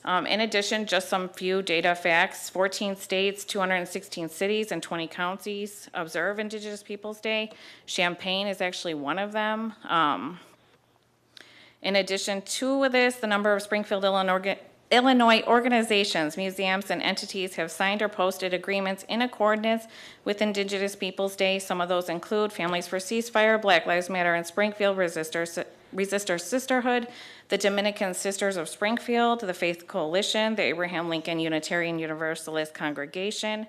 In addition, just some few data facts, 14 states, 216 cities, and 20 counties observe Indigenous Peoples Day. Champaign is actually one of them. In addition to this, the number of Springfield, Illinois organizations, museums, and entities have signed or posted agreements in accordance with Indigenous Peoples Day. Some of those include Families for Ceasefire, Black Lives Matter in Springfield, Resistor Sisterhood, the Dominican Sisters of Springfield, the Faith Coalition, the Abraham Lincoln Unitarian Universalist Congregation,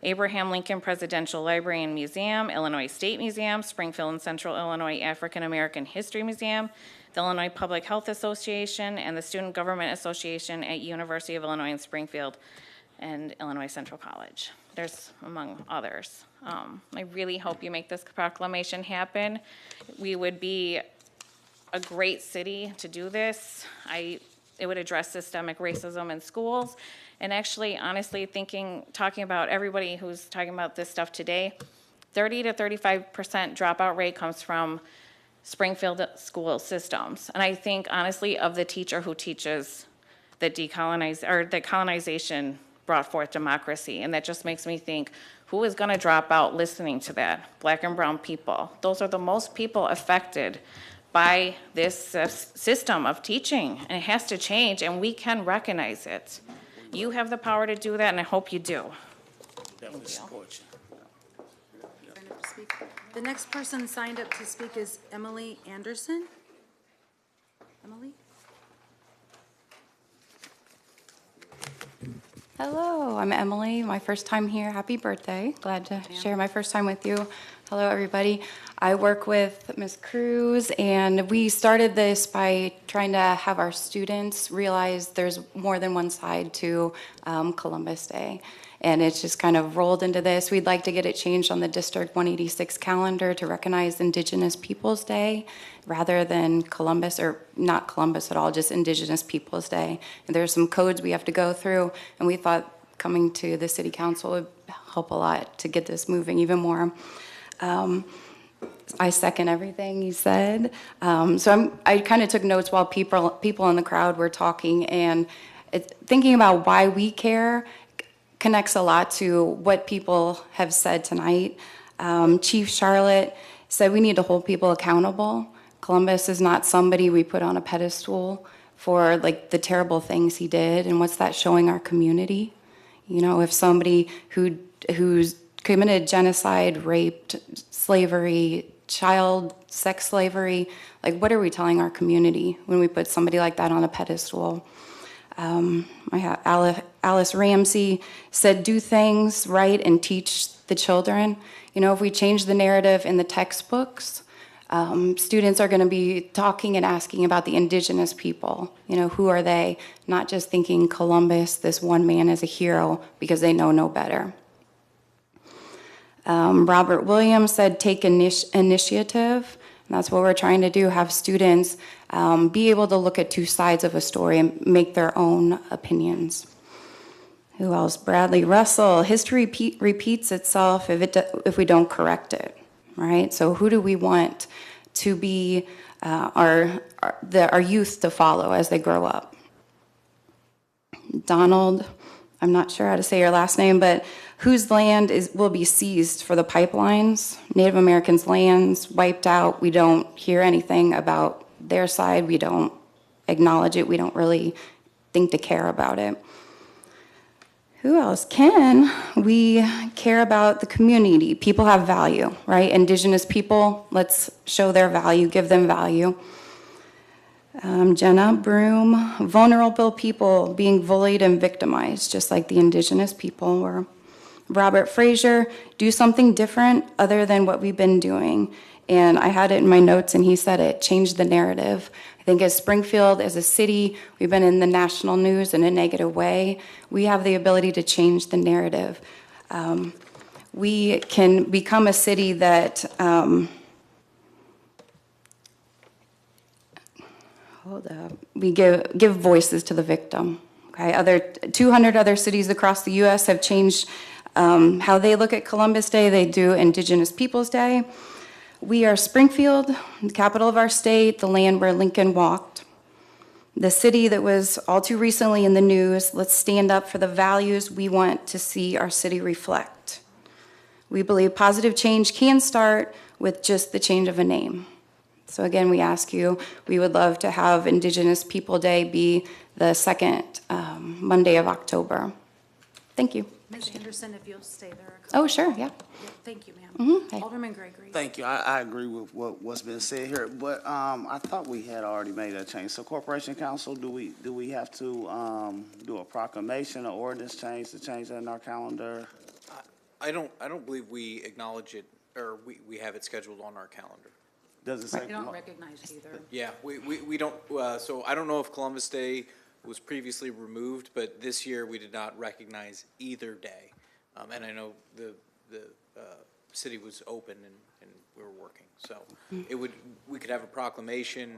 Abraham Lincoln Presidential Library and Museum, Illinois State Museum, Springfield and Central Illinois African American History Museum, the Illinois Public Health Association, and the Student Government Association at University of Illinois in Springfield and Illinois Central College. There's among others. I really hope you make this proclamation happen. We would be a great city to do this. It would address systemic racism in schools. And actually, honestly, talking about everybody who's talking about this stuff today, 30 to 35% dropout rate comes from Springfield school systems. And I think, honestly, of the teacher who teaches that colonization brought forth democracy. And that just makes me think, who is gonna drop out listening to that? Black and brown people. Those are the most people affected by this system of teaching, and it has to change, and we can recognize it. You have the power to do that, and I hope you do. Definitely support you. The next person signed up to speak is Emily Anderson. Emily? Hello, I'm Emily. My first time here. Happy birthday. Glad to share my first time with you. Hello, everybody. I work with Ms. Cruz, and we started this by trying to have our students realize there's more than one side to Columbus Day. And it's just kind of rolled into this. We'd like to get it changed on the District 186 calendar to recognize Indigenous Peoples Day rather than Columbus, or not Columbus at all, just Indigenous Peoples Day. And there's some codes we have to go through, and we thought coming to the City Council would help a lot to get this moving even more. I second everything you said. I kind of took notes while people in the crowd were talking, and thinking about why we care connects a lot to what people have said tonight. Chief Charlotte said we need to hold people accountable. Columbus is not somebody we put on a pedestal for like the terrible things he did, and what's that showing our community? You know, if somebody who's committed genocide, raped, slavery, child sex slavery, like what are we telling our community when we put somebody like that on a pedestal? Alice Ramsey said, do things right and teach the children. You know, if we change the narrative in the textbooks, students are going to be talking and asking about the Indigenous people. You know, who are they? Not just thinking Columbus, this one man, is a hero because they know no better. Robert Williams said, take initiative. And that's what we're trying to do, have students be able to look at two sides of a story and make their own opinions. Who else? Bradley Russell, history repeats itself if we don't correct it, right? So who do we want to be our youth to follow as they grow up? Donald, I'm not sure how to say your last name, but whose land will be seized for the pipelines? Native Americans' lands wiped out. We don't hear anything about their side. We don't acknowledge it. We don't really think to care about it. Who else? Ken, we care about the community. People have value, right? Indigenous people, let's show their value, give them value. Jenna Broom, vulnerable people being bullied and victimized, just like the Indigenous people were. Robert Frazier, do something different other than what we've been doing. And I had it in my notes, and he said it, change the narrative. I think as Springfield, as a city, we've been in the national news in a negative way. We have the ability to change the narrative. We can become a city that, we give voices to the victim. Okay, 200 other cities across the U.S. have changed how they look at Columbus Day. They do Indigenous Peoples Day. We are Springfield, the capital of our state, the land where Lincoln walked. the city that was all too recently in the news. Let's stand up for the values we want to see our city reflect. We believe positive change can start with just the change of a name. So again, we ask you, we would love to have Indigenous People Day be the second Monday of October. Thank you. Ms. Anderson, if you'll stay there. Oh, sure, yeah. Thank you, ma'am. Okay. Alderman Gregory. Thank you. I agree with what's been said here, but I thought we had already made that change. So Corporation Council, do we have to do a proclamation or ordinance change to change that in our calendar? I don't believe we acknowledge it, or we have it scheduled on our calendar. Does it say? I don't recognize either. Yeah, we don't, so I don't know if Columbus Day was previously removed, but this year we did not recognize either day. And I know the city was open and we were working, so we could have a proclamation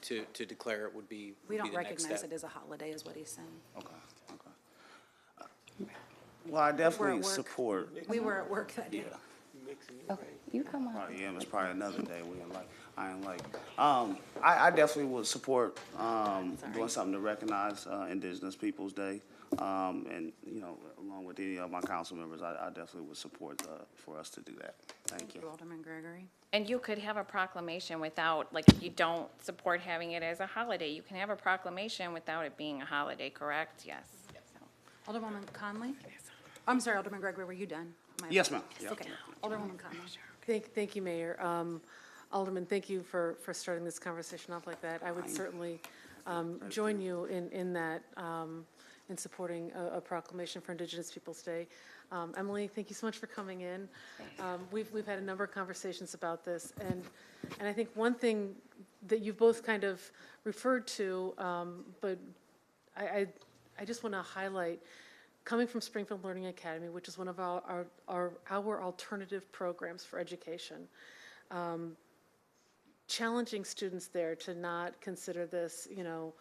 to declare it would be We don't the next recognize step. it as a holiday, is what he's saying. Okay. Well, I definitely support. We were at work that day. Okay, you come on. Yeah, it's probably another day we ain't like. I ain't like. I definitely would support doing something to recognize Indigenous Peoples Day, and along with any of my council members, I definitely would support for us to do that. Thank you. Alderman Gregory. And you could have a proclamation without, like, if you don't support having it as a holiday, you can have a proclamation without it being a holiday, correct? Yes. Alderwoman Conley? I'm sorry, Alderman Gregory, were you done? Yes, ma'am. Okay, Alderwoman Conley. Thank you, Mayor. Alderman, thank you for starting this conversation off like that. I would certainly join you in that, in supporting a proclamation for Indigenous Peoples Day. Emily, thank you so much for coming in. We've had a number of conversations about this, and I think one thing that you've both kind of referred to, but I just want to highlight, coming from Springfield Learning Academy, which is one of our alternative programs for education, challenging students there to not consider this, an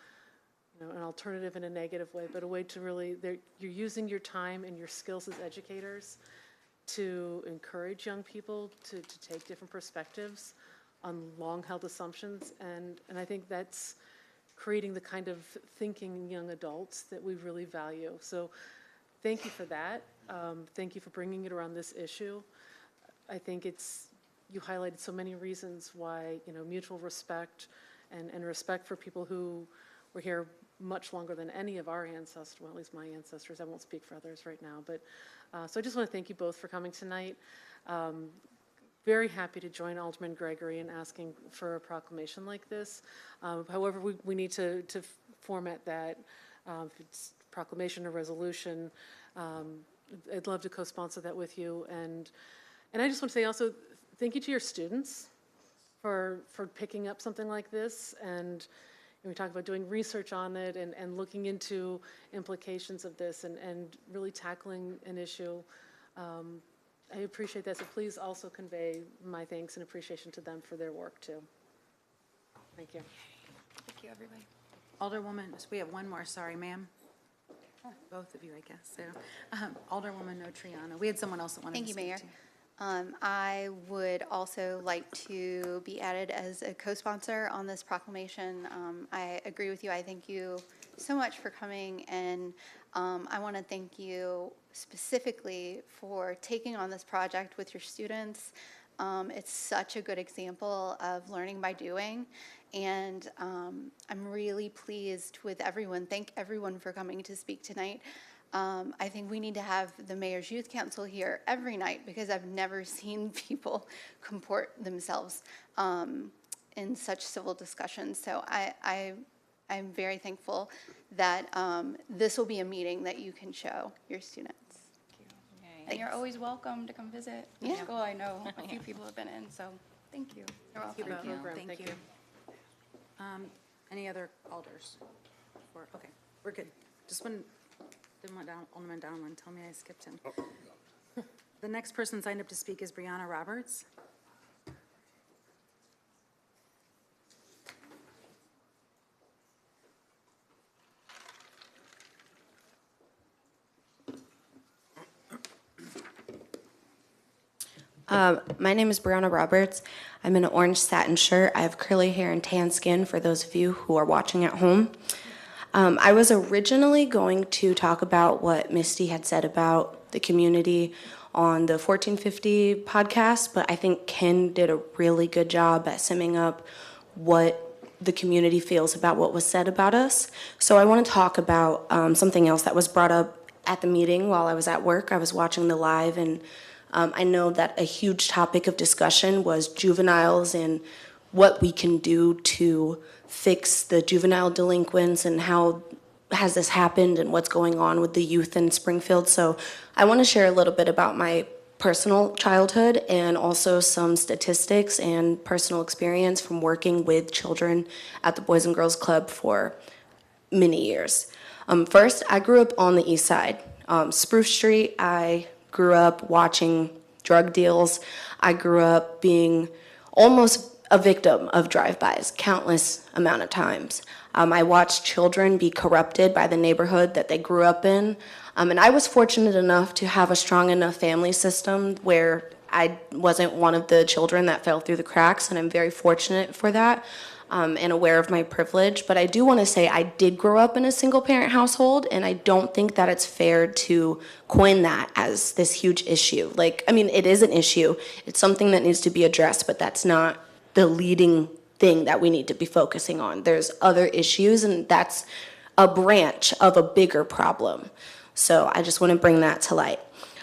alternative in a negative way, but a way to really, you're using your time and your skills as educators to encourage young people to take different perspectives on long-held assumptions, and I think that's creating the kind of thinking in young adults that we really value. So thank you for that. Thank you for bringing it around this issue. I think you highlighted so many reasons why, mutual respect and respect for people who were here much longer than any of our ancestors, well, at least my ancestors. I won't speak for others right now, but so I just want to thank you both for coming tonight. Very happy to join Alderman Gregory in asking for a proclamation like this. However, we need to format that. If it's proclamation or resolution, I'd love to co-sponsor that with you. And I just want to say also, thank you to your students for picking up something like this. And we talk about doing research on it and looking into implications of this and really tackling an issue. I appreciate that, so please also convey my thanks and appreciation to them for their work too. Thank you. Thank you, everybody. Alderwoman, so we have one more, sorry, ma'am. Both of you, I guess, so. Alderwoman Notriano, we had someone else that wanted to speak. Thank you, Mayor. I would also like to be added as a co-sponsor on this proclamation. I agree with you. I thank you so much for coming, and I want to thank you specifically for taking on this project with your students. It's such a good example of learning by doing, and I'm really pleased with everyone. Thank everyone for coming to speak tonight. I think we need to have the Mayor's Youth Council here every night, because I've never seen people comport themselves in such civil discussions. So I'm very thankful that this will be a meeting that you can show your students. And you're always welcome to come visit the school. I know a few people have been in, so thank you. You're welcome. Thank you. Any other alders? Okay, we're good. Just one, didn't want Alderman Downland, tell me I skipped him. The next person signed up to speak is Brianna Roberts. My name is Brianna Roberts. I'm in an orange satin shirt. I have curly hair and tan skin for those of you who are watching at home. I was originally going to talk about what Misty had said about the community on the 1450 podcast, but I think Ken did a really good job at summing up what the community feels about what was said about us. So I want to talk about something else that was brought up at the meeting while I was at work. I was watching the live, and I know that a huge topic of discussion was juveniles and what we can do to fix the juvenile delinquents and how has this happened and what's going on with the youth in Springfield. So I want to share a little bit about my personal childhood and also some statistics and personal experience from working with children at the Boys and Girls Club for many years. First, I grew up on the east side. Spruce Street, I grew up watching drug deals. I grew up being almost a victim of drive-bys countless amount of times. I watched children be corrupted by the neighborhood that they grew up in. And I was fortunate enough to have a strong enough family system where I wasn't one of the children that fell through the cracks, and I'm very fortunate for that. And aware of my privilege. But I do want to say I did grow up in a single parent household, and I don't think that it's fair to coin that as this huge issue. Like, I mean, it is an issue. It's something that needs to be addressed, but that's not the leading thing that we need to be focusing on. There's other issues, and that's a branch of a bigger problem. So I just want to bring that to light.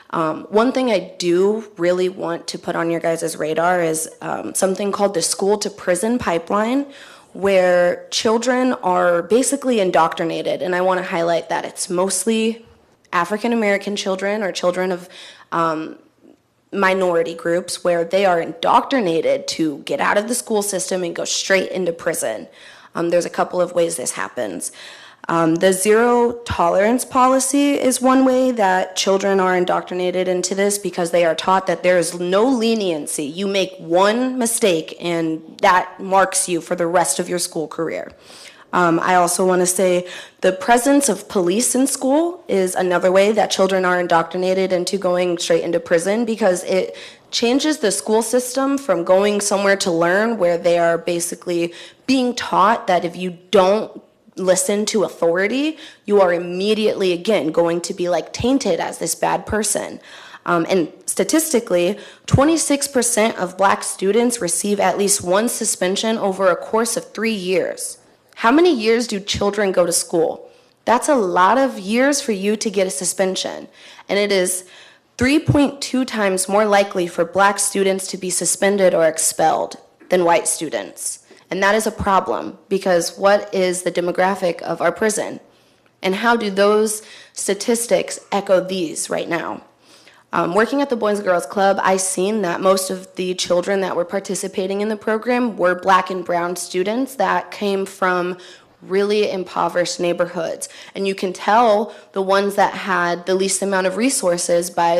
One thing I do really want to put on your guys' radar is something called the school to prison pipeline, where children are basically indoctrinated. And I want to highlight that it's mostly African American children or children of minority groups, where they are indoctrinated to get out of the school system and go straight into prison. There's a couple of ways this happens. The zero tolerance policy is one way that children are indoctrinated into this, because they are taught that there is no leniency. You make one mistake and that marks you for the rest of your school career. I also want to say the presence of police in school is another way that children are indoctrinated into going straight into prison, because it changes the school system from going somewhere to learn, where they are basically being taught that if you don't listen to authority, you are immediately, again, going to be like tainted as this bad person. And statistically, 26% of Black students receive at least one suspension over a course of 3 years. How many years do children go to school? That's a lot of years for you to get a suspension. And it is 3.2 times more likely for Black students to be suspended or expelled than white students. And that is a problem, because what is the demographic of our prison? And how do those statistics echo these right now? Working at the Boys and Girls Club, I seen that most of the children that were participating in the program were Black and brown students that came from really impoverished neighborhoods. And you can tell the ones that had the least amount of resources by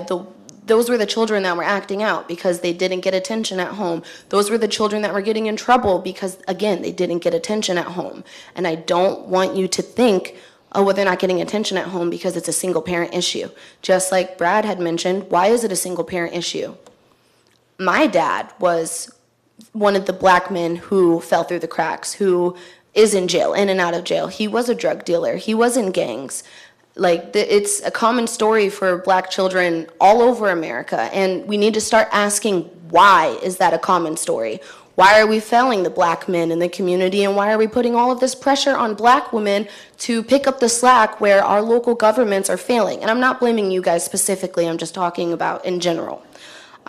those were the children that were acting out because they didn't get attention at home. Those were the children that were getting in trouble because, again, they didn't get attention at home. And I don't want you to think, oh, well, they're not getting attention at home because it's a single parent issue. Just like Brad had mentioned, why is it a single parent issue? My dad was one of the Black men who fell through the cracks, who is in jail, in and out of jail. He was a drug dealer. He was in gangs. Like, it's a common story for Black children all over America, and we need to start asking, why is that a common story? Why are we failing the Black men in the community, and why are we putting all of this pressure on Black women to pick up the slack where our local governments are failing? And I'm not blaming you guys specifically, I'm just talking about in general.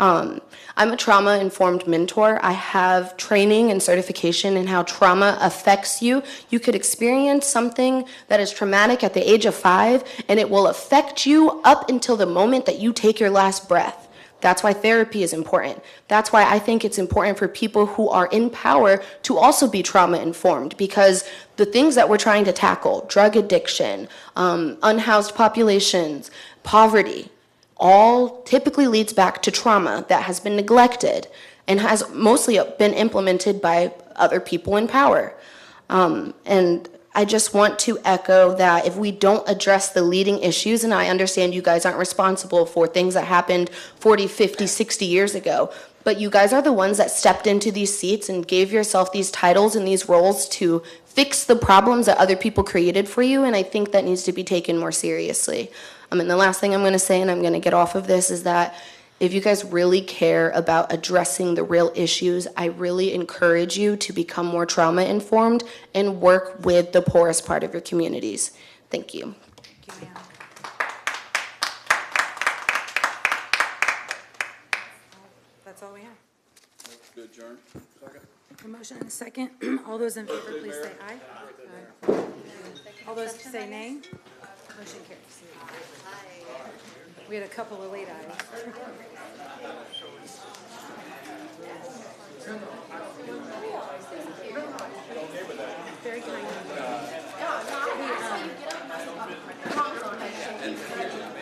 I'm a trauma-informed mentor. I have training and certification in how trauma affects you. You could experience something that is traumatic at the age of 5, and it will affect you up until the moment that you take your last breath. That's why therapy is important. That's why I think it's important for people who are in power to also be trauma-informed, because the things that we're trying to tackle, drug addiction, unhoused populations, poverty, all typically leads back to trauma that has been neglected and has mostly been implemented by other people in power. And I just want to echo that if we don't address the leading issues, and I understand you guys aren't responsible for things that happened 40, 50, 60 years ago, but you guys are the ones that stepped into these seats and gave yourself these titles and these roles to fix the problems that other people created for you, and I think that needs to be taken more seriously. And the last thing I'm going to say, and I'm going to get off of this, is that if you guys really care about addressing the real issues, I really encourage you to become more trauma-informed and work with the poorest part of your communities. Thank you. Thank you, ma'am. That's all we have. To adjourn. Second. A motion and a second. All those in favor, please say aye. Aye. All those say nay. Motion carries. We had a couple of late ayes. Very kind of you.